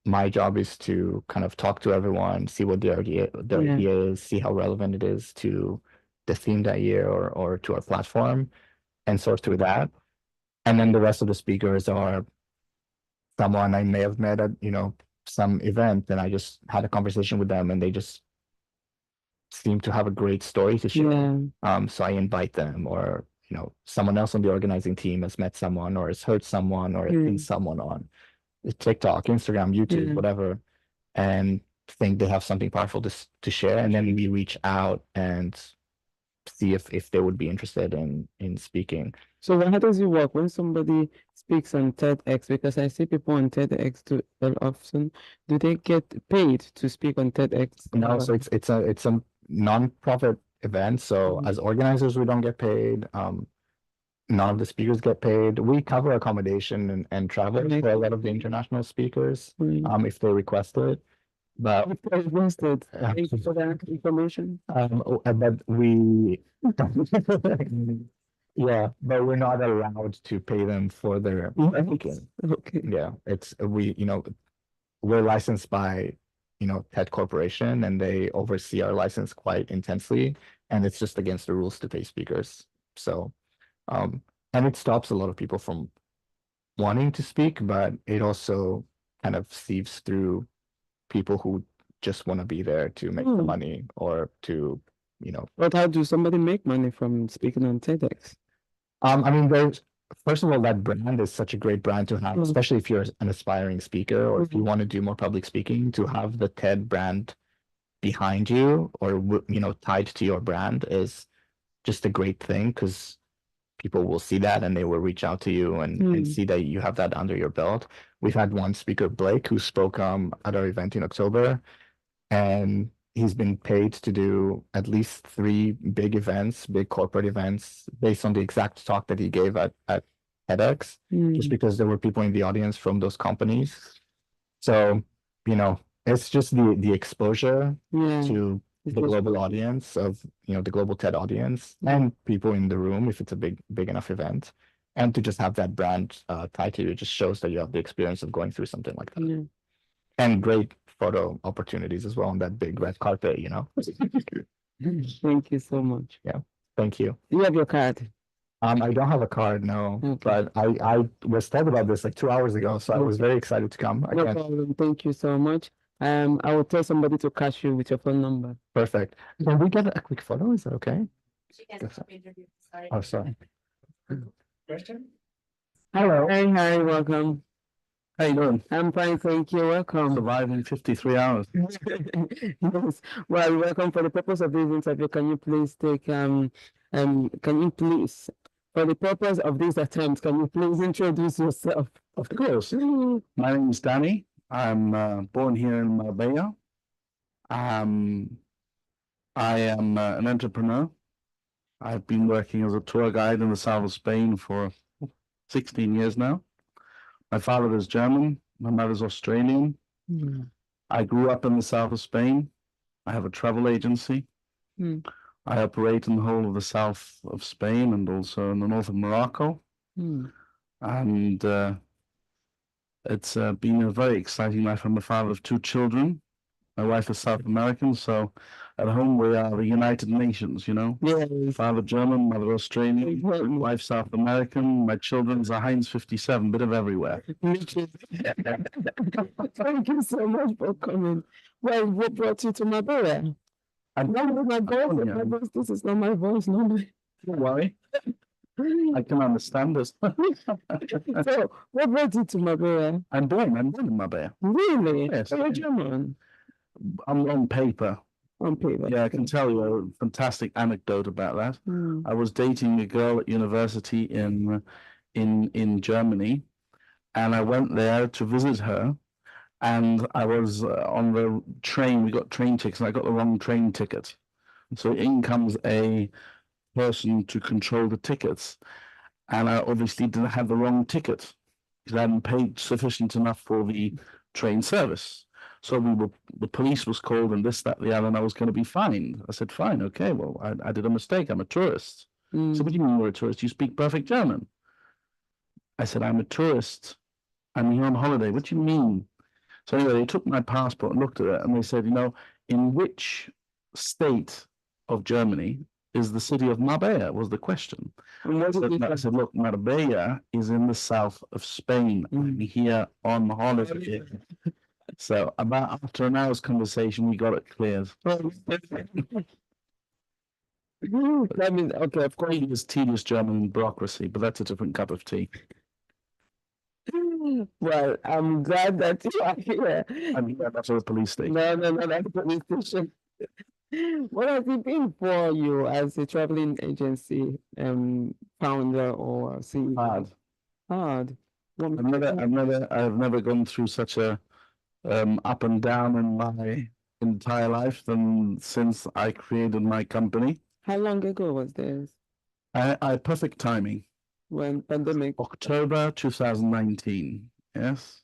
my job is to kind of talk to everyone, see what their idea is, see how relevant it is to the theme that year or to our platform, and sort through that. And then the rest of the speakers are someone I may have met at, some event, and I just had a conversation with them, and they just seem to have a great story to share. So I invite them, or someone else on the organizing team has met someone, or has heard someone, or has seen someone on TikTok, Instagram, YouTube, whatever, and think they have something powerful to share. And then we reach out and see if they would be interested in speaking. So how does it work when somebody speaks on TEDx? Because I see people on TEDx too often. Do they get paid to speak on TEDx? No, so it's a non-profit event. So as organizers, we don't get paid. None of the speakers get paid. We cover accommodation and travel for a lot of the international speakers, if they request it. But thank you for that information. But we but we're not allowed to pay them for their speaking. Okay. Yeah, we're licensed by TED Corporation, and they oversee our license quite intensely, and it's just against the rules to pay speakers. So and it stops a lot of people from wanting to speak, but it also kind of sieves through people who just want to be there to make the money, or to But how do somebody make money from speaking on TEDx? I mean, first of all, that brand is such a great brand to have, especially if you're an aspiring speaker, or if you want to do more public speaking. To have the TED brand behind you, or tied to your brand, is just a great thing, because people will see that, and they will reach out to you and see that you have that under your belt. We've had one speaker, Blake, who spoke at our event in October, and he's been paid to do at least 3 big corporate events, based on the exact talk that he gave at TEDx, just because there were people in the audience from those companies. So, it's just the exposure to the global audience of, the global TED audience, and people in the room, if it's a big enough event, and to just have that brand tied to you, just shows that you have the experience of going through something like that. And great photo opportunities as well on that big red carpet, Thank you so much. Yeah, thank you. Do you have your card? I don't have a card, no. Okay. But I was told about this like 2 hours ago, so I was very excited to come. No problem. Thank you so much. I will tell somebody to catch you with your phone number. Perfect. Can we get a quick photo? Is that okay? Sorry. Oh, sorry. Question? Hello. Hey, Harry, welcome. How you doing? I'm fine, thank you. Welcome. Surviving 53 hours. Yes. Well, welcome. For the purpose of this interview, can you please for the purpose of this attempt, can you please introduce yourself? Of course. My name is Danny. I'm born here in Marbella. I am an entrepreneur. I've been working as a tour guide in the south of Spain for 16 years now. My father is German. My mother's Australian. I grew up in the south of Spain. I have a travel agency. I operate in the whole of the south of Spain and also in the north of Morocco. And it's been a very exciting life. I'm the father of 2 children. My wife is South American, so at home we are the United Nations, you know. Father German, mother Australian, wife South American. My children's a Heinz 57, bit of everywhere. Thank you so much for coming. Well, what brought you to Marbella? I'm My voice, this is not my voice normally. Don't worry. I can understand this. So, what brought you to Marbella? I'm born in Marbella. Really? Yes. So you're German? I'm on paper. On paper. Yeah, I can tell you a fantastic anecdote about that. I was dating a girl at university in Germany, and I went there to visit her. And I was on the train. We got train tickets, and I got the wrong train ticket. So in comes a person to control the tickets, and I obviously didn't have the wrong ticket because I hadn't paid sufficient enough for the train service. So the police was called and this, that, the other, and I was going to be fined. I said, fine, okay, well, I did a mistake. I'm a tourist. So what do you mean you're a tourist? You speak perfect German. I said, I'm a tourist. I'm here on holiday. What do you mean? So anyway, they took my passport and looked at it, and they said, you know, in which state of Germany is the city of Marbella, was the question. I said, look, Marbella is in the south of Spain. I'm here on holiday. So about after an hour's conversation, we got it cleared. That means, okay, of course. It was tedious German bureaucracy, but that's a different cup of tea. Well, I'm glad that you are here. I'm glad that's a police station. No, that's a police station. What has it been for you as a traveling agency founder or CEO? Hard. I've never gone through such a up and down in my entire life than since I created my company. How long ago was this? I perfect timing. When pandemic? October 2019. Yes.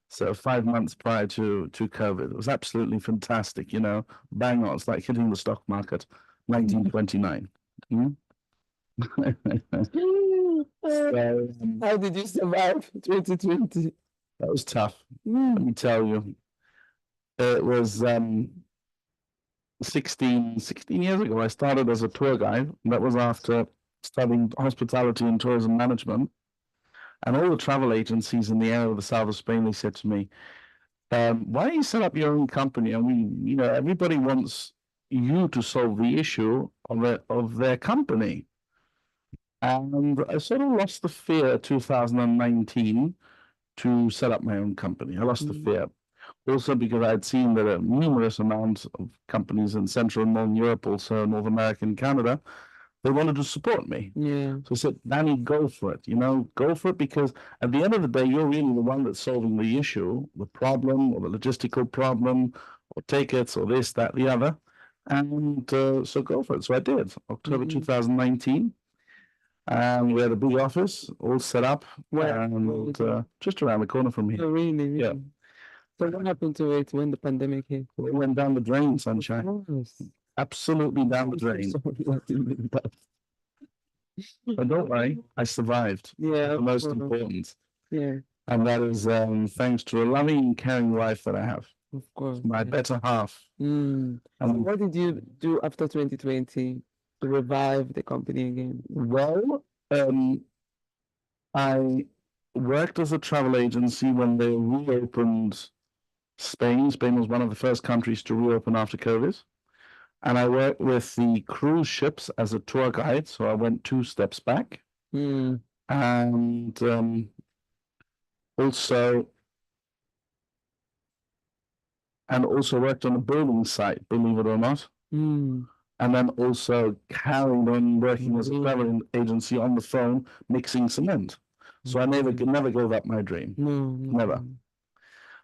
So 5 months prior to COVID. It was absolutely fantastic, you know. Bang on, it's like hitting the stock market, 1929. So, how did you survive 2020? That was tough. Let me tell you. It was 16 years ago. I started as a tour guide. That was after studying hospitality and tourism management. And all the travel agencies in the area of the south of Spain, they said to me, why don't you set up your own company? And you know, everybody wants you to solve the issue of their company. And I sort of lost the fear 2019 to set up my own company. I lost the fear. Also because I had seen that a numerous amounts of companies in Central and Northern Europe, also North America and Canada, they wanted to support me. So I said, Danny, go for it. You know, go for it, because at the end of the day, you're really the one that's solving the issue, the problem or the logistical problem or tickets or this, that, the other. And so go for it. So I did, October 2019. And we had a big office all set up and just around the corner from here. Oh, really? Yeah. So what happened to it when the pandemic hit? It went down the drain, sunshine. Absolutely down the drain. But don't worry, I survived. Yeah. The most important. Yeah. And that is thanks to a loving and caring wife that I have. Of course. My better half. So what did you do after 2020 to revive the company again? Well, I worked as a travel agency when they reopened Spain. Spain was one of the first countries to reopen after COVID. And I worked with the cruise ships as a tour guide. So I went 2 steps back. And also worked on a building site, believe it or not. And then also carried on working as a travel agency on the phone, mixing cement. So I never gave up my dream. Never.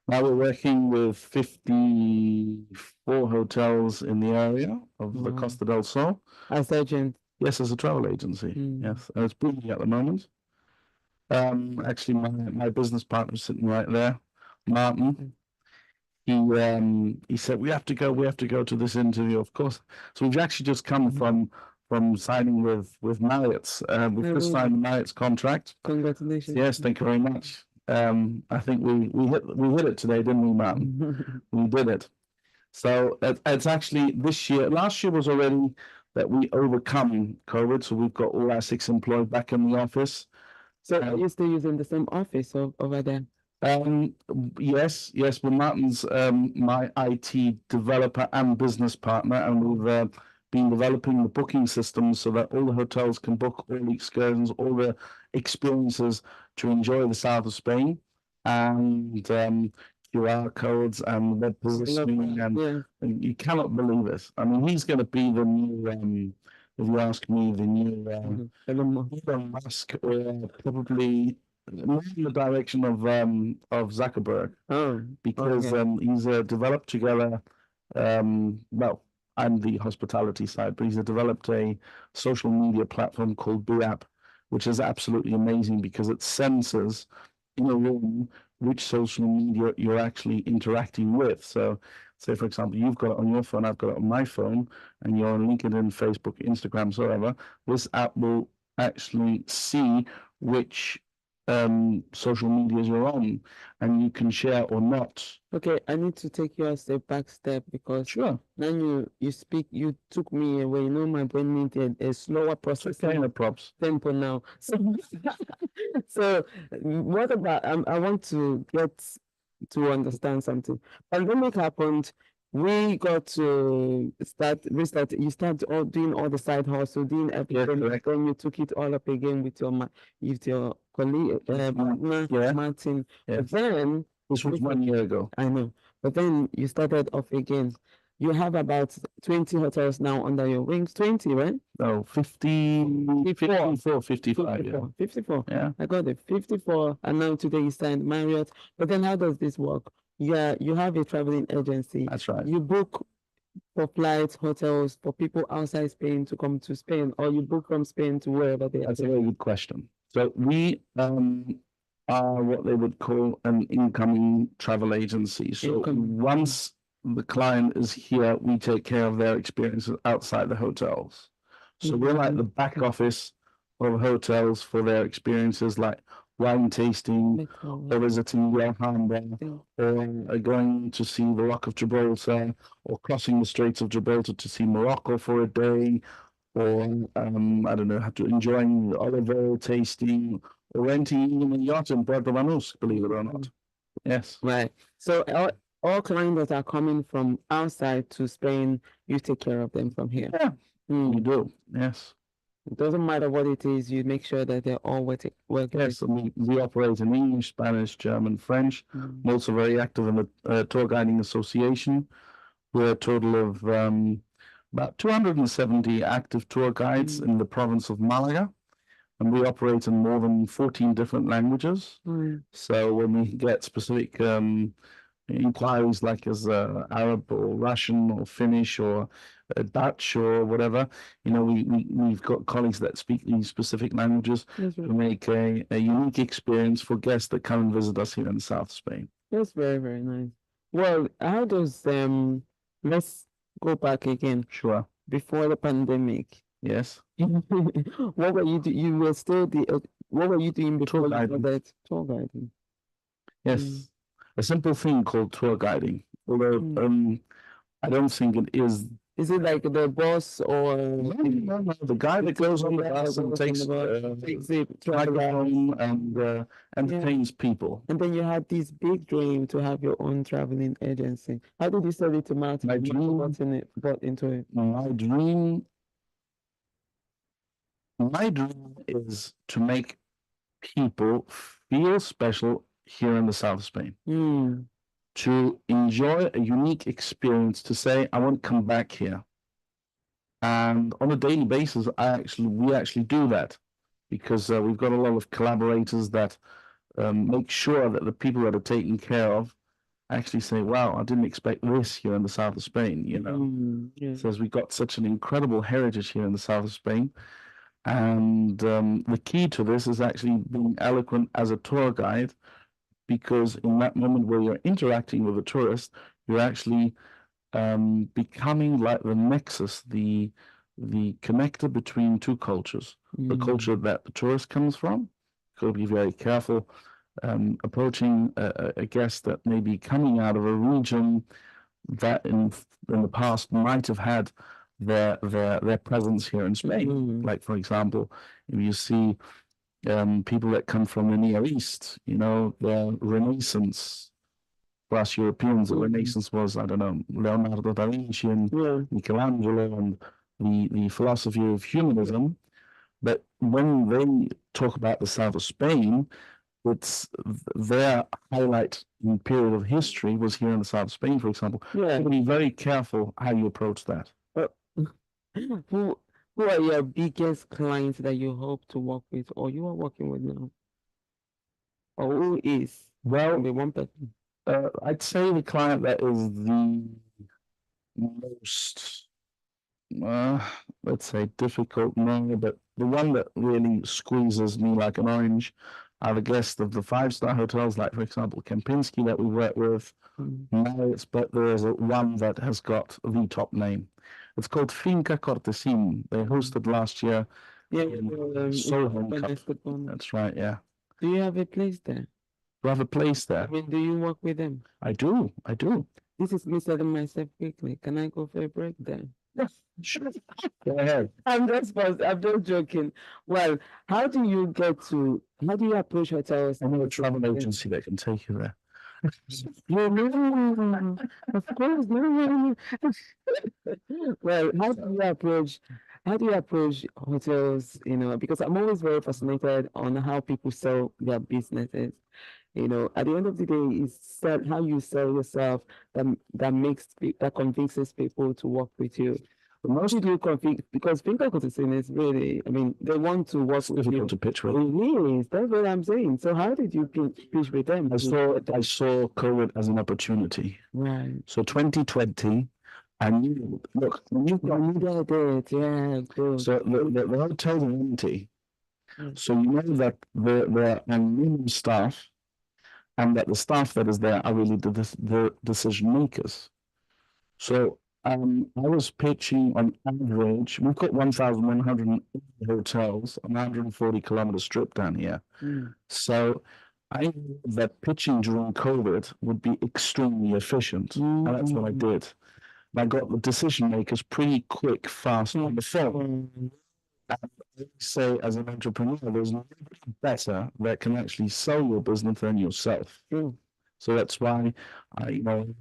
Now we're working with 54 hotels in the area of the Costa del Sol. As agent. Yes, as a travel agency. Yes, and it's booming at the moment. Actually, my business partner is sitting right there, Martin. He said we have to go to this interview, of course. So we've actually just come from signing with Marriott's. We've just signed the Marriott's contract. Congratulations. Yes, thank you very much. I think we hit it today, didn't we, Martin? We did it. So it's actually this year. Last year was already that we overcome COVID, so we've got all our 6 employees back in the office. So are you still using the same office over there? Yes. Well, Martin's my IT developer and business partner, and we've been developing the booking system so that all the hotels can book all the excursions, all the experiences to enjoy the south of Spain, and QR codes and web positioning, and you cannot believe it. I mean, he's going to be the new. If you ask me, the new Elon Musk, or probably more in the direction of Zuckerberg. Because he's developed together. Well, I'm the hospitality side, but he's developed a social media platform called BeApp, which is absolutely amazing because it senses in a room which social media you're actually interacting with. So, say for example, you've got it on your phone, I've got it on my phone, and you're on LinkedIn, Facebook, Instagram, so whatever. This app will actually see which social medias you're on, and you can share or not. Okay, I need to take you a step because sure. Then you took me away. You know, my brain needed a slower process. Kind of props tempo now. So what about? I want to get to understand something. Pandemic happened. We got to restart. You start doing all the side hustle, doing everything. Then you took it all up again with your colleague, Martin. Yeah. But then this was 1 year ago. I know. But then you started off again. You have about 20 hotels now under your wings. 20, right? No, 54, 55. 54. Yeah. I got it. 54. And now today you signed Marriott. But then how does this work? Yeah, you have a traveling agency. That's right. You book for flights, hotels for people outside Spain to come to Spain, or you book from Spain to wherever they are. That's a very good question. So we are what they would call an incoming travel agency. So once the client is here, we take care of their experiences outside the hotels. So we're like the back office of hotels for their experiences, like wine tasting, or visiting the Alhambra, or going to see the Rock of Gibraltar, or crossing the Straits of Gibraltar to see Morocco for a day, or I don't know, enjoying the olive oil tasting, or renting even a yacht in Puerto Banús, believe it or not. Yes. Right. So all clients that are coming from outside to Spain, you take care of them from here. Yeah, you do. Yes. It doesn't matter what it is, you make sure that they're all working. Yes, we operate in English, Spanish, German, French. I'm also very active in the Tour Guiding Association. We're a total of about 270 active tour guides in the province of Malaga. And we operate in more than 14 different languages. So when we get specific inquiries like as Arab or Russian or Finnish or Dutch or whatever, you know, we've got colleagues that speak these specific languages to make a unique experience for guests that come and visit us here in the south of Spain. That's very, very nice. Well, how does let's go back again. Sure. Before the pandemic. Yes. What were you doing? You were still what were you doing before that? Tour guiding. Yes. A simple thing called tour guiding. Although I don't think it is. Is it like the boss or no, the guy that goes on the bus and takes the microphone and entertains people? And then you had this big dream to have your own traveling agency. How did you sell it to Martin? My dream bought into it. My dream is to make people feel special here in the south of Spain. To enjoy a unique experience, to say, I want to come back here. And on a daily basis, we actually do that because we've got a lot of collaborators that make sure that the people that are taken care of actually say, wow, I didn't expect this here in the south of Spain, you know. Yeah. Says we've got such an incredible heritage here in the south of Spain. And the key to this is actually being eloquent as a tour guide, because in that moment where you're interacting with a tourist, you're actually becoming like the nexus, the connector between two cultures. The culture that the tourist comes from. Got to be very careful approaching a guest that may be coming out of a region that in the past might have had their presence here in Spain. Like, for example, if you see people that come from the Near East, you know, the Renaissance. For us Europeans, the Renaissance was, I don't know, Leonardo da Vinci and Michelangelo and the philosophy of humanism. But when they talk about the south of Spain, it's their highlight period of history was here in the south of Spain, for example. Yeah. So be very careful how you approach that. Who are your biggest clients that you hope to work with, or you are working with now? Or who is? Well, the one person. I'd say the client that is the most, let's say, difficult now, but the one that really squeezes me like an orange are the guests of the 5-star hotels, like, for example, Kempinski that we work with, Marriott's, but there is one that has got the top name. It's called Finca Cortesin. They hosted last year. Soho Cup. That's right, yeah. Do you have a place there? Do I have a place there? I mean, do you work with them? I do. This is me selling myself quickly. Can I go for a break then? Sure. Go ahead. I'm just joking. Well, how do you approach hotels? I know a travel agency that can take you there. Of course, no. Well, how do you approach hotels, you know, because I'm always very fascinated on how people sell their businesses. You know, at the end of the day, it's how you sell yourself that convinces people to work with you. But mostly do you convince, because Finca Cortesin is really, I mean, they want to work with you. Difficult to pitch with. It is. That's what I'm saying. So how did you pitch with them? I saw COVID as an opportunity. Right. So 2020, and you've got it. Yeah, good. So the hotels are empty. So you know that there are minimum staff, and that the staff that is there are really the decision makers. So I was pitching on average, we've got 1,100 hotels on 140-kilometer strip down here. So I knew that pitching during COVID would be extremely efficient, and that's what I did. I got the decision makers pretty quick, fast on the phone. And I say, as an entrepreneur, there's nobody better that can actually sell your business than yourself. So that's why you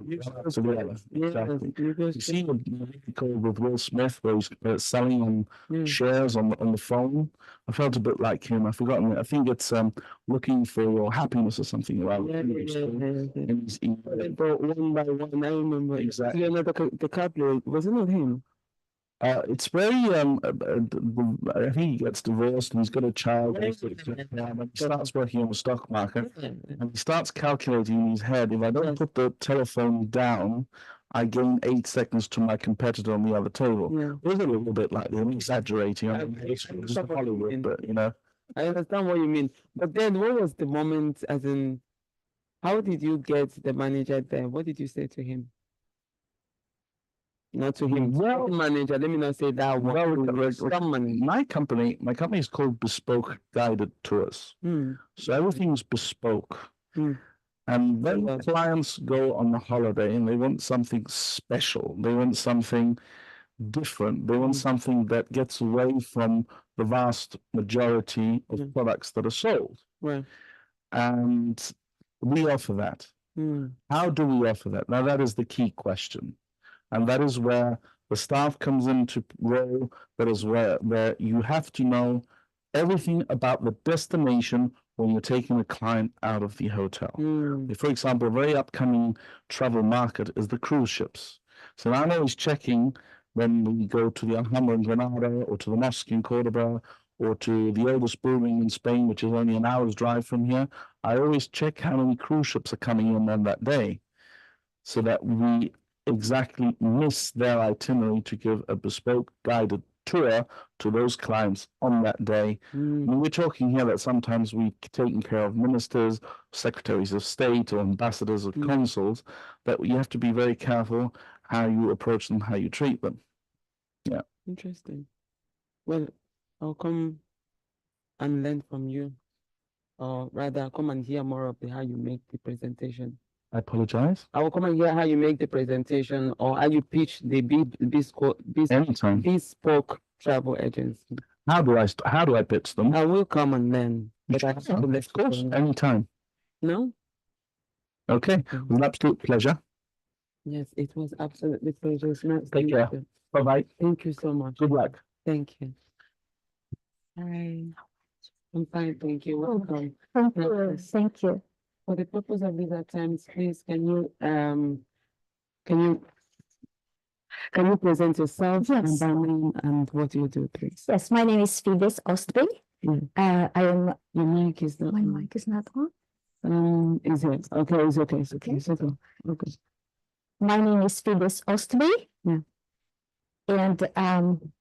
see the vehicle with Will Smith where he's selling on shares on the phone. I felt a bit like him. I've forgotten it. I think it's looking for your happiness or something. And he's one by one. I remember exactly. The couple, was it not him? It's very I think he gets divorced and he's got a child and he starts working on the stock market and he starts calculating in his head, if I don't put the telephone down, I gain 8 seconds to my competitor on the other table. It was a little bit like I'm exaggerating. It's Hollywood, but you know. I understand what you mean. But then what was the moment, as in, how did you get the manager there? What did you say to him? Not to him. Well, manager, let me not say that one. My company is called Bespoke Guided Tours. So everything's bespoke. And when clients go on a holiday and they want something special, they want something different, they want something that gets away from the vast majority of products that are sold. Right. And we offer that. How do we offer that? Now, that is the key question. And that is where the staff comes into role. That is where you have to know everything about the destination when you're taking a client out of the hotel. For example, a very upcoming travel market is the cruise ships. So I'm always checking when we go to the Alhambra in Granada or to the mosque in Cordoba or to the oldest building in Spain, which is only an hour's drive from here. I always check how many cruise ships are coming in on that day. so that we exactly miss their itinerary to give a bespoke guided tour to those clients on that day. I mean, we're talking here that sometimes we've taken care of ministers, secretaries of state, or ambassadors or consuls, that you have to be very careful how you approach them, how you treat them. Yeah. Interesting. Well, I'll come and learn from you, or rather, I'll come and hear more of how you make the presentation. I apologize. I will come and hear how you make the presentation or how you pitch the Anytime. bespoke travel agency. How do I pitch them? I will come and learn. But I have to Of course, anytime. No? Okay, with an absolute pleasure. Yes, it was absolutely pleasure. It's nice to Take meet care. you. Bye-bye. Thank you so much. Good luck. Thank you. Hi. I'm fine, thank you. Welcome. Thank you. Yes. Thank you. For the purpose of these attempts, please can you present yourself and Yes. by name and what you do, please? Yes, my name is Phoebus Ostby. I am. Your mic is not My on. mic is not on. Is it? Okay, it's okay, it's okay, it's okay. Okay. My name is Phoebus Ostby. Yeah. And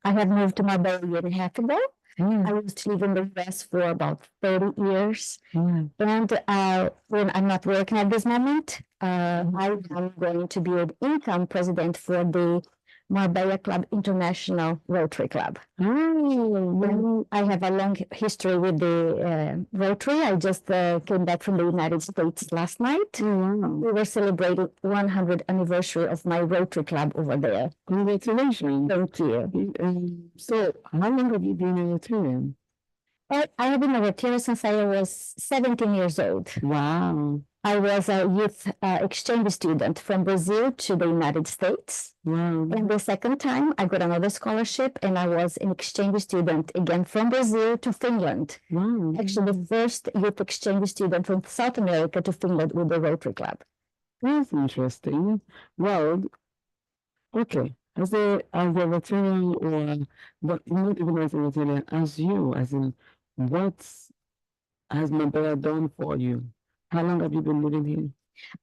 I have moved to Marbella a year and a half ago. I used to live in the US for about 30 years. And when I'm not working at this moment, I'm going to be an income president for the Marbella Club International Rotary Club. And I have a long history with the Rotary. I just came back from the United States last night. We were celebrating 100th anniversary of my Rotary Club over there. Congratulations. Thank you. So, how long have you been a Rotarian? I have been a Rotarian since I was 17 years old. Wow. I was a youth exchange student from Brazil to the United States. Wow. And the second time, I got another scholarship, and I was an exchange student again from Brazil to Finland. Wow. Actually, the first youth exchange student from South America to Finland with the Rotary Club. That's interesting. Well, okay. As a Rotarian, or but not even as a Rotarian, as you, as in, what has Marbella done for you? How long have you been living here?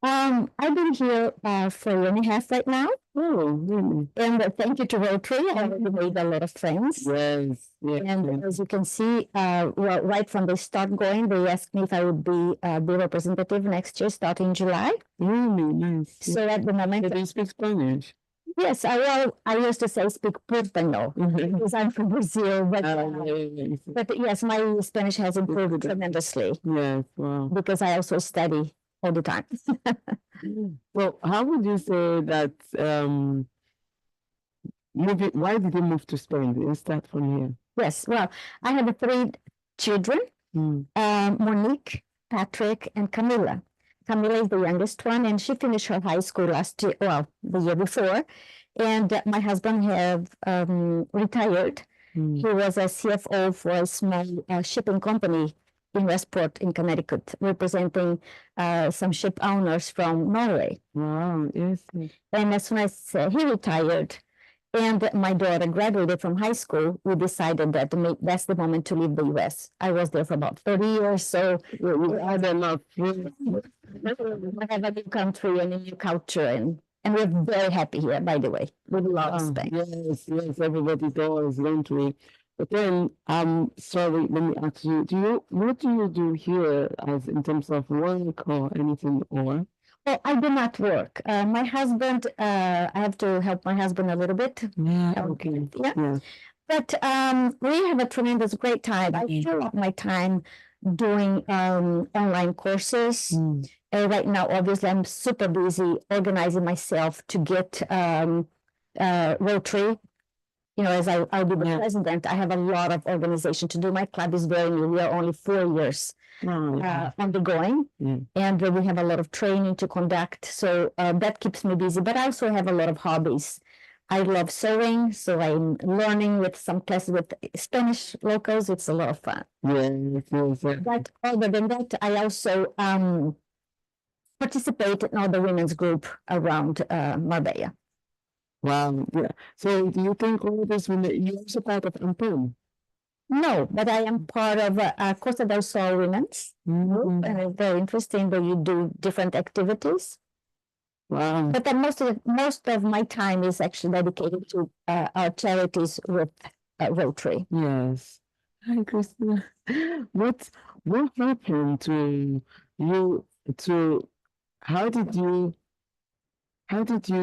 I've been here for a year and a half right now. Oh, really? And thank you to Rotary. I already made a lot of friends. Yes, yes. And as you can see, well, right from the start going, they asked me if I would be representative next year, starting July. Really nice. So at the moment, Do you speak Spanish? yes, I used to say speak Portuguese because I'm from Brazil. But yes, my Spanish has improved tremendously. Yes, wow. Because I also study all the time. Well, how would you say that why did you move to Spain? Let's start from here. Yes, well, I have 3 children, Monique, Patrick, and Camilla. Camilla is the youngest one, and she finished her high school the year before. And my husband have retired. He was a CFO for a small shipping company in Westport in Connecticut, representing some ship owners from Norway. Wow, yes. And as soon as he retired and my daughter graduated from high school, we decided that that's the moment to leave the US. I was there for about 30 years, so we had enough. We have a new country and a new culture, and we're very happy here, by the way. We love Spain. Yes, everybody does, don't we? But then, sorry, let me ask you, what do you do here as in terms of work or anything, or? Oh, I do not work. My husband, I have to help my husband a little bit. Yeah, okay. Yeah. But we have a tremendous great time. I fill up my time doing online courses. Right now, obviously, I'm super busy organizing myself to get Rotary. You know, as I'll be the president, I have a lot of organization to do. My club is very new. We are only 4 years undergoing, and we have a lot of training to conduct. So that keeps me busy. But I also have a lot of hobbies. I love sewing, so I'm learning with some classes with Spanish locals. It's a lot of fun. Yes. But other than that, I also participate in all the women's group around Marbella. Wow, yeah. So do you think all this you're also part of AMPOM? No, but I am part of Costa del Sol Women's group, and it's very interesting that you do different activities. Wow. But then most of my time is actually dedicated to our charities with Rotary. Yes. Hi, Christina. What happened to you to how did you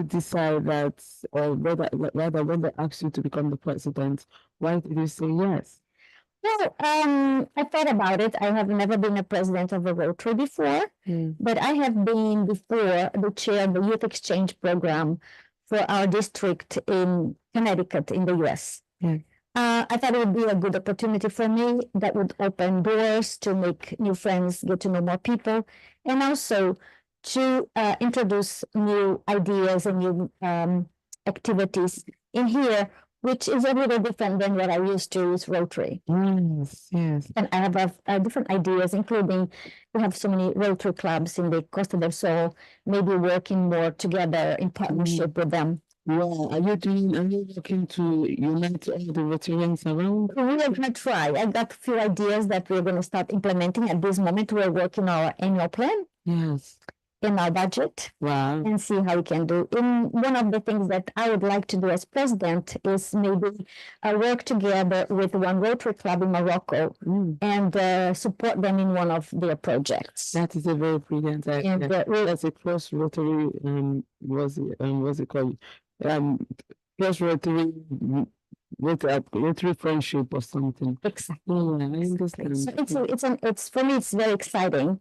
decide that or rather when they asked you to become the president, why did you say yes? Well, I thought about it. I have never been a president of a Rotary before, but I have been before the chair of the youth exchange program for our district in Connecticut in the US. I thought it would be a good opportunity for me that would open doors to make new friends, get to know more people, and also to introduce new ideas and new activities in here, which is a little different than what I used to with Rotary. Yes. And I have different ideas, including we have so many Rotary clubs in the Costa del Sol, maybe working more together in partnership with them. Well, are you looking to unite all the Rotarians around? We are going to try. I got a few ideas that we're going to start implementing at this moment. We're working our annual plan. Yes. In our budget. Wow. And see how we can do. One of the things that I would like to do as president is maybe work together with one Rotary club in Morocco and support them in one of their projects. That is a very brilliant idea. That's a cross Rotary. What's it called? Cross Rotary with a Rotary friendship or something. Exactly. Yeah, I understand. So it's for me. It's very exciting.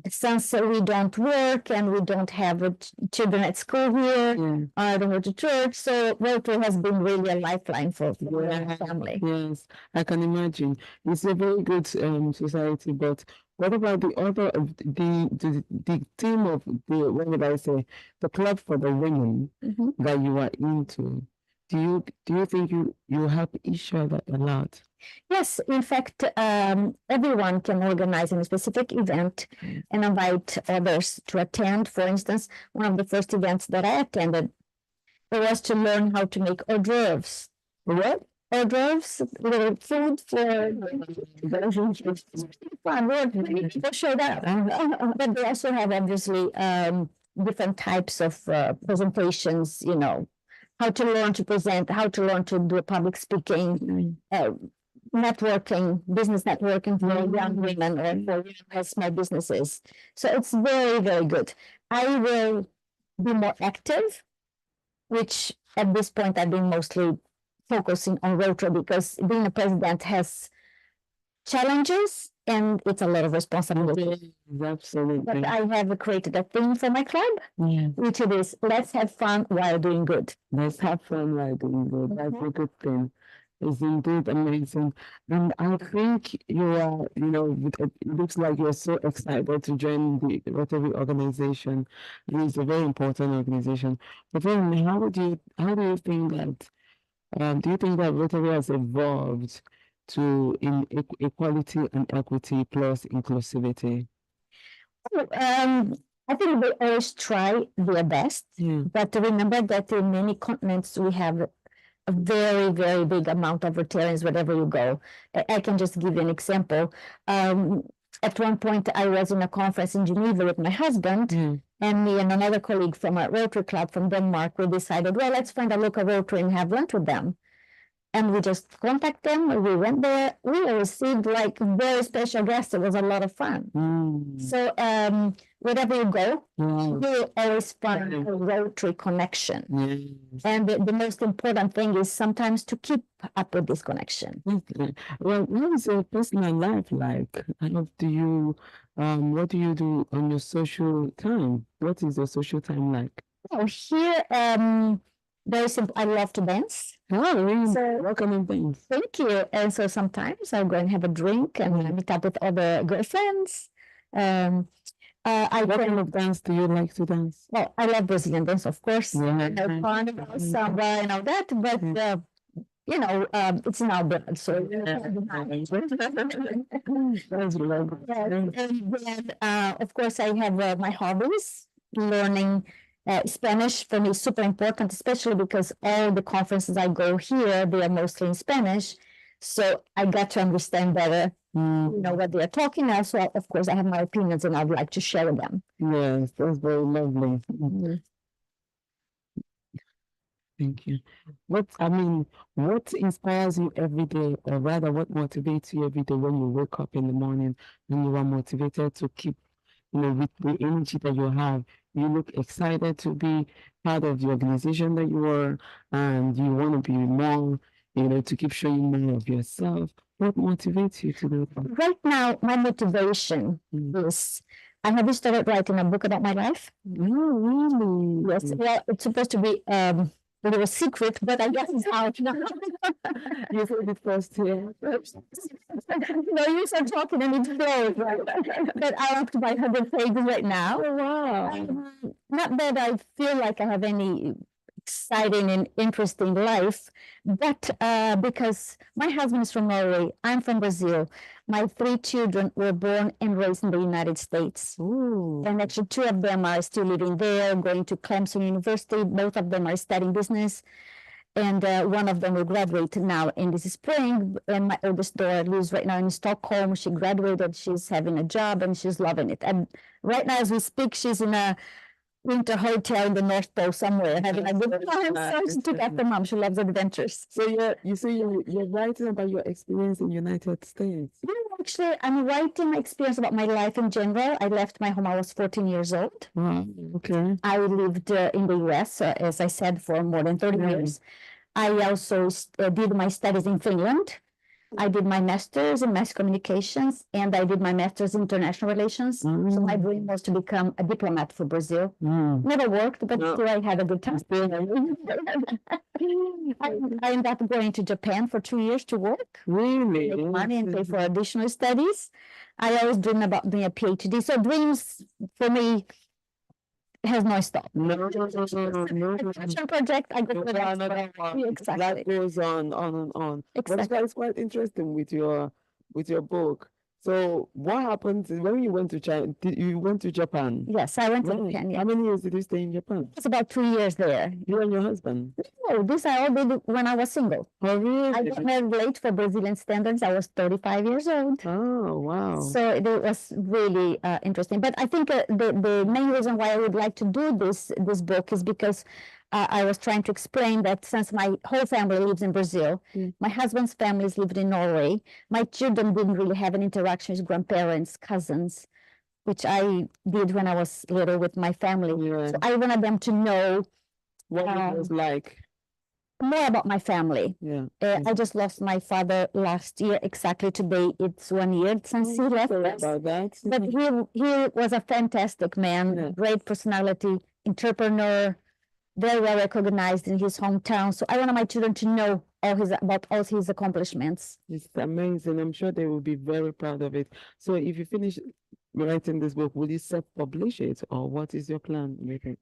Since we don't work and we don't have children at school here, I don't go to church. So Rotary has been really a lifeline for our family. Yes, I can imagine. It's a very good society, but what about the other the team of what would I say, the club for the women that you are into? Do you think you help each other a lot? Yes, in fact, everyone can organize a specific event and invite others to attend. For instance, one of the first events that I attended, it was to learn how to make hors d'oeuvres. What? Hors d'oeuvres, little food for fun. People showed up. But they also have obviously different types of presentations, how to learn to present, how to learn to do public speaking, networking, business networking for young women or for small businesses. So it's very, very good. I will be more active, which at this point I've been mostly focusing on Rotary because being a president has challenges and it's a lot of responsibility. Absolutely. But I have created a theme for my club, which it is, let's have fun while doing good. Let's have fun while doing good. That's a good thing. It's indeed amazing. And I think you are, it looks like you're so excited to join the Rotary organization. And it's a very important organization. But then how do you think that, do you think that Rotary has evolved to equality and equity plus inclusivity? I think they always try their best, but remember that in many continents we have a very, very big amount of Rotarians wherever you go. I can just give you an example. At one point, I was in a conference in Geneva with my husband, and me and another colleague from a Rotary club from Denmark, we decided, well, let's find a local Rotary and have lunch with them. And we just contacted them. We went there. We received like very special guests. It was a lot of fun. So wherever you go, you will always find a Rotary connection. And the most important thing is sometimes to keep up with this connection. Well, what is your personal life like? What do you do on your social time? What is your social time like? Oh, here, very simple. I love to dance. Oh, really? So, what kind of dance? Thank you. And so sometimes I'll go and have a drink and meet up with other girlfriends. What kind of dance do you like to dance? Well, I love Brazilian dance, of course. Carnival, samba, and all that. But it's in our blood, so that's lovely. And then, of course, I have my hobbies. Learning Spanish for me is super important, especially because all the conferences I go here, they are mostly in Spanish. So I got to understand better, what they are talking about. So of course I have my opinions and I'd like to share them. Yes, that's very lovely. Thank you. What inspires you every day, or rather, what motivates you every day when you wake up in the morning and you are motivated to keep, with the energy that you have, you look excited to be part of the organization that you are, and you want to be more, to keep showing more of yourself. What motivates you to do that? Right now, my motivation is I have started writing a book about my life. Oh, really? Yes, well, it's supposed to be a little secret, but I guess it's out now. You said it first here. No, you start talking and it flows, right? But I'm up to my 100 pages right now. Oh, wow. Not that I feel like I have any exciting and interesting life, but because my husband is from Norway, I'm from Brazil. My 3 children were born and raised in the United States. Ooh. And actually 2 of them are still living there, going to Clemson University. Both of them are studying business. And one of them will graduate now in this spring. And my oldest daughter lives right now in Stockholm. She graduated, she's having a job and she's loving it. And right now as we speak, she's in a winter hotel in the North Pole somewhere, having a good time. So she took after mom. She loves adventures. So you're writing about your experience in United States. Yeah, actually, I'm writing my experience about my life in general. I left my home. I was 14 years old. Wow. Okay. I lived in the US, as I said, for more than 30 years. I also did my studies in Finland. I did my master's in mass communications and I did my master's in international relations. So my dream was to become a diplomat for Brazil. Never worked, but still I had a good time. I ended up going to Japan for 2 years to work. Really? Make money and pay for additional studies. I always dream about doing a PhD. So dreams for me has no stop. No. Passion project, I go for that. Yeah, exactly. That goes on and on. Exactly. But it's quite interesting with your book. So what happened when you went to China? You went to Japan? Yes, I went to Right. Japan. Yeah. How many years did you stay in Japan? It's about 2 years there. You and your husband? No, this I all did when I was single. Oh, really? I got married late for Brazilian standards. I was 35 years old. Oh, wow. So it was really interesting. But I think the main reason why I would like to do this book is because I was trying to explain that since my whole family lives in Brazil, my husband's families lived in Norway, my children didn't really have an interaction with grandparents, cousins, which I did when I was little with my family. Yeah. So I wanted them to know What it was like. more about my family. Yeah. I just lost my father last year. Exactly today, it's 1 year since he left Sorry us. about that. But he was a fantastic man, Yeah. great personality, entrepreneur, very well recognized in his hometown. So I wanted my children to know about all his accomplishments. It's amazing. I'm sure they will be very proud of it. So if you finish writing this book, will you self-publish it, or what is your plan with it?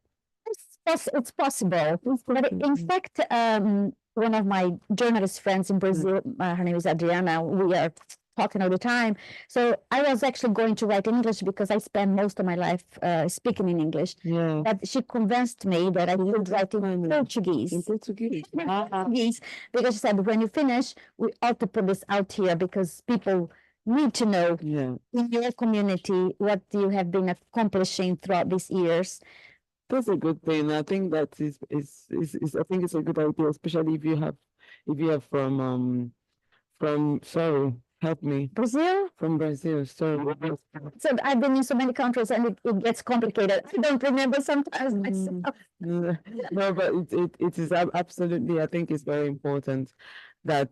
It's possible. But in fact, one of my journalist friends in Brazil, her name is Adriana, we are talking all the time. So I was actually going to write in English because I spent most of my life speaking in English. Yeah. But she convinced me that I should write in Portuguese. In Portuguese. Portuguese, because she said, when you finish, we ought to put this out here because people need to know Yeah. in your community what you have been accomplishing throughout these years. That's a good thing. I think that is I think it's a good idea, especially if you have sorry, help me. Brazil? From Brazil. Sorry. So I've been in so many countries and it gets complicated. I don't remember sometimes myself. No, but it is absolutely, I think it's very important that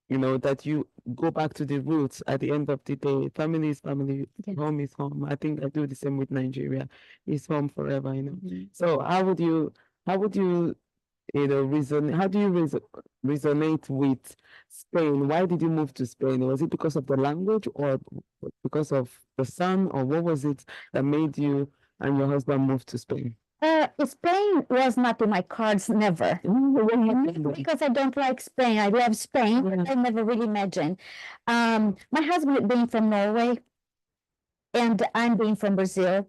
that you go back to the roots at the end of the day. Family is family, home is home. I think I do the same with Nigeria. It's home forever, So how would you resonate with Spain? Why did you move to Spain? Was it because of the language or because of the sun, or what was it that made you and your husband move to Spain? Spain was not in my cards, never. Because I don't like Spain. I love Spain, but I never really imagined. My husband being from Norway and I'm being from Brazil,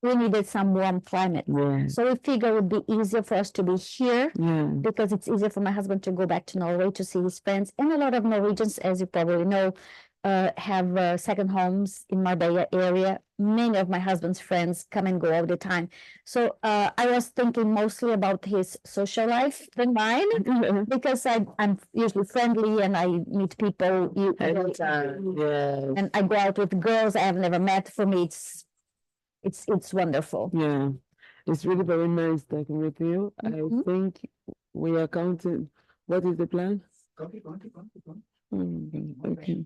we needed some warm climate. Yeah. So we figured it would be easier for us to be here because it's easier for my husband to go back to Norway to see his friends. And a lot of Norwegians, as you probably know, have second homes in Marbella area. Many of my husband's friends come and go all the time. So I was thinking mostly about his social life than mine, because I'm usually friendly and I meet people. And I go out with girls I have never met. For me, it's wonderful. Yeah, it's really very nice talking with you. I think we are counting. What is the plan? Keep going. Okay.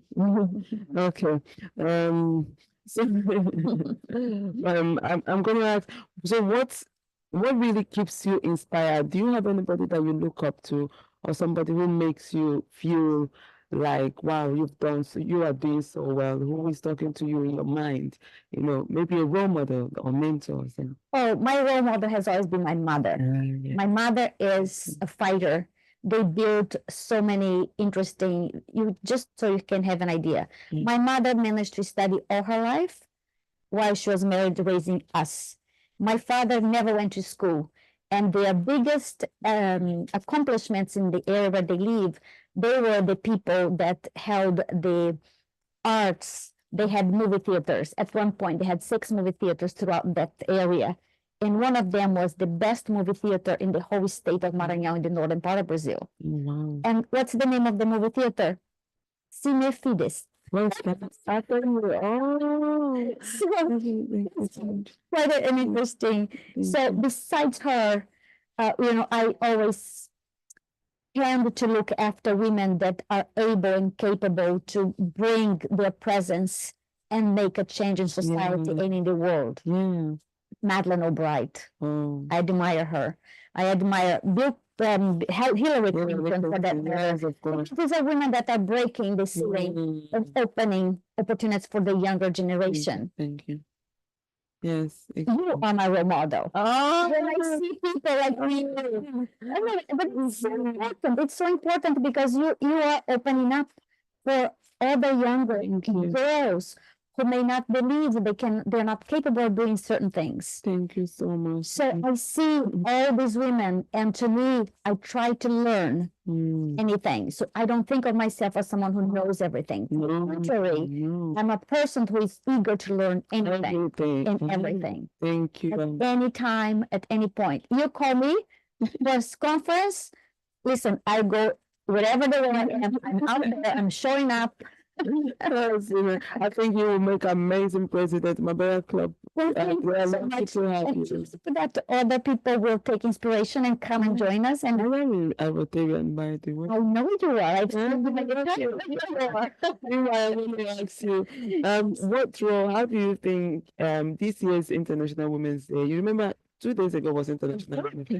Okay. So, I'm going to ask. So, what really keeps you inspired? Do you have anybody that you look up to, or somebody who makes you feel like, wow, you are doing so well? Who is talking to you in your mind? You know, maybe a role model or mentor or something. Oh, my role model has always been my mother. Yeah. My mother is a fighter. They built so many interesting, just so you can have an idea. My mother managed to study all her life while she was married, raising us. My father never went to school. And their biggest accomplishments in the area where they live, they were the people that held the arts. They had movie theaters. At one point, they had 6 movie theaters throughout that area. And one of them was the best movie theater in the whole state of Maranhão in the northern part of Brazil. Wow. And what's the name of the movie theater? Cine Fides. Well, that's Quite an interesting. So besides her, I always tend to look after women that are able and capable to bring their presence and make a change in society and in the world. Madeleine Albright. I admire her. I admire Hillary Clinton for that matter. These are women that are breaking the ceiling and opening opportunities for the younger generation. Thank you. Yes. You are my role model. Oh, when I see people like you, but it's so important. It's so important because you are opening up for other younger girls who may not believe they're not capable of doing certain things. Thank you so much. So I see all these women, and to me, I try to learn anything. So I don't think of myself as someone who knows everything. Contrary, I'm a person who is eager to learn anything and everything. Thank you. At any time, at any point. You call me for conference, listen, I go wherever the world I am, I'm out there, I'm showing up. I think you will make amazing president, Marbella Club. Well, thank you so much. So that other people will take inspiration and come and join us. And I will tell you, by the way. I know you are. I've I want to ask you, what role? How do you think this year's International Women's Day? You remember 2 days ago was International Women's Day.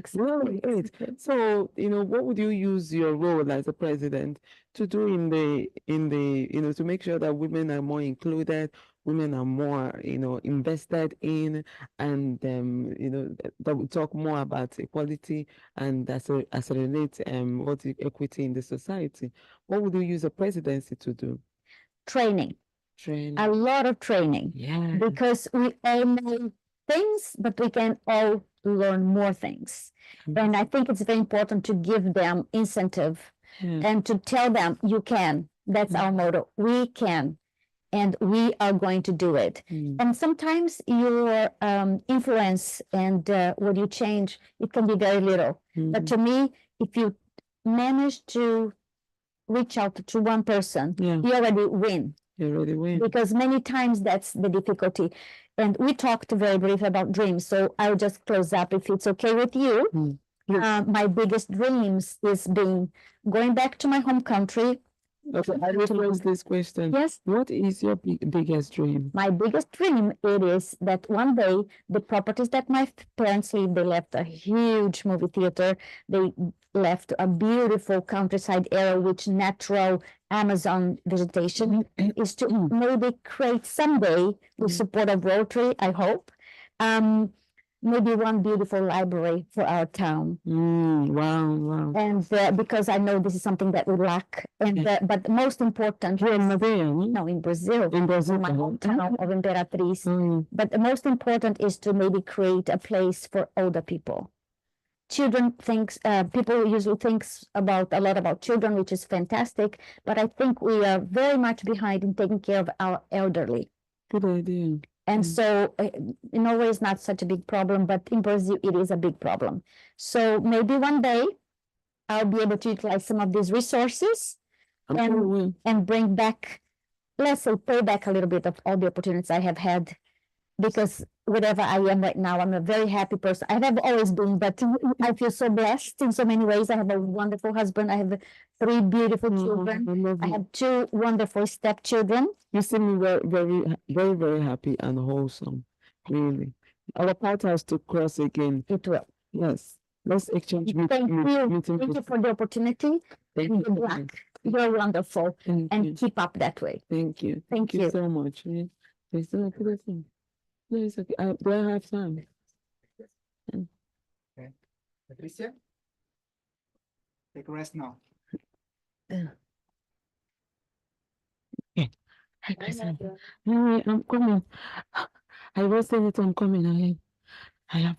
So, what would you use your role as a president to do in the to make sure that women are more included, women are more, invested in, and that we talk more about equality and accelerate equity in the society. What would you use a presidency to do? Training. A lot of training. Yeah. Because we all know things, but we can all learn more things. And I think it's very important to give them incentive and to tell them you can. That's our motto. We can, and we are going to do it. And sometimes your influence and what you change, it can be very little. But to me, if you manage to reach out to one person, you already win. You already win. Because many times that's the difficulty. And we talked very briefly about dreams, so I'll just close up if it's okay with you. My biggest dreams is going back to my home country. Okay, I will pose this question. Yes. What is your biggest dream? My biggest dream, it is that one day the properties that my parents lived, they left a huge movie theater. They left a beautiful countryside area with natural Amazon vegetation, is to maybe create someday, with support of Rotary, I hope, maybe one beautiful library for our town. Wow. And because I know this is something that we lack. And but most important, in Marbella? No, in Brazil. In Brazil, my hometown of Imperatriz. But the most important is to maybe create a place for older people. children thinks people usually thinks about a lot about children, which is fantastic, but I think we are very much behind in taking care of our elderly. Good idea. And so in Norway is not such a big problem, but in Brazil it is a big problem. So maybe one day I'll be able to utilize some of these resources and bring back, let's say, pay back a little bit of all the opportunities I have had, because whatever I am right now, I'm a very happy person. I have always been, but I feel so blessed in so many ways. I have a wonderful husband. I have 3 beautiful children. I have 2 wonderful stepchildren. You seem very, very, very, very happy and wholesome. Really. Our path has to cross again. It will. Yes. Let's exchange Thank you. Thank you for the opportunity. Thank you. Good luck. You're wonderful. And keep up that way. Thank you. Thank you. So much. There's no thing. No, it's okay. Do I have time? Okay. Patricia? Take a rest now. Hi, Christian. Hi, I'm coming. I was saying it, I'm coming. I have.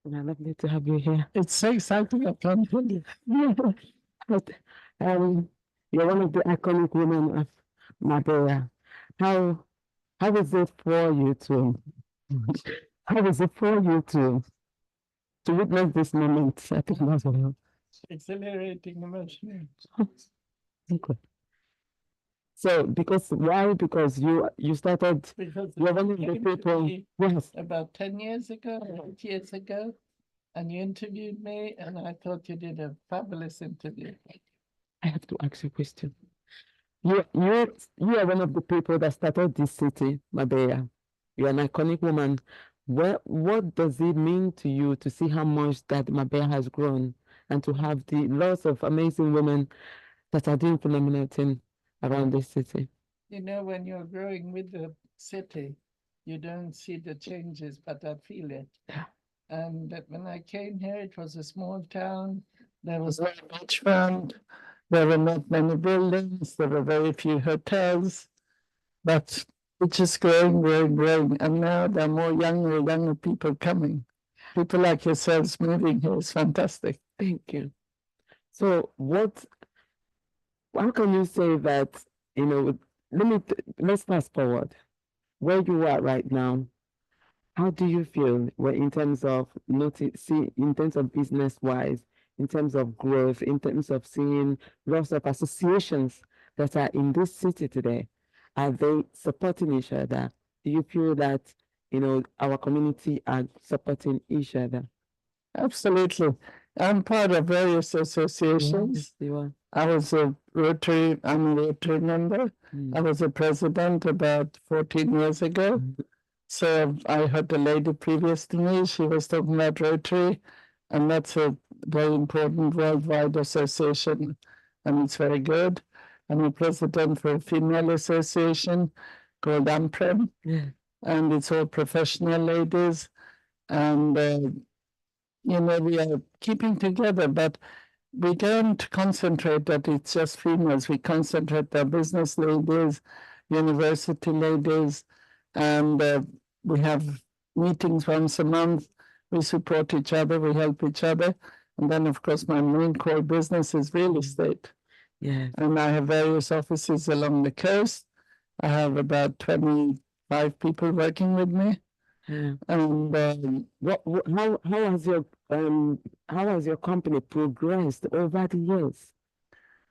Lovely to have you here. It's so exciting, I can't tell you. But, you're one of the iconic women of Marbella. How is it for you to how is it for you to witness this moment? I think that's what Exhilarating, emotional. okay. So why? Because you started Because you're one of the came to people. me Yes. about 10 years ago, 8 years ago, and you interviewed me, and I thought you did a fabulous interview. I have to ask you a question. You are one of the people that started this city, Marbella. You're an iconic woman. What does it mean to you to see how much that Marbella has grown and to have the lots of amazing women that are doing phenomenal things around this city? You know, when you're growing with the city, you don't see the changes, but I feel it. And that when I came here, it was a small town. There was no beachfront. There were not many buildings. There were very few hotels. But it's just growing, growing, growing. And now there are more younger people coming. People like yourselves moving here is fantastic. Thank you. So how can you say that, let's fast forward. Where you are right now, how do you feel in terms of in terms of business wise, in terms of growth, in terms of seeing lots of associations that are in this city today? Are they supporting each other? Do you feel that, our community are supporting each other? Absolutely. I'm part of various associations. Yes, you are. I'm a Rotary member. I was a president about 14 years ago. So I heard a lady previous to me, she was talking about Rotary, and that's a very important worldwide association, and it's very good. I'm a president for a female association called AMPREM, and it's all professional ladies, and we are keeping together, but we don't concentrate that it's just females. We concentrate on business ladies, university ladies, and we have meetings once a month. We support each other, we help each other. And then, of course, my main core business is real estate. Yeah. And I have various offices along the coast. I have about 25 people working with me. Yeah. And how has your company progressed over the years?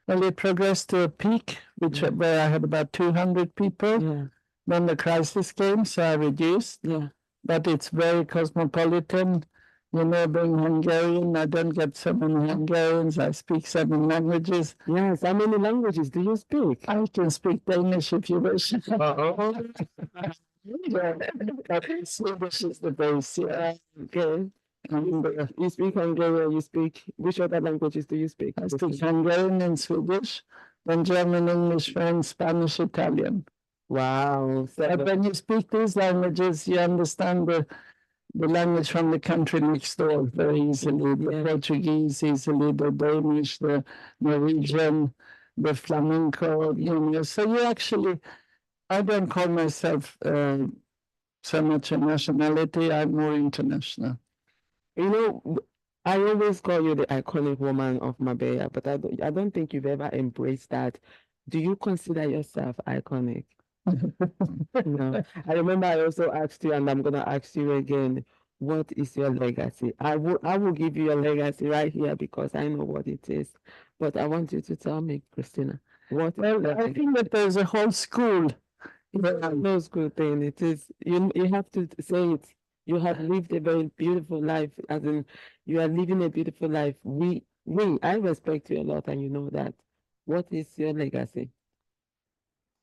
Well, it progressed to a peak, where I had about 200 people. Yeah. Then the crisis came, so I reduced. Yeah. But it's very cosmopolitan. Being Hungarian, I don't get so many Hungarians. I speak 7 languages. Yes, how many languages do you speak? I can speak Danish if you wish. But Swedish is the base, yeah. Okay. You speak Hungarian, which other languages do you speak? I speak Hungarian and Swedish, then German, English, French, Spanish, Italian. Wow. But when you speak these languages, you understand the language from the country next door very easily. The Portuguese easily, the Danish, the Norwegian, the flamenco, So you actually, I don't call myself so much a nationality, I'm more international. I always call you the iconic woman of Marbella, but I don't think you've ever embraced that. Do you consider yourself iconic? No. I remember I also asked you, and I'm gonna ask you again, what is your legacy? I will give you your legacy right here because I know what it is. But I want you to tell me, Christina, what I think that there's a whole school. No school thing. It is you have to say it. You have lived a very beautiful life, as in you are living a beautiful life. I respect you a lot, and you know that. What is your legacy?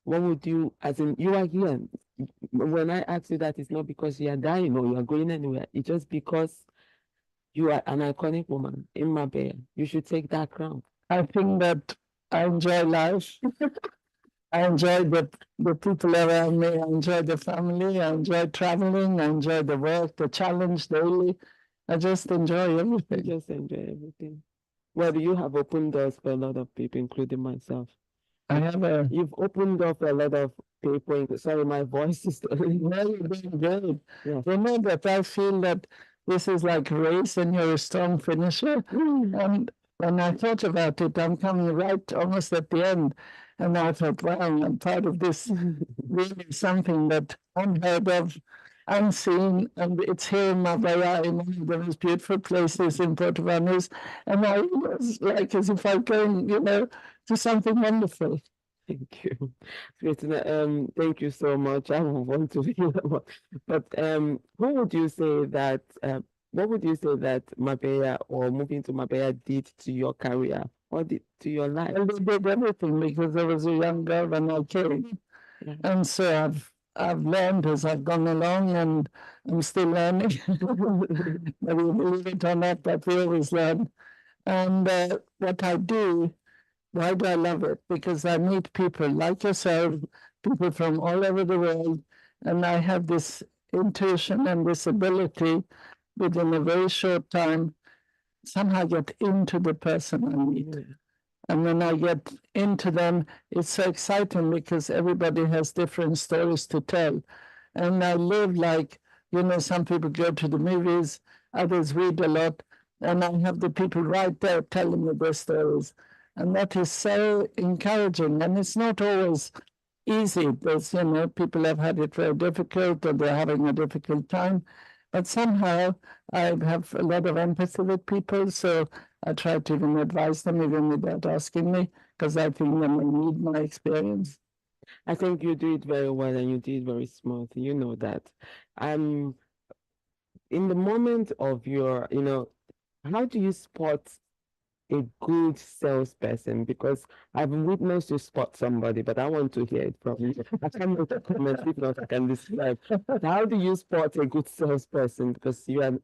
What would you, as in you are here? When I ask you that, it's not because you are dying or you are going anywhere. It's just because you are an iconic woman in Marbella. You should take that crown. I think that I enjoy life. I enjoy the people around me. I enjoy the family. I enjoy traveling. I enjoy the work, the challenge daily. I just enjoy everything. Just enjoy everything. Well, you have opened doors for a lot of people, including myself. You've opened up a lot of people. Sorry, my voice is. No, you're doing good. Yeah. Remember that I feel that this is like a race and you're a strong finisher. And when I thought about it, I'm coming right almost at the end. And I thought, wow, I'm part of this really something that unheard of, unseen, and it's here in Marbella, in one of the most beautiful places in Puerto Banús. And I was like as if I'm going, to something wonderful. Thank you. Christina, thank you so much. I want to hear more. But what would you say that Marbella or moving to Marbella did to your career or did to your life? Well, they did everything because I was a young girl when I came. And so I've learned as I've gone along, and I'm still learning. Whether you believe it or not, but we always learn. And what I do, why do I love it? Because I meet people like yourself, people from all over the world, and I have this intuition and this ability within a very short time somehow get into the person I meet. And when I get into them, it's so exciting because everybody has different stories to tell. And I live like, some people go to the movies, others read a lot, and I have the people right there telling me their stories. And that is so encouraging. And it's not always easy. There's, people have had it very difficult or they're having a difficult time. But somehow I have a lot of empathy with people, so I try to even advise them even without asking me, because I think they may need my experience. I think you do it very well and you do it very smooth. You know that. In the moment of your, how do you spot a good salesperson? Because I've witnessed you spot somebody, but I want to hear it from you. I can't make a comment, if not I can describe. How do you spot a good salesperson? Because you have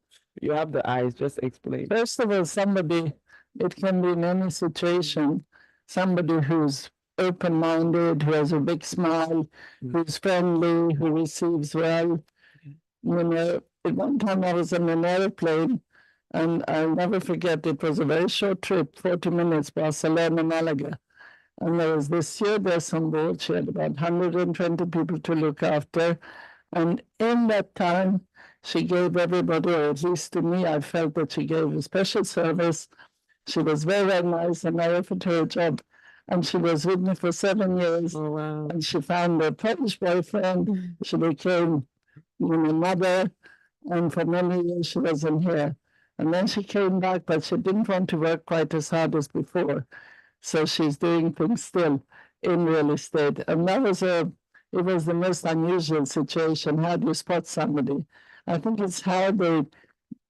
the eyes, just explain. First of all, somebody, it can be in any situation, somebody who's open-minded, who has a big smile, who's friendly, who receives well. At one time I was on an airplane, and I'll never forget, it was a very short trip, 40 minutes, Barcelona, Malaga. And there was this stewardess on board. She had about 120 people to look after. And in that time, she gave everybody, or at least to me, I felt that she gave a special service. She was very, very nice, and I offered her a job. And she was with me for 7 years. Oh, wow. And she found a Polish boyfriend. She became, mother. And for many years, she wasn't here. And then she came back, but she didn't want to work quite as hard as before. So she's doing things still in real estate. And it was the most unusual situation. How do you spot somebody? I think it's how they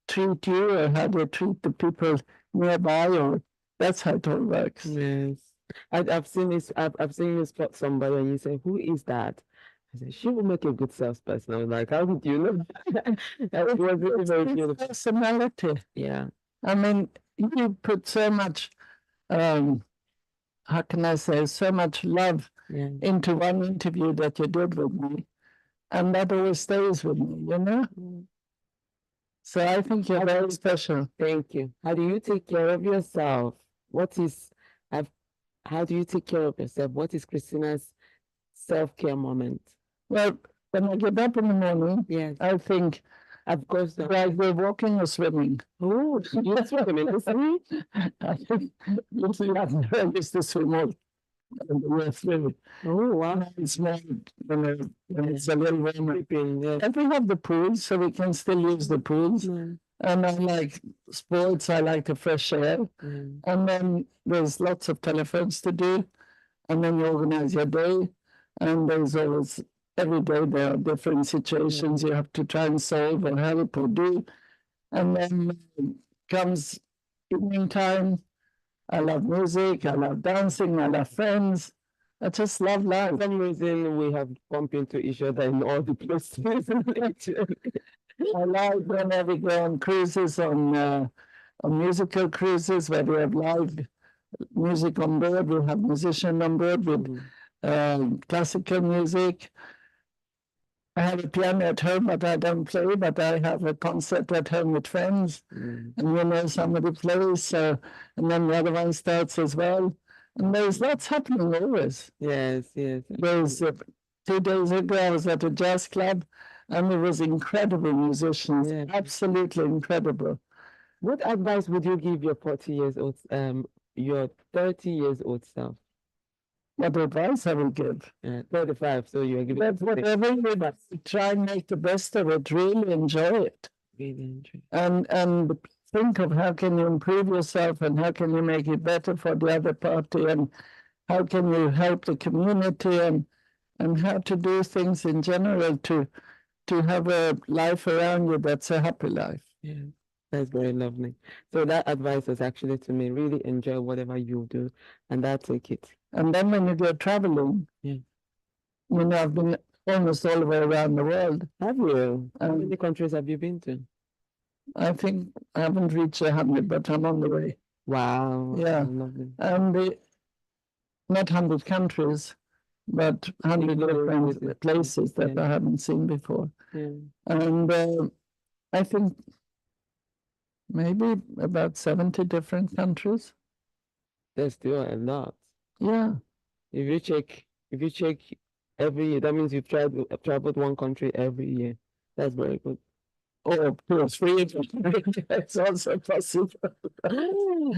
treat you or how they treat the people nearby, or that's how it all works. Yes. I've seen this. I've seen you spot somebody and you say, "Who is that?" I said, "She will make a good salesperson." I was like, "How did you know?" That was really very beautiful. Personality. Yeah. I mean, you put so much, how can I say, so much love into one interview that you did with me, and that always stays with me, So I think you're very special. Thank you. How do you take care of yourself? How do you take care of yourself? What is Christina's self-care moment? Well, when I get up in the morning, I think, of course, like we're walking or swimming. Oh, you're swimming, isn't I think, I used to swim all we're swimming. Oh, wow. It's more when it's a little warmer. And we have the pools, so we can still use the pools. And I like sports, I like the fresh air. And then there's lots of telephones to do. And then you organize your day. And there's always, every day there are different situations you have to try and solve or help or do. And then comes evening time. I love music, I love dancing, I love friends. I just love life. For some reason, we have bumped into each other in all the places. I like whenever we go on cruises, on musical cruises, where we have live music on board. We have musicians on board with classical music. I have a piano at home, but I don't play, but I have a concert at home with friends. And somebody plays, and then the other one starts as well. And there's lots happening always. Yes. There's 2 days ago, I was at a jazz club, and it was incredible musicians, Yeah. absolutely incredible. What advice would you give your 40 years old, your 30 years old self? What advice I would give? 35, so you're giving. But whatever you do, try and make the best of it, really enjoy it. Really enjoy. And think of how can you improve yourself and how can you make it better for the other party and how can you help the community and how to do things in general to have a life around you that's a happy life. Yeah, that's very lovely. So that advice is actually to me, really enjoy whatever you do, and I'll take it. And then when you go traveling, Yeah. you know, I've been almost all the way around the world. Have you? How many countries have you been to? I think I haven't reached 100, but I'm on the way. Wow. Yeah. Lovely. And not 100 countries, but 100 different places that I haven't seen before. Yeah. And I think maybe about 70 different countries. There's still a lot. Yeah. If you check every year, that means you've traveled one country every year. That's very good. Or 2 or 3. It's also possible.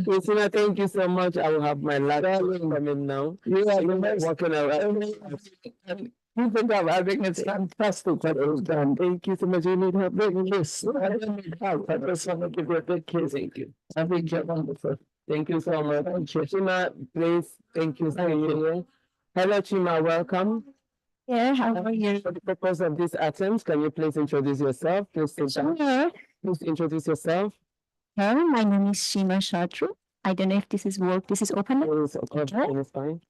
Christina, thank you so much. I will have my last coming now. Yeah, walking around. I think it's fantastic what you've done. Thank you so much. You need help bringing this. I don't need help. I just want to give you a big kiss. Thank you. I think you're wonderful. Thank you so much. Thank you. Chima, please. Thank you for being here. Hello, Chima. Welcome. Yeah, how are you? For the purpose of this attempt, can you please introduce yourself? Please sit down. Sure. Please introduce yourself. Hello, my name is Shima Shatru. I don't know if this is open. Please, everything is fine.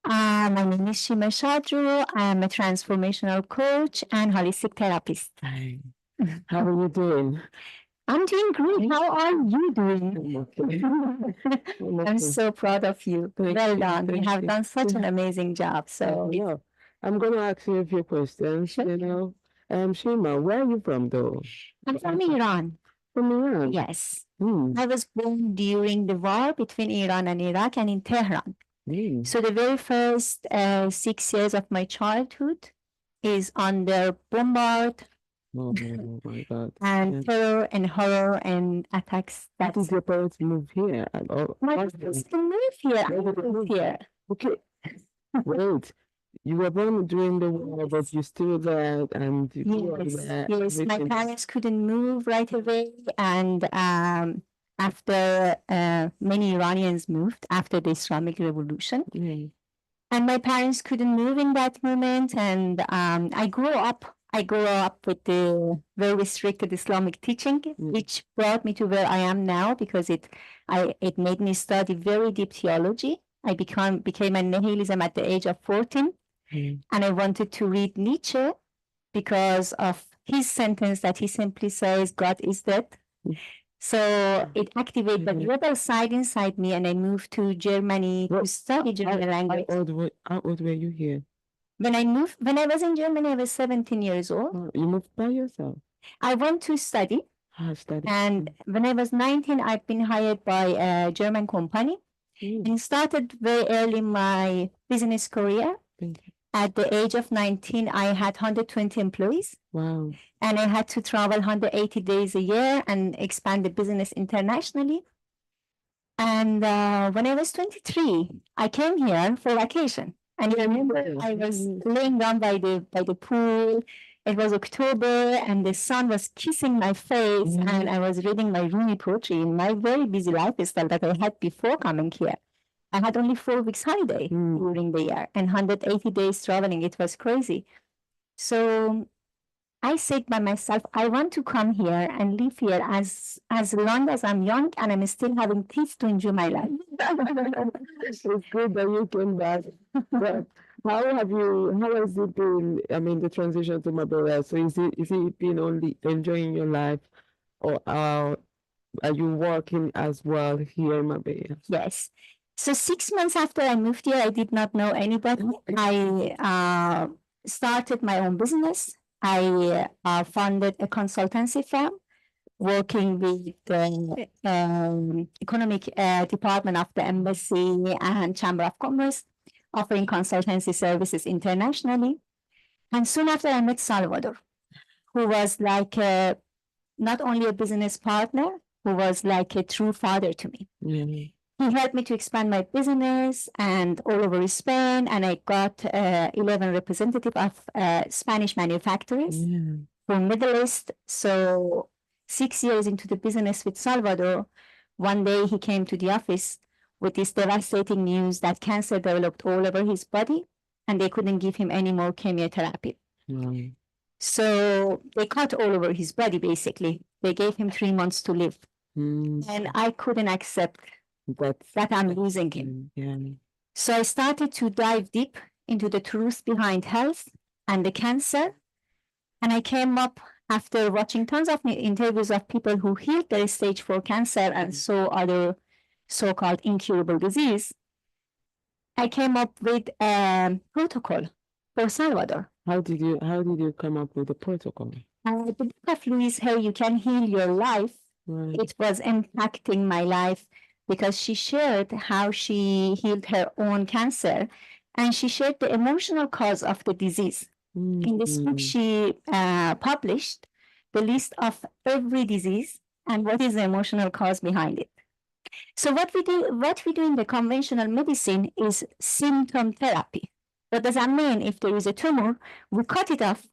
My name is Shima Shatru. I am a transformational coach and holistic therapist. Hi. How are you doing? I'm doing great. How are you doing? Okay. I'm so proud of you. Well done. You have done such an amazing job. So Yeah. I'm going to ask you a few questions, Sure. Shima, where are you from though? I'm from Iran. From Iran? Yes. Hmm. I was born during the war between Iran and Iraq and in Tehran. So the very first 6 years of my childhood is under bombard Oh my God. and terror and horror and attacks. How did your parents move here at all? My parents didn't move here. I moved here. Okay. Wait. You were born during the war, but you still there and you grew up Yes, there, yes. My everything. parents couldn't move right away, and after many Iranians moved after the Islamic Revolution, Yeah. and my parents couldn't move in that moment, and I grew up with the very restricted Islamic teaching, which brought me to where I am now because it made me study very deep theology. I became a nihilism at the age of 14. And I wanted to read Nietzsche because of his sentence that he simply says, God is dead. So it activated the rebel side inside me, and I moved to Germany to study German language. How old were you here? When I was in Germany, I was 17 years old. Oh, you moved by yourself? I went to study. Study. And when I was 19, I've been hired by a German company and started very early my business career. At the age of 19, I had 120 employees. Wow. And I had to travel 180 days a year and expand the business internationally. And when I was 23, I came here for vacation. And I remember I was laying down by the pool. It was October and the sun was kissing my face, and I was reading my Rumi poetry in my very busy lifestyle that I had before coming here. I had only 4 weeks holiday during the year and 180 days traveling. It was crazy. So I said by myself, I want to come here and live here as long as I'm young and I'm still having teeth to enjoy my life. It's good that you came back. But how has it been? I mean, the transition to Marbella. So is it been only enjoying your life, or are you working as well here in Marbella? Yes. So 6 months after I moved here, I did not know anybody. I started my own business. I founded a consultancy firm working with the economic department of the embassy and Chamber of Commerce, offering consultancy services internationally. And soon after, I met Salvador. who was like not only a business partner, who was like a true father to me. Really? He helped me to expand my business and all over Spain, and I got 11 representative of Spanish manufacturers from Middle East. So 6 years into the business with Salvador, one day he came to the office with this devastating news that cancer developed all over his body, and they couldn't give him any more chemotherapy. So they cut all over his body, basically. They gave him 3 months to live. And I couldn't accept that I'm losing him. So I started to dive deep into the truth behind health and the cancer. And I came up after watching tons of interviews of people who healed their stage 4 cancer and saw other so-called incurable disease. I came up with a protocol for Salvador. How did you come up with the protocol? The book of Louise Hay, You Can Heal Your Life, it was impacting my life because she shared how she healed her own cancer, and she shared the emotional cause of the disease. In this book, she published the list of every disease and what is the emotional cause behind it. So what we do in the conventional medicine is symptom therapy. What does that mean? If there is a tumor, we cut it off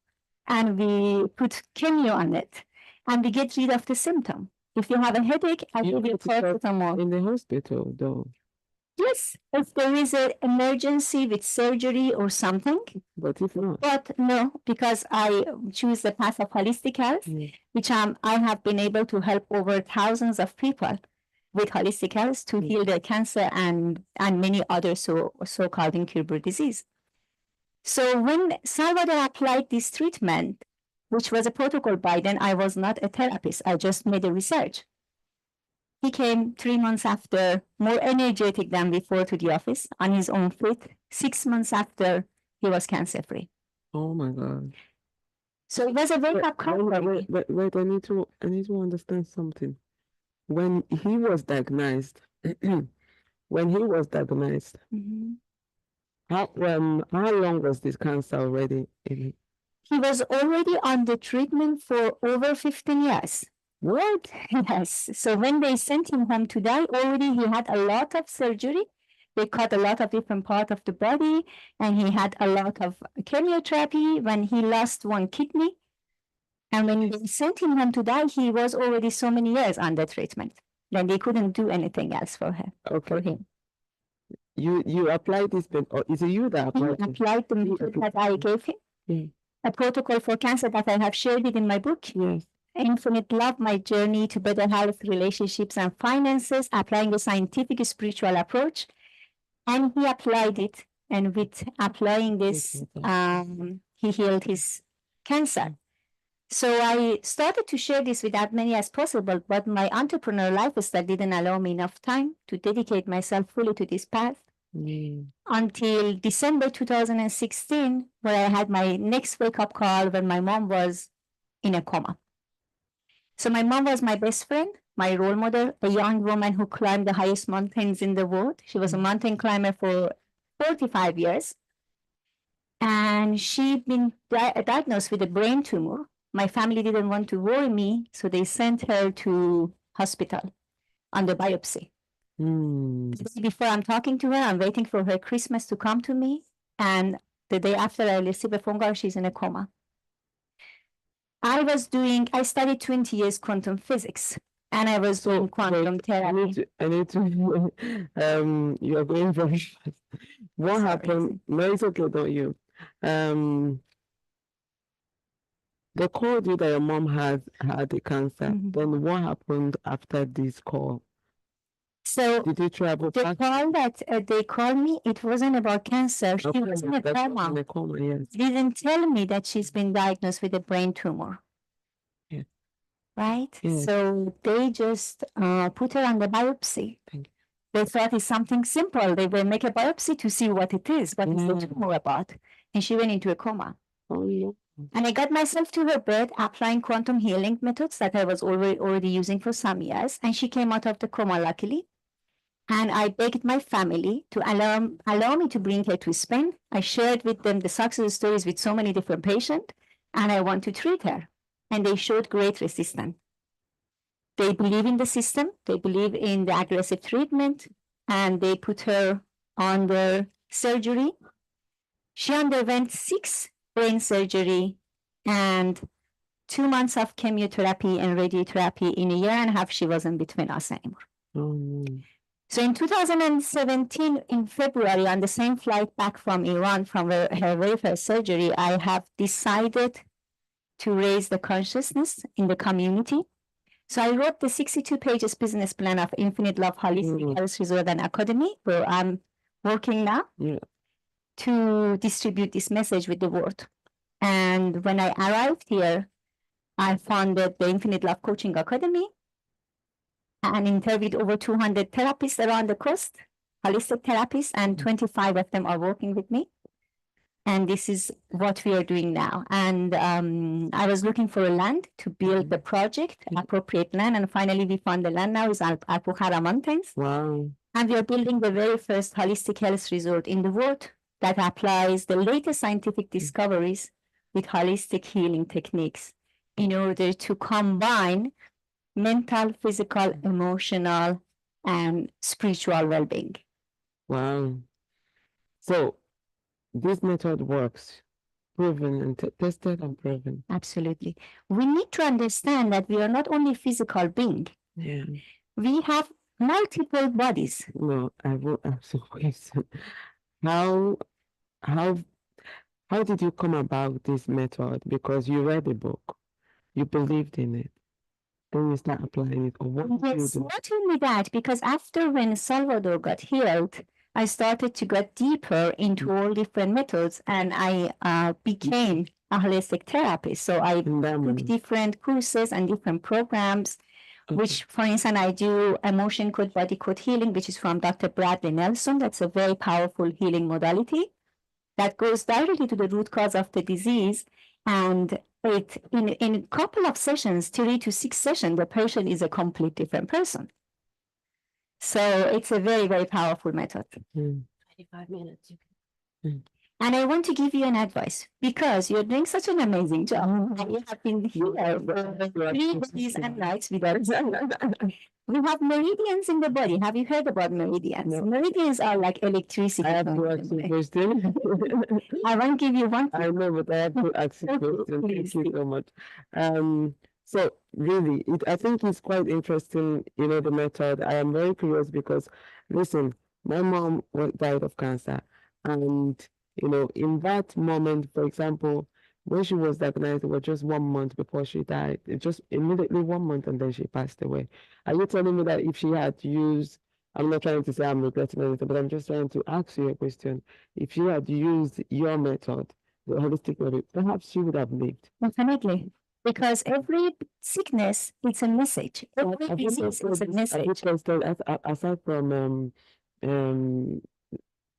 and we put chemo on it, and we get rid of the symptom. If you have a headache, I give you paracetamol. In the hospital, though. Yes, if there is an emergency with surgery or something. But if not. But no, because I choose the path of holistic health, which I have been able to help over thousands of people with holistic health to heal their cancer and many other so-called incurable disease. So when Salvador applied this treatment, which was a protocol by then, I was not a therapist, I just made a research. He came 3 months after, more energetic than before to the office, on his own feet. 6 months after, he was cancer-free. Oh my God. So it was a wake-up call for me. Wait, I need to understand something. When he was diagnosed, how long was this cancer already? He was already on the treatment for over 15 years. What? Yes. So when they sent him home to die, already he had a lot of surgery. They cut a lot of different parts of the body, and he had a lot of chemotherapy when he lost one kidney. And when they sent him home to die, he was already so many years under treatment. Then they couldn't do anything else for him. Okay. For him. You applied this, or is it you that applied He applied the method that I gave him. A protocol for cancer that I have shared it in my book. Yes. Infinite Love, My Journey to Better Health, Relationships, and Finances, applying a scientific spiritual approach. And he applied it. And with applying this, he healed his cancer. So I started to share this with as many as possible, but my entrepreneurial lifestyle didn't allow me enough time to dedicate myself fully to this path until December 2016, where I had my next wake-up call when my mom was in a coma. So my mom was my best friend, my role model, a young woman who climbed the highest mountains in the world. She was a mountain climber for 45 years. And she'd been diagnosed with a brain tumor. My family didn't want to worry me, so they sent her to hospital on the biopsy. Before I'm talking to her, I'm waiting for her Christmas to come to me. And the day after, I receive a phone call, she's in a coma. I studied 20 years quantum physics, and I was doing quantum therapy. I need to you are going very fast. What happened? No, it's okay, don't you? They called you that your mom had the cancer. Then what happened after this call? So did you travel the back? call that they called me, it wasn't about cancer. She was in a coma. In a coma, yes. Didn't tell me that she's been diagnosed with a brain tumor. Yes. Right? Yes. So they just put her on the biopsy. Thank you. They thought it's something simple. They will make a biopsy to see what it is, what is the tumor about. And she went into a coma. Oh, yeah. And I got myself to her bed applying quantum healing methods that I was already using for some years. And she came out of the coma, luckily. And I begged my family to allow me to bring her to Spain. I shared with them the success stories with so many different patients, and I want to treat her. and they showed great resistance. They believe in the system, they believe in the aggressive treatment, and they put her under surgery. She underwent 6 brain surgery and 2 months of chemotherapy and radiotherapy. In a year and a half, she wasn't between us anymore. So in 2017, in February, on the same flight back from Iran, from her very first surgery, I have decided to raise the consciousness in the community. So I wrote the 62 pages business plan of Infinite Love Holistic Health Resort and Academy, where I'm working now to distribute this message with the world. And when I arrived here, I founded the Infinite Love Coaching Academy and interviewed over 200 therapists around the coast, holistic therapists, and 25 of them are working with me. And this is what we are doing now. And I was looking for a land to build the project, appropriate land, and finally we found the land now is Alpujarra Mountains. Wow. And we are building the very first holistic health resort in the world that applies the latest scientific discoveries with holistic healing techniques in order to combine mental, physical, emotional, and spiritual well-being. Wow. So this method works, proven and tested and proven. Absolutely. We need to understand that we are not only physical being. Yeah. We have multiple bodies. No, I will ask a question. How did you come about this method? Because you read the book, you believed in it, then you start applying it. Or what did you Yes, do? not only that, because after when Salvador got healed, I started to get deeper into all different methods, and I became a holistic therapist. So I took different courses and different programs, which, for instance, I do emotion code, body code healing, which is from Dr. Bradley Nelson. That's a very powerful healing modality that goes directly to the root cause of the disease. And it in a couple of sessions, 3 to 6 sessions, the patient is a complete different person. So it's a very, very powerful method. 25 minutes. And I want to give you an advice because you're doing such an amazing job. And you have been here for 3 days and nights without. We have meridians in the body. Have you heard about meridians? No. Meridians are like electricity. I have to ask you a question. I won't give you one. I know, but I have to ask you a question. Thank you so much. So really, I think it's quite interesting, the method. I am very curious because, listen, my mom died of cancer, and in that moment, for example, when she was diagnosed, it was just 1 month before she died. It just immediately 1 month, and then she passed away. Are you telling me that if she had used, I'm not trying to say I'm regretting anything, but I'm just trying to ask you a question. If she had used your method, the holistic method, perhaps she would have lived. Definitely. Because every sickness, it's a message. Every disease is a message. Have you tested, aside from,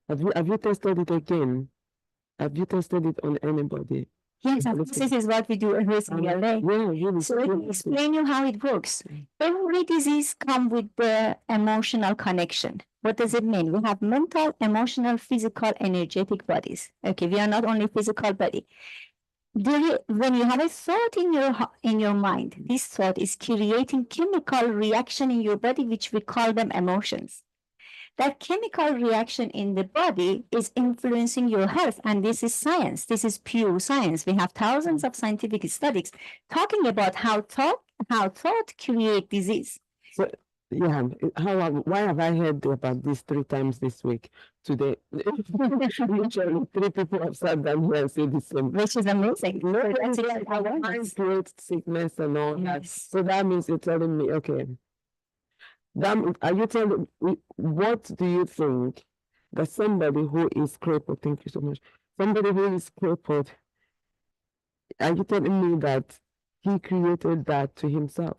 have you tested it again? Have you tested it on anybody? Yes, this is what we do every single day. Yeah, really. So let me explain you how it works. Every disease comes with the emotional connection. What does it mean? We have mental, emotional, physical, energetic bodies. Okay, we are not only physical body. When you have a thought in your mind, this thought is creating chemical reaction in your body, which we call them emotions. That chemical reaction in the body is influencing your health, and this is science. This is pure science. We have thousands of scientific studies talking about how thought create disease. So, yeah, why have I heard about this 3 times this week? Today, literally 3 people have sat down here and said the same. Which is amazing. No, that's like our mind creates sickness and all that. So that means you're telling me, okay. Are you telling me, what do you think that somebody who is crippled, thank you so much, somebody who is crippled, are you telling me that he created that to himself?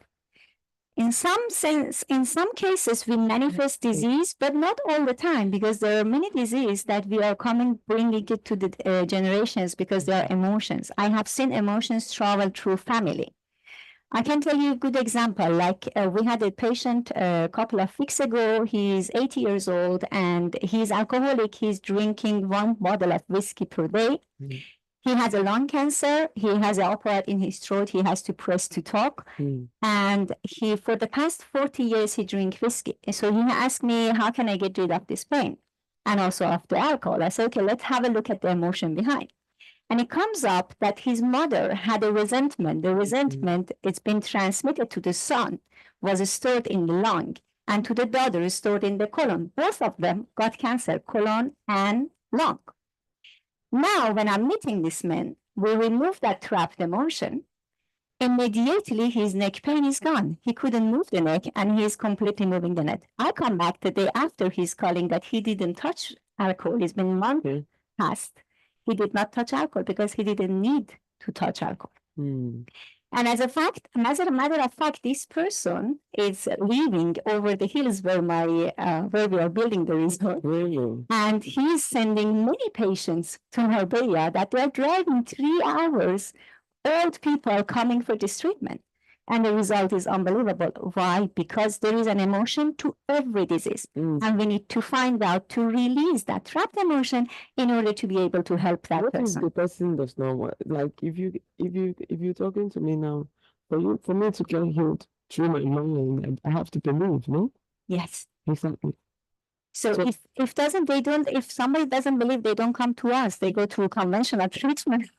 In some sense, in some cases, we manifest disease, but not all the time, because there are many diseases that we are bringing it to the generations because they are emotions. I have seen emotions travel through family. I can tell you a good example. Like we had a patient a couple of weeks ago. He's 80 years old and he's alcoholic. He's drinking 1 bottle of whiskey per day. He has a lung cancer. He has an operate in his throat. He has to press to talk. And he, for the past 40 years, he drink whiskey. So he asked me, how can I get rid of this pain? And also of the alcohol. I said, okay, let's have a look at the emotion behind. And it comes up that his mother had a resentment. The resentment, it's been transmitted to the son, was stored in the lung, and to the daughter stored in the colon. Both of them got cancer, colon and lung. Now, when I'm meeting this man, we remove that trapped emotion. Immediately, his neck pain is gone. He couldn't move the neck, and he is completely moving the neck. I come back the day after he's calling that he didn't touch alcohol. It's been months past. He did not touch alcohol because he didn't need to touch alcohol. And as a matter of fact, this person is living over the hills where where we are building the resort. And he's sending many patients to Marbella that they're driving 3 hours, old people coming for this treatment. And the result is unbelievable. Why? Because there is an emotion to every disease. And we need to find out to release that trapped emotion in order to be able to help that What if person. the person does not want, like if you're talking to me now, for me to get healed through my mind, I have to believe, no? Yes. Exactly. So if somebody doesn't believe, they don't come to us. They go to conventional treatment.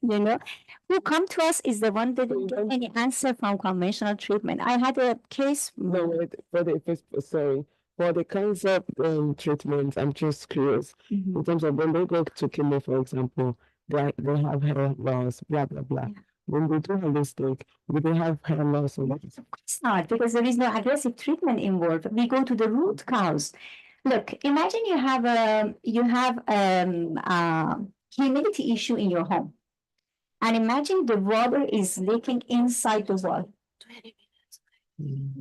Who come to us is the one that didn't get any answer from conventional treatment. I had a case. No, wait, for the cancer treatment, I'm just curious. In terms of when they go to chemo, for example, they have hair loss, blah blah blah. When they do holistic, do they have hair loss or what? It's not, because there is no aggressive treatment involved. We go to the root cause. Look, imagine you have humidity issue in your home. And imagine the water is leaking inside the wall. 20 minutes.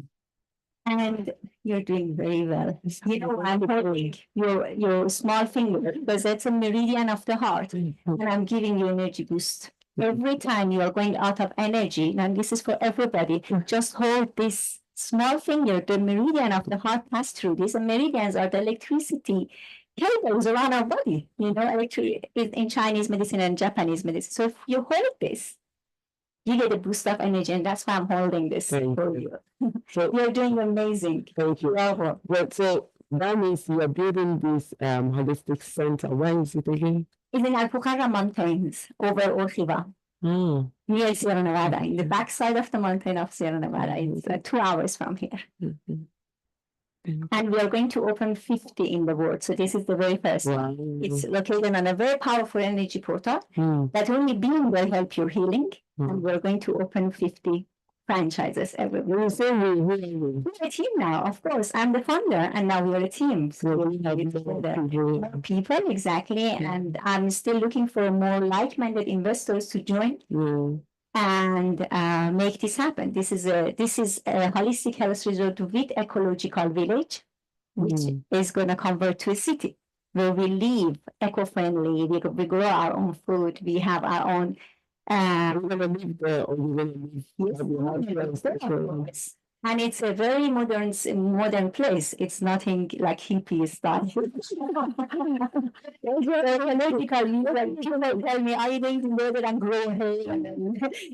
And you're doing very well. I'm holding your small finger because that's a meridian of the heart. And I'm giving you energy boost. Every time you are going out of energy, and this is for everybody, just hold this small finger, the meridian of the heart pass through. These meridians are the electricity cables around our body, in Chinese medicine and Japanese medicine. So if you hold this, you get a boost of energy, and that's why I'm holding this for you. So you're doing amazing. Thank you. Bravo. But so that means you are building this holistic center. Where is it again? It's in Alpujarra Mountains over Orchiva. Near Sierra Nevada, in the backside of the mountain of Sierra Nevada. It's 2 hours from here. And we are going to open 50 in the world. So this is the very first one. It's located on a very powerful energy portal that only being will help your healing. And we're going to open 50 franchises everywhere. We're a team now, of course. I'm the founder, and now we're a team. So we have people, exactly. And I'm still looking for more like-minded investors to join. And make this happen. This is a holistic health resort with ecological village, which is going to convert to a city where we live eco-friendly. We grow our own food. We have our own. We're going to live there, or we're going to live. Yes. And it's a very modern place. It's nothing like hippie style. People tell me, are you going to go there and grow hair?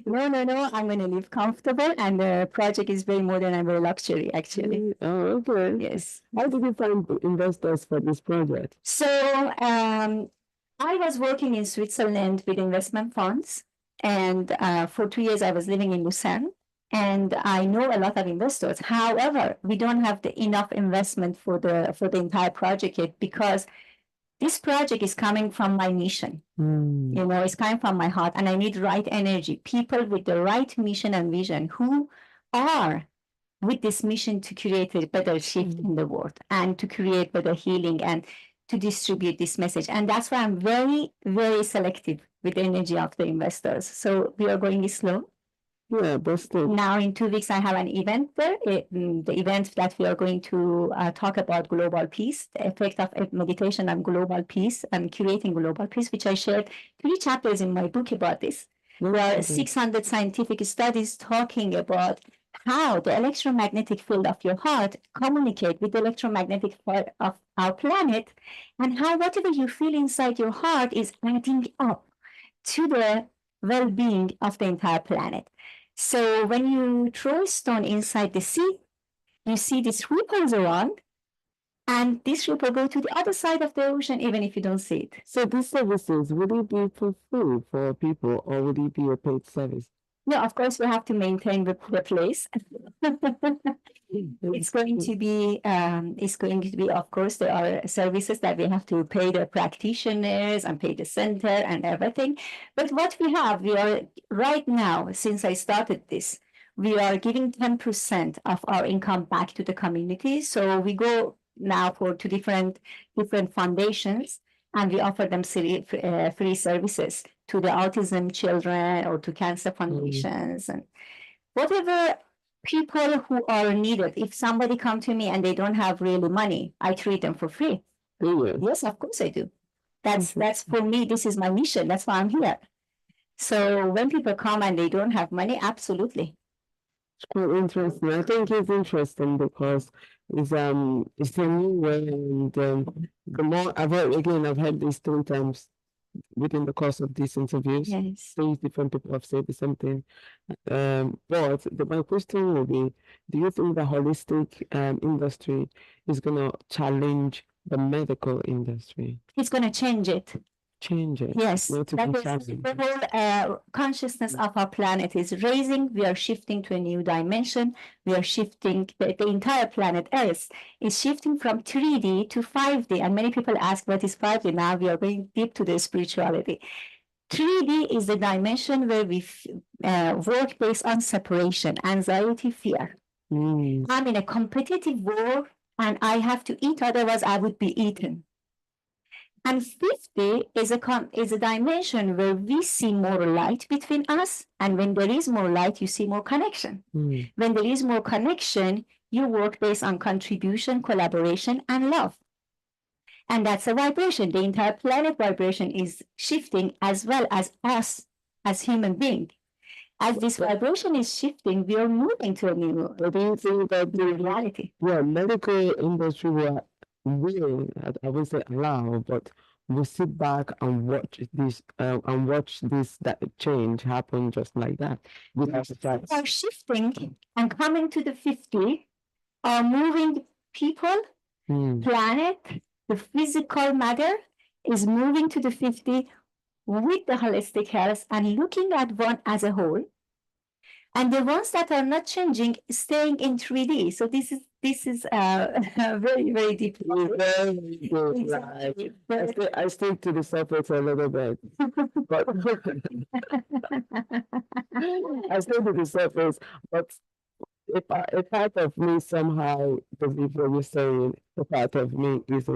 No. I'm going to live comfortable. And the project is very modern and very luxury, actually. Oh, okay. Yes. How did you find investors for this project? So I was working in Switzerland with investment funds. And for 2 years, I was living in Lucerne. And I know a lot of investors. However, we don't have enough investment for the entire project yet, because this project is coming from my mission. It's coming from my heart, and I need right energy, people with the right mission and vision who are with this mission to create a better shift in the world and to create better healing and to distribute this message. And that's why I'm very, very selective with the energy of the investors. So we are going slow. Yeah, but still. Now in 2 weeks, I have an event there. The event that we are going to talk about global peace, the effect of meditation on global peace and creating global peace, which I shared 3 chapters in my book about this. There are 600 scientific studies talking about how the electromagnetic field of your heart communicate with the electromagnetic field of our planet, and how whatever you feel inside your heart is adding up to the well-being of the entire planet. So when you throw a stone inside the sea, you see these ripples around, and this ripple go to the other side of the ocean, even if you don't see it. So these services, would it be for free for people, or would it be a paid service? No, of course, we have to maintain the place. It's going to be, of course, there are services that we have to pay the practitioners and pay the center and everything. But what we are right now, since I started this, we are giving 10% of our income back to the community. So we go now for two different foundations, and we offer them free services to the autism children or to cancer foundations and whatever people who are needed. If somebody come to me and they don't have really money, I treat them for free. Yes, of course I do. That's for me, this is my mission. That's why I'm here. So when people come and they don't have money, absolutely. It's quite interesting. I think it's interesting because it's a new way, and the more I've heard this 3 times within the course of these interviews. Yes. 3 different people have said the same thing. But my question will be, do you think the holistic industry is gonna challenge the medical industry? It's going to change it. Change it. Yes, not to that be is challenged. the whole consciousness of our planet is raising. We are shifting to a new dimension. We are shifting, the entire planet Earth is shifting from 3D to 5D. And many people ask, what is 5D? Now we are going deep to the spirituality. 3D is the dimension where we work based on separation, anxiety, fear. I'm in a competitive war and I have to eat, otherwise I would be eaten. And 50 is a dimension where we see more light between us. And when there is more light, you see more connection. When there is more connection, you work based on contribution, collaboration, and love. And that's a vibration. The entire planet vibration is shifting, as well as us as human beings. As this vibration is shifting, we are moving to a new reality. Yeah, medical industry will, I won't say allow, but we'll sit back and watch that change happen just like that. We are shifting and coming to the 50, are moving people, planet, the physical matter is moving to the 50 with the holistic health and looking at one as a whole. And the ones that are not changing, staying in 3D. So this is very, very deep. Very good. Exactly. I stick to the surface a little bit, but I stick to the surface, but a part of me somehow believes what you're saying. A part of me is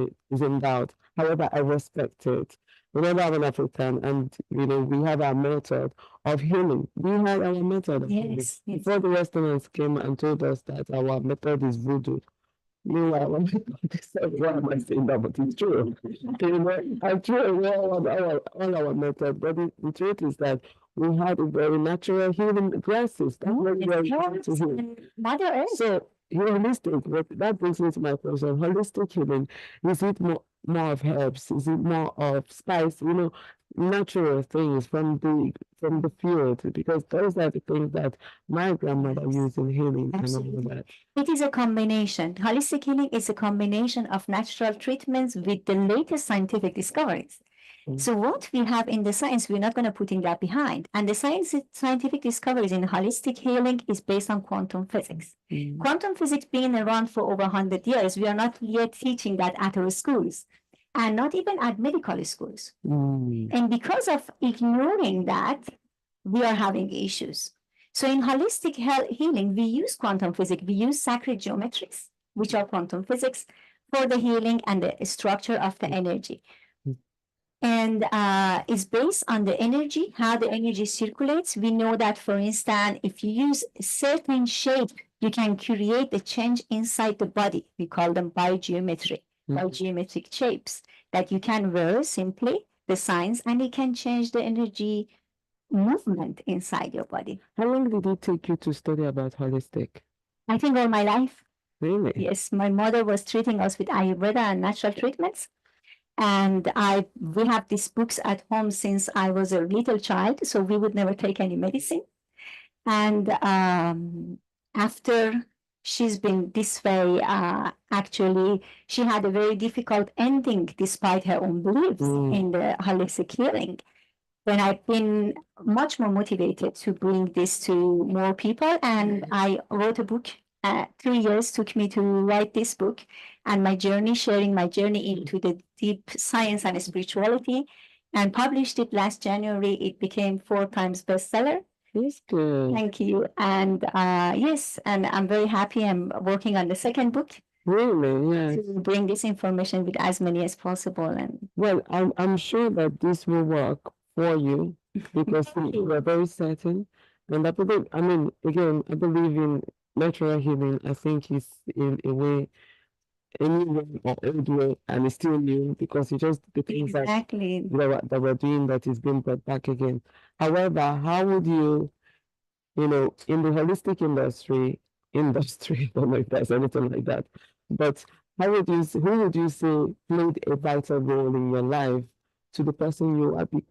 in doubt. However, I respect it. Remember, I'm an African, and we have our method of healing. We had our method of healing. Yes. Before the Westerners came and told us that our method is voodoo. Meanwhile, our method is why am I saying that? But it's true. I'm true. All our method, but the truth is that we had a very natural healing grasses. That's what we are trying to heal. Mother Earth. So holistic, that brings me to my question. Holistic healing, is it more of herbs? Is it more of spice? Natural things from the field, because those are the things that my grandmother used in healing. Absolutely. And all that. It is a combination. Holistic healing is a combination of natural treatments with the latest scientific discoveries. So what we have in the science, we're not going to put in that behind. And the scientific discoveries in holistic healing is based on quantum physics. Quantum physics being around for over 100 years, we are not yet teaching that at our schools and not even at medical schools. And because of ignoring that, we are having issues. So in holistic healing, we use quantum physics, we use sacred geometries, which are quantum physics, for the healing and the structure of the energy. And it's based on the energy, how the energy circulates. We know that, for instance, if you use a certain shape, you can create a change inside the body. We call them biogeometry, biogeometric shapes that you can wear simply, the signs, and it can change the energy movement inside your body. How long did it take you to study about holistic? I think all my life. Really? Yes, my mother was treating us with Ayurveda and natural treatments. And we have these books at home since I was a little child, so we would never take any medicine. And after she's been this way, actually, she had a very difficult ending despite her own beliefs in the holistic healing. Then I've been much more motivated to bring this to more people. And I wrote a book. 3 years took me to write this book and my journey, sharing my journey into the deep science and spirituality, and published it last January. It became 4 times bestseller. That's good. Thank you. And yes, and I'm very happy. I'm working on the second book Really, yes. to bring this information with as many as possible. And Well, I'm sure that this will work for you because you are very certain. And I believe, I mean, again, I believe in natural healing. I think it's in a way, a new way or old way, and it's still new because it's just the things exactly. that we're doing that is being brought back again. However, how would you, in the holistic industry, I don't know if there's anything like that, but who would you say played a vital role in your life to the person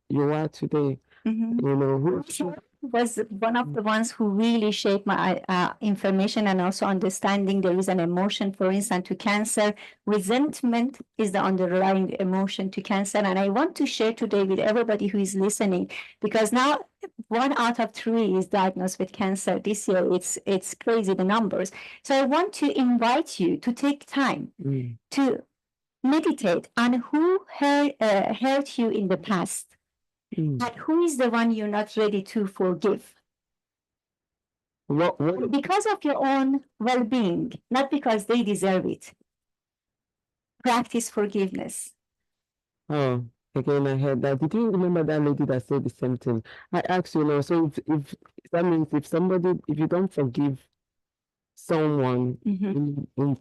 you are today? Who was one of the ones who really shaped my information and also understanding there is an emotion, for instance, to cancer. Resentment is the underlying emotion to cancer. And I want to share today with everybody who is listening, because now 1 out of 3 is diagnosed with cancer this year. It's crazy, the numbers. So I want to invite you to take time to meditate on who hurt you in the past. And who is the one you're not ready to forgive? Because of your own well-being, not because they deserve it. Practice forgiveness. Oh, again, I heard that. Did you remember that lady that said the same thing? I asked you, so if that means if you don't forgive someone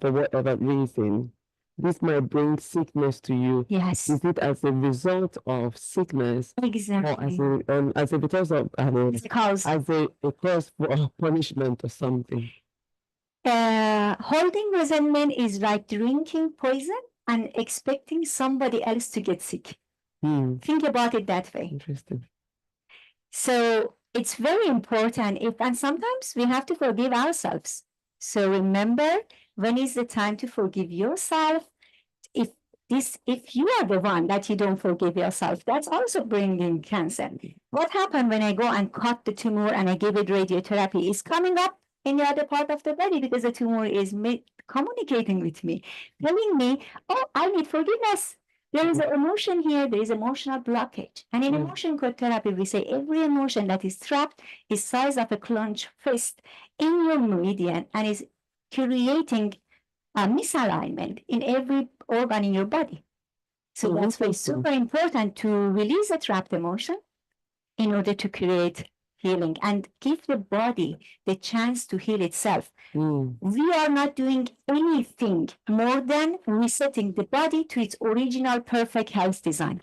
for whatever reason, this might bring sickness to you. Yes. Is it as a result of sickness? Exactly. Or as a because of Cause. as a cause for punishment or something? Holding resentment is like drinking poison and expecting somebody else to get sick. Think about it that way. Interesting. So it's very important and sometimes we have to forgive ourselves. So remember, when is the time to forgive yourself? If you are the one that you don't forgive yourself, that's also bringing cancer. What happened when I go and cut the tumor and I give it radiotherapy? It's coming up in the other part of the body because the tumor is communicating with me, telling me, oh, I need forgiveness. There is an emotion here, there is emotional blockage. And in emotion code therapy, we say every emotion that is trapped is size of a clenched fist in your meridian and is creating a misalignment in every organ in your body. So that's why it's super important to release a trapped emotion in order to create healing and give the body the chance to heal itself. We are not doing anything more than resetting the body to its original perfect health design.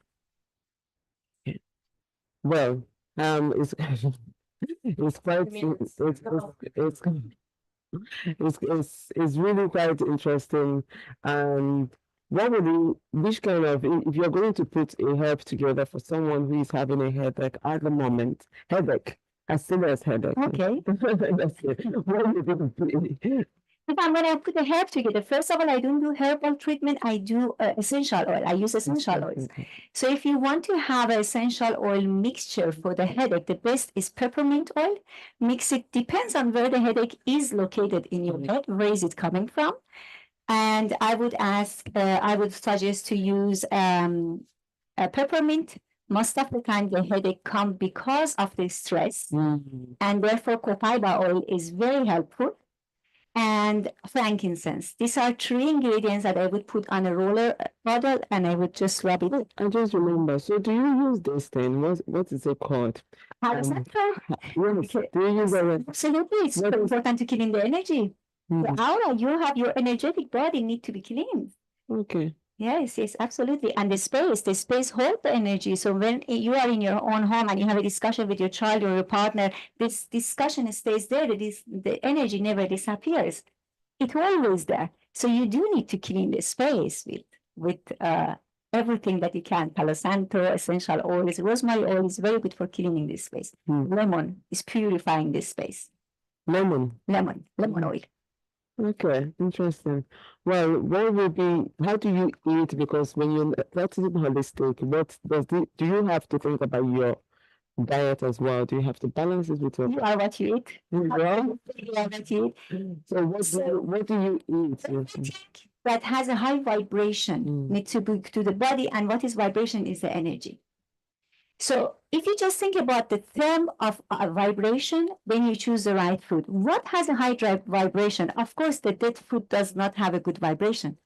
Well, it's it's quite it's really quite interesting. And which kind of, if you're going to put a herb together for someone who is having a headache at the moment, as serious headache. Okay. That's it. What would it be? If I'm going to put a herb together, first of all, I don't do herbal treatment. I do essential oil. I use essential oils. So if you want to have an essential oil mixture for the headache, the best is peppermint oil. Mix it, depends on where the headache is located in your head, where is it coming from. And I would suggest to use a peppermint. Most of the time, the headache comes because of the stress. And therefore, copaiba oil is very helpful. And frankincense. These are 3 ingredients that I would put on a roller bottle and I would just rub it. I just remember. So do you use this thing? What is it called? Yes, do you use it? Absolutely. It's super important to clean the energy. The aura, you have your energetic body need to be cleaned. Okay. Yes, absolutely. And the space holds the energy. So when you are in your own home and you have a discussion with your child or your partner, this discussion stays there. The energy never disappears. It's always there. So you do need to clean the space with everything that you can. Palo Santo, essential oils, rosemary oil is very good for cleaning this space. Lemon is purifying this space. Lemon. Lemon oil. Okay, interesting. Well, what will be, how do you eat? Because when you're practicing holistic, do you have to think about your diet as well? Do you have to balance it with your You are what you eat. You are? You are what you eat. So what do you eat? Everything that has a high vibration needs to be to the body, and what is vibration is the energy. So if you just think about the term of vibration, then you choose the right food. What has a high vibration? Of course, the dead food does not have a good vibration.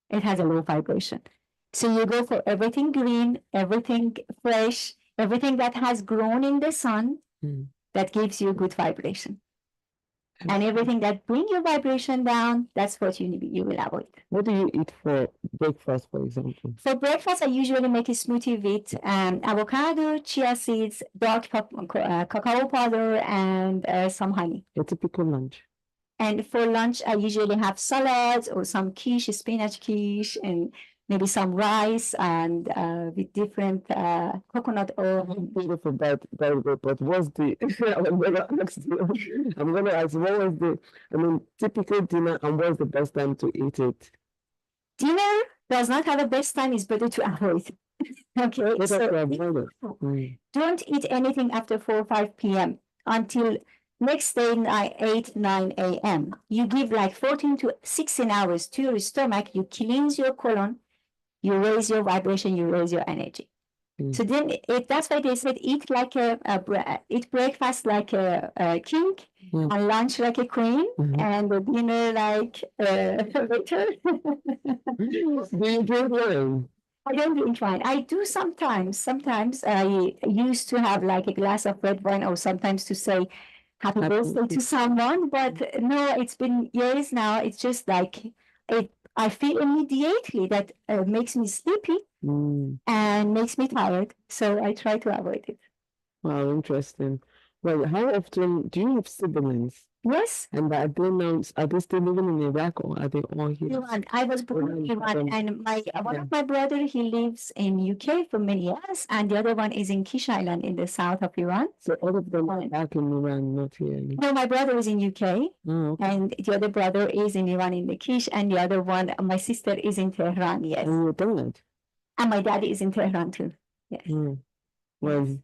It has a low vibration. So you go for everything green, everything fresh, everything that has grown in the sun, that gives you good vibration. And everything that brings your vibration down, that's what you will avoid. What do you eat for breakfast, for example? For breakfast, I usually make a smoothie with avocado, chia seeds, dark cacao powder, and some honey. A typical lunch. And for lunch, I usually have salads or some quiche, spinach quiche, and maybe some rice and with different coconut oil. Beautiful, but what's the, I'm gonna ask, what was the, typical dinner and what's the best time to eat it? Dinner does not have a best time, it's better to avoid. Okay, so don't eat anything after 4 or 5 p.m. until next day, 8, 9 a.m. You give like 14 to 16 hours to your stomach, you cleanse your colon, you raise your vibration, you raise your energy. So then that's why they said eat like eat breakfast like a king, and lunch like a queen, and the dinner like a waiter. Do you drink wine? I don't drink wine. I do sometimes. Sometimes I used to have like a glass of red wine, or sometimes to say happy birthday to someone. But no, it's been years now. It's just like I feel immediately that makes me sleepy and makes me tired. So I try to avoid it. Wow, interesting. Well, how often do you have siblings? Yes. And are they still living in Iraq, or are they all here? Iran. I was born in Iran, and one of my brother, he lives in UK for many years, and the other one is in Kish Island in the south of Iran. So all of them are back in Iran, not here. No, my brother is in UK, okay. And the other brother is in Iran in the Kish, and the other one, my sister, is in Tehran. Yes. And your dad? And my daddy is in Tehran too. Yes. Well,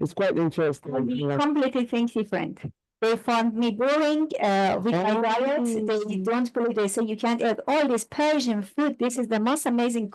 it's quite interesting. We completely think different. They found me boring with my diet. They don't believe. They say you can't eat all this Persian food. This is the most amazing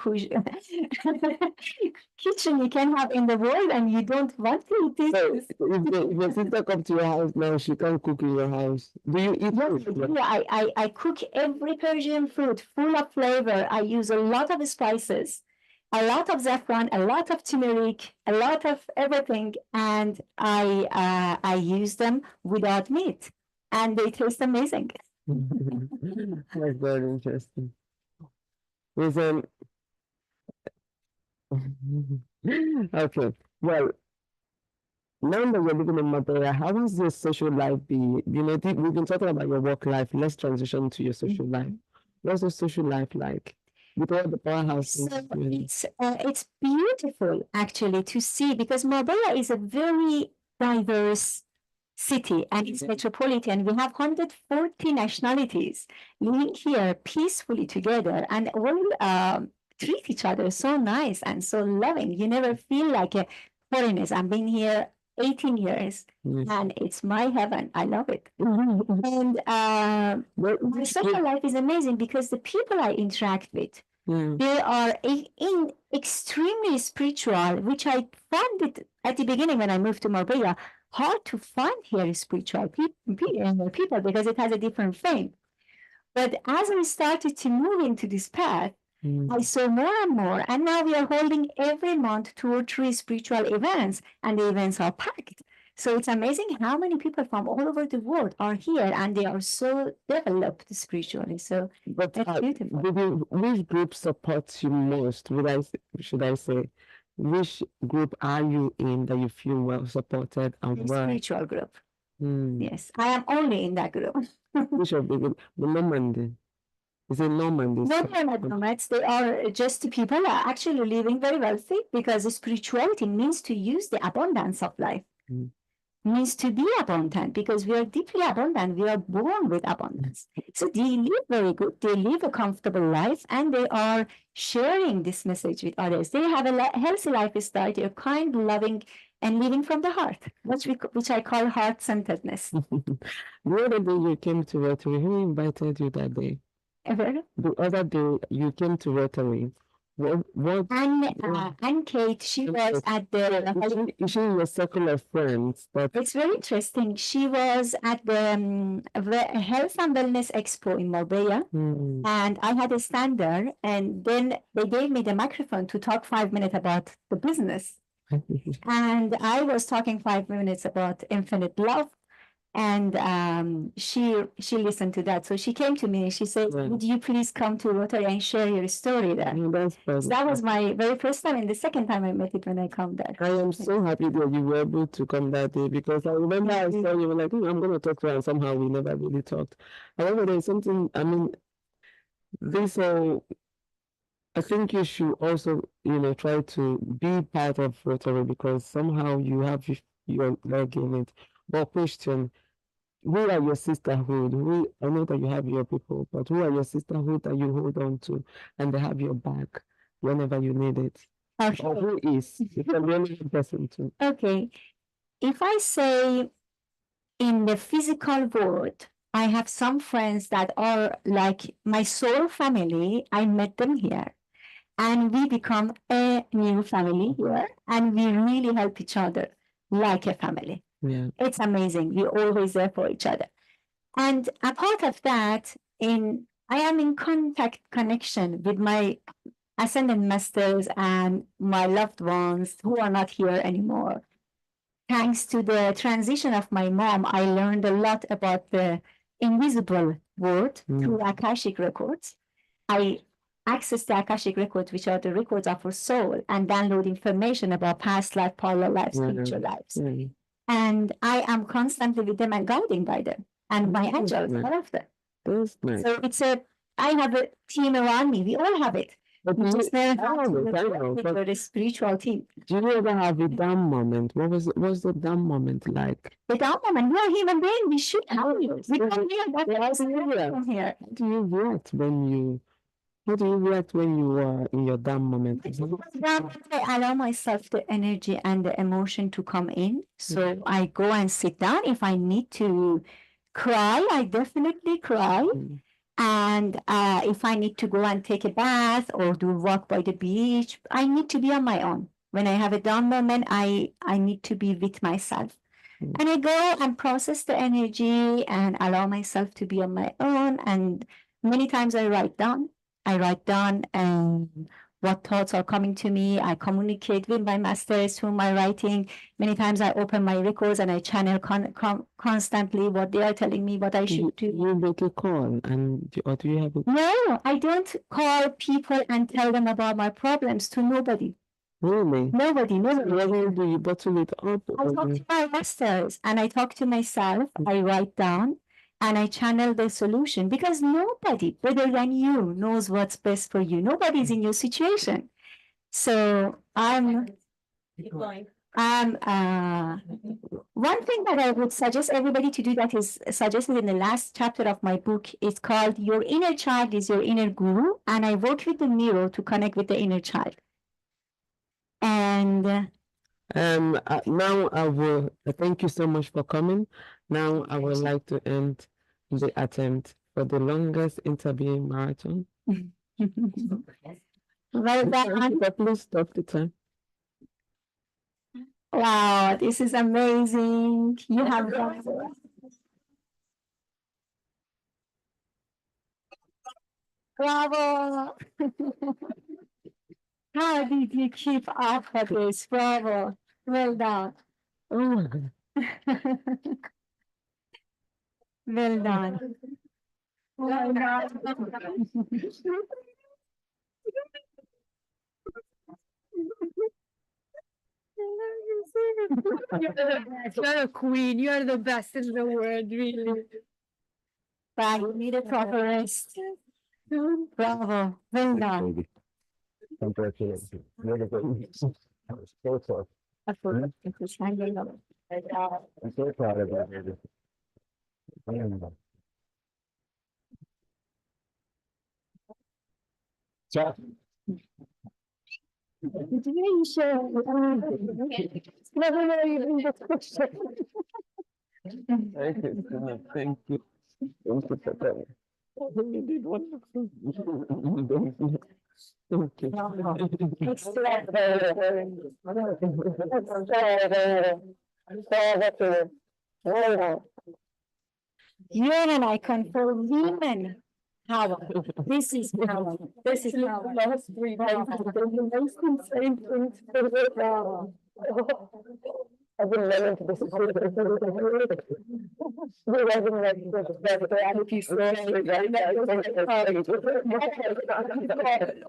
kitchen you can have in the world, and you don't want to eat this. So if your sister comes to your house now, she can't cook in your house. Do you eat food? Yeah, I cook every Persian food full of flavor. I use a lot of spices, a lot of saffron, a lot of turmeric, a lot of everything, and I use them without meat, and they taste amazing. That's very interesting. Okay, well, now that you're living in Marbella, how has your social life been? We've been talking about your work life. Let's transition to your social life. What's your social life like? With all the powerhouses. So it's beautiful actually to see, because Marbella is a very diverse city and it's metropolitan. We have 140 nationalities living here peacefully together, and all treat each other so nice and so loving. You never feel like a foreigner. I've been here 18 years and it's my heaven. I love it. And my social life is amazing because the people I interact with, they are extremely spiritual, which I found it at the beginning when I moved to Marbella hard to find here spiritual people because it has a different frame. But as we started to move into this path, I saw more and more, and now we are holding every month 2 or 3 spiritual events, and the events are packed. So it's amazing how many people from all over the world are here, and they are so developed spiritually. So that's beautiful. Which group supports you most? Should I say, which group are you in that you feel well supported and the spiritual group? Yes, I am only in that group. Which of the Normandy? Is it nomads? No, they're not nomads. They are just people who are actually living very wealthy because spirituality means to use the abundance of life. Means to be abundant because we are deeply abundant. We are born with abundance. So they live very good. They live a comfortable life and they are sharing this message with others. They have a healthy lifestyle. They are kind, loving, and living from the heart, which I call heart-centeredness. The other day you came to Rotary, who invited you that day? The other day you came to Rotary. And Kate, she was at the. Is she in your circle of friends? But it's very interesting. She was at the Health and Wellness Expo in Marbella, and I had a stand there, and then they gave me the microphone to talk 5 minutes about the business. And I was talking 5 minutes about infinite love. And she listened to that. So she came to me and she said, would you please come to Rotary and share your story there? So that was my very first time and the second time I met it when I come there. I am so happy that you were able to come that day because I remember I saw you were like, I'm going to talk to her, and somehow we never really talked. However, there's something, I mean, this I think you should also, try to be part of Rotary because somehow you have your leg in it. But question, who are your sisterhood? I know that you have your people, but who are your sisterhood that you hold on to and they have your back whenever you need it? Okay. Or who is? You can be any person too. Okay. If I say in the physical world, I have some friends that are like my soul family. I met them here. And we become a new family here. And we really help each other like a family. Yeah. It's amazing. We're always there for each other. And a part of that, I am in connection with my ascended masters and my loved ones who are not here anymore. Thanks to the transition of my mom, I learned a lot about the invisible world through Akashic records. I access the Akashic records, which are the records of our soul, and download information about past life, parallel lives, future lives. And I am constantly with them and guiding by them and my angels, all of them. That's nice. So I have a team around me. We all have it. But We just never but a spiritual team. do you ever have a down moment? What's the down moment like? The down moment, we are human beings. We should have it. We come here. That's here. How do you react when you are in your down moment? I allow myself the energy and the emotion to come in. So I go and sit down. If I need to cry, I definitely cry. And if I need to go and take a bath or do walk by the beach, I need to be on my own. When I have a down moment, I need to be with myself. And I go and process the energy and allow myself to be on my own. And many times I write down what thoughts are coming to me. I communicate with my masters through my writing. Many times I open my records and I channel constantly what they are telling me, what I should do. You make a call, or do you have a... No, I don't call people and tell them about my problems to nobody. Really? Nobody. Why do you bottle it up? I talk to my masters and I talk to myself. I write down. And I channel the solution because nobody better than you knows what's best for you. Nobody's in your situation. So one thing that I would suggest everybody to do that is suggested in the last chapter of my book. It's called Your Inner Child is Your Inner Guru. And I work with the mirror to connect with the inner child. And now I will thank you so much for coming. Now I would like to end the attempt for the longest interview marathon. Please stop the time. Wow, this is amazing. You have done it. Bravo. How did you keep up with this? Bravo. Well done. Oh my God. Well done. Well done. You're a queen. You're the best in the world, really. But you need a proper rest. Bravo, well done. Baby. Congratulations. Really good. I'm so sorry. I forgot to put hanging up. I'm so proud of you, baby. Ciao. Thank you. Thank you. Thank you for that. You did wonderful. Thank you. You and I can for women. Power. This is power. This is power. Last 3 days has been the most insane thing to do. I've been learning to this.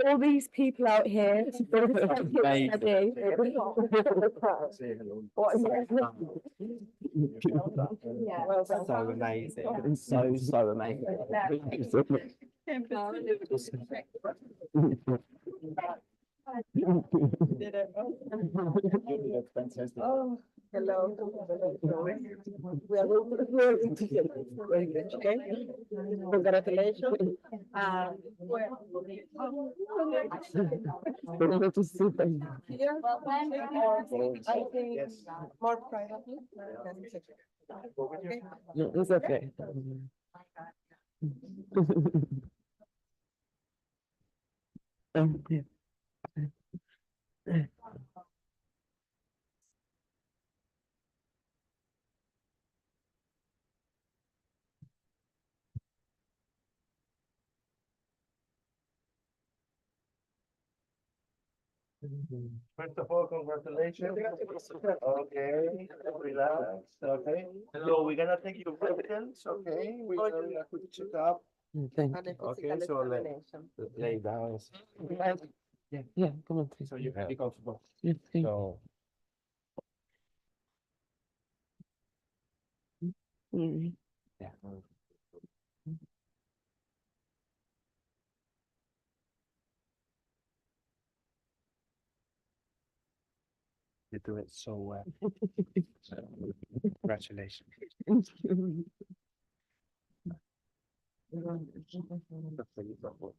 All these people out here. So amazing. So amazing. Thank you so much. Oh, hello. We are going together. Very good, okay? Congratulations. Yeah, I think more privately. Okay. No, it's okay. Yeah. First of all, congratulations. Okay, relax. Okay. So we're gonna take your vitals. Okay. We're gonna do a quick checkup. Thank And you. the Okay, physical so examination. lay down. Yeah, come on. So you can be comfortable. Yeah, thank you. So Mm. yeah. You do it so well. Congratulations. Thank you. That's really helpful.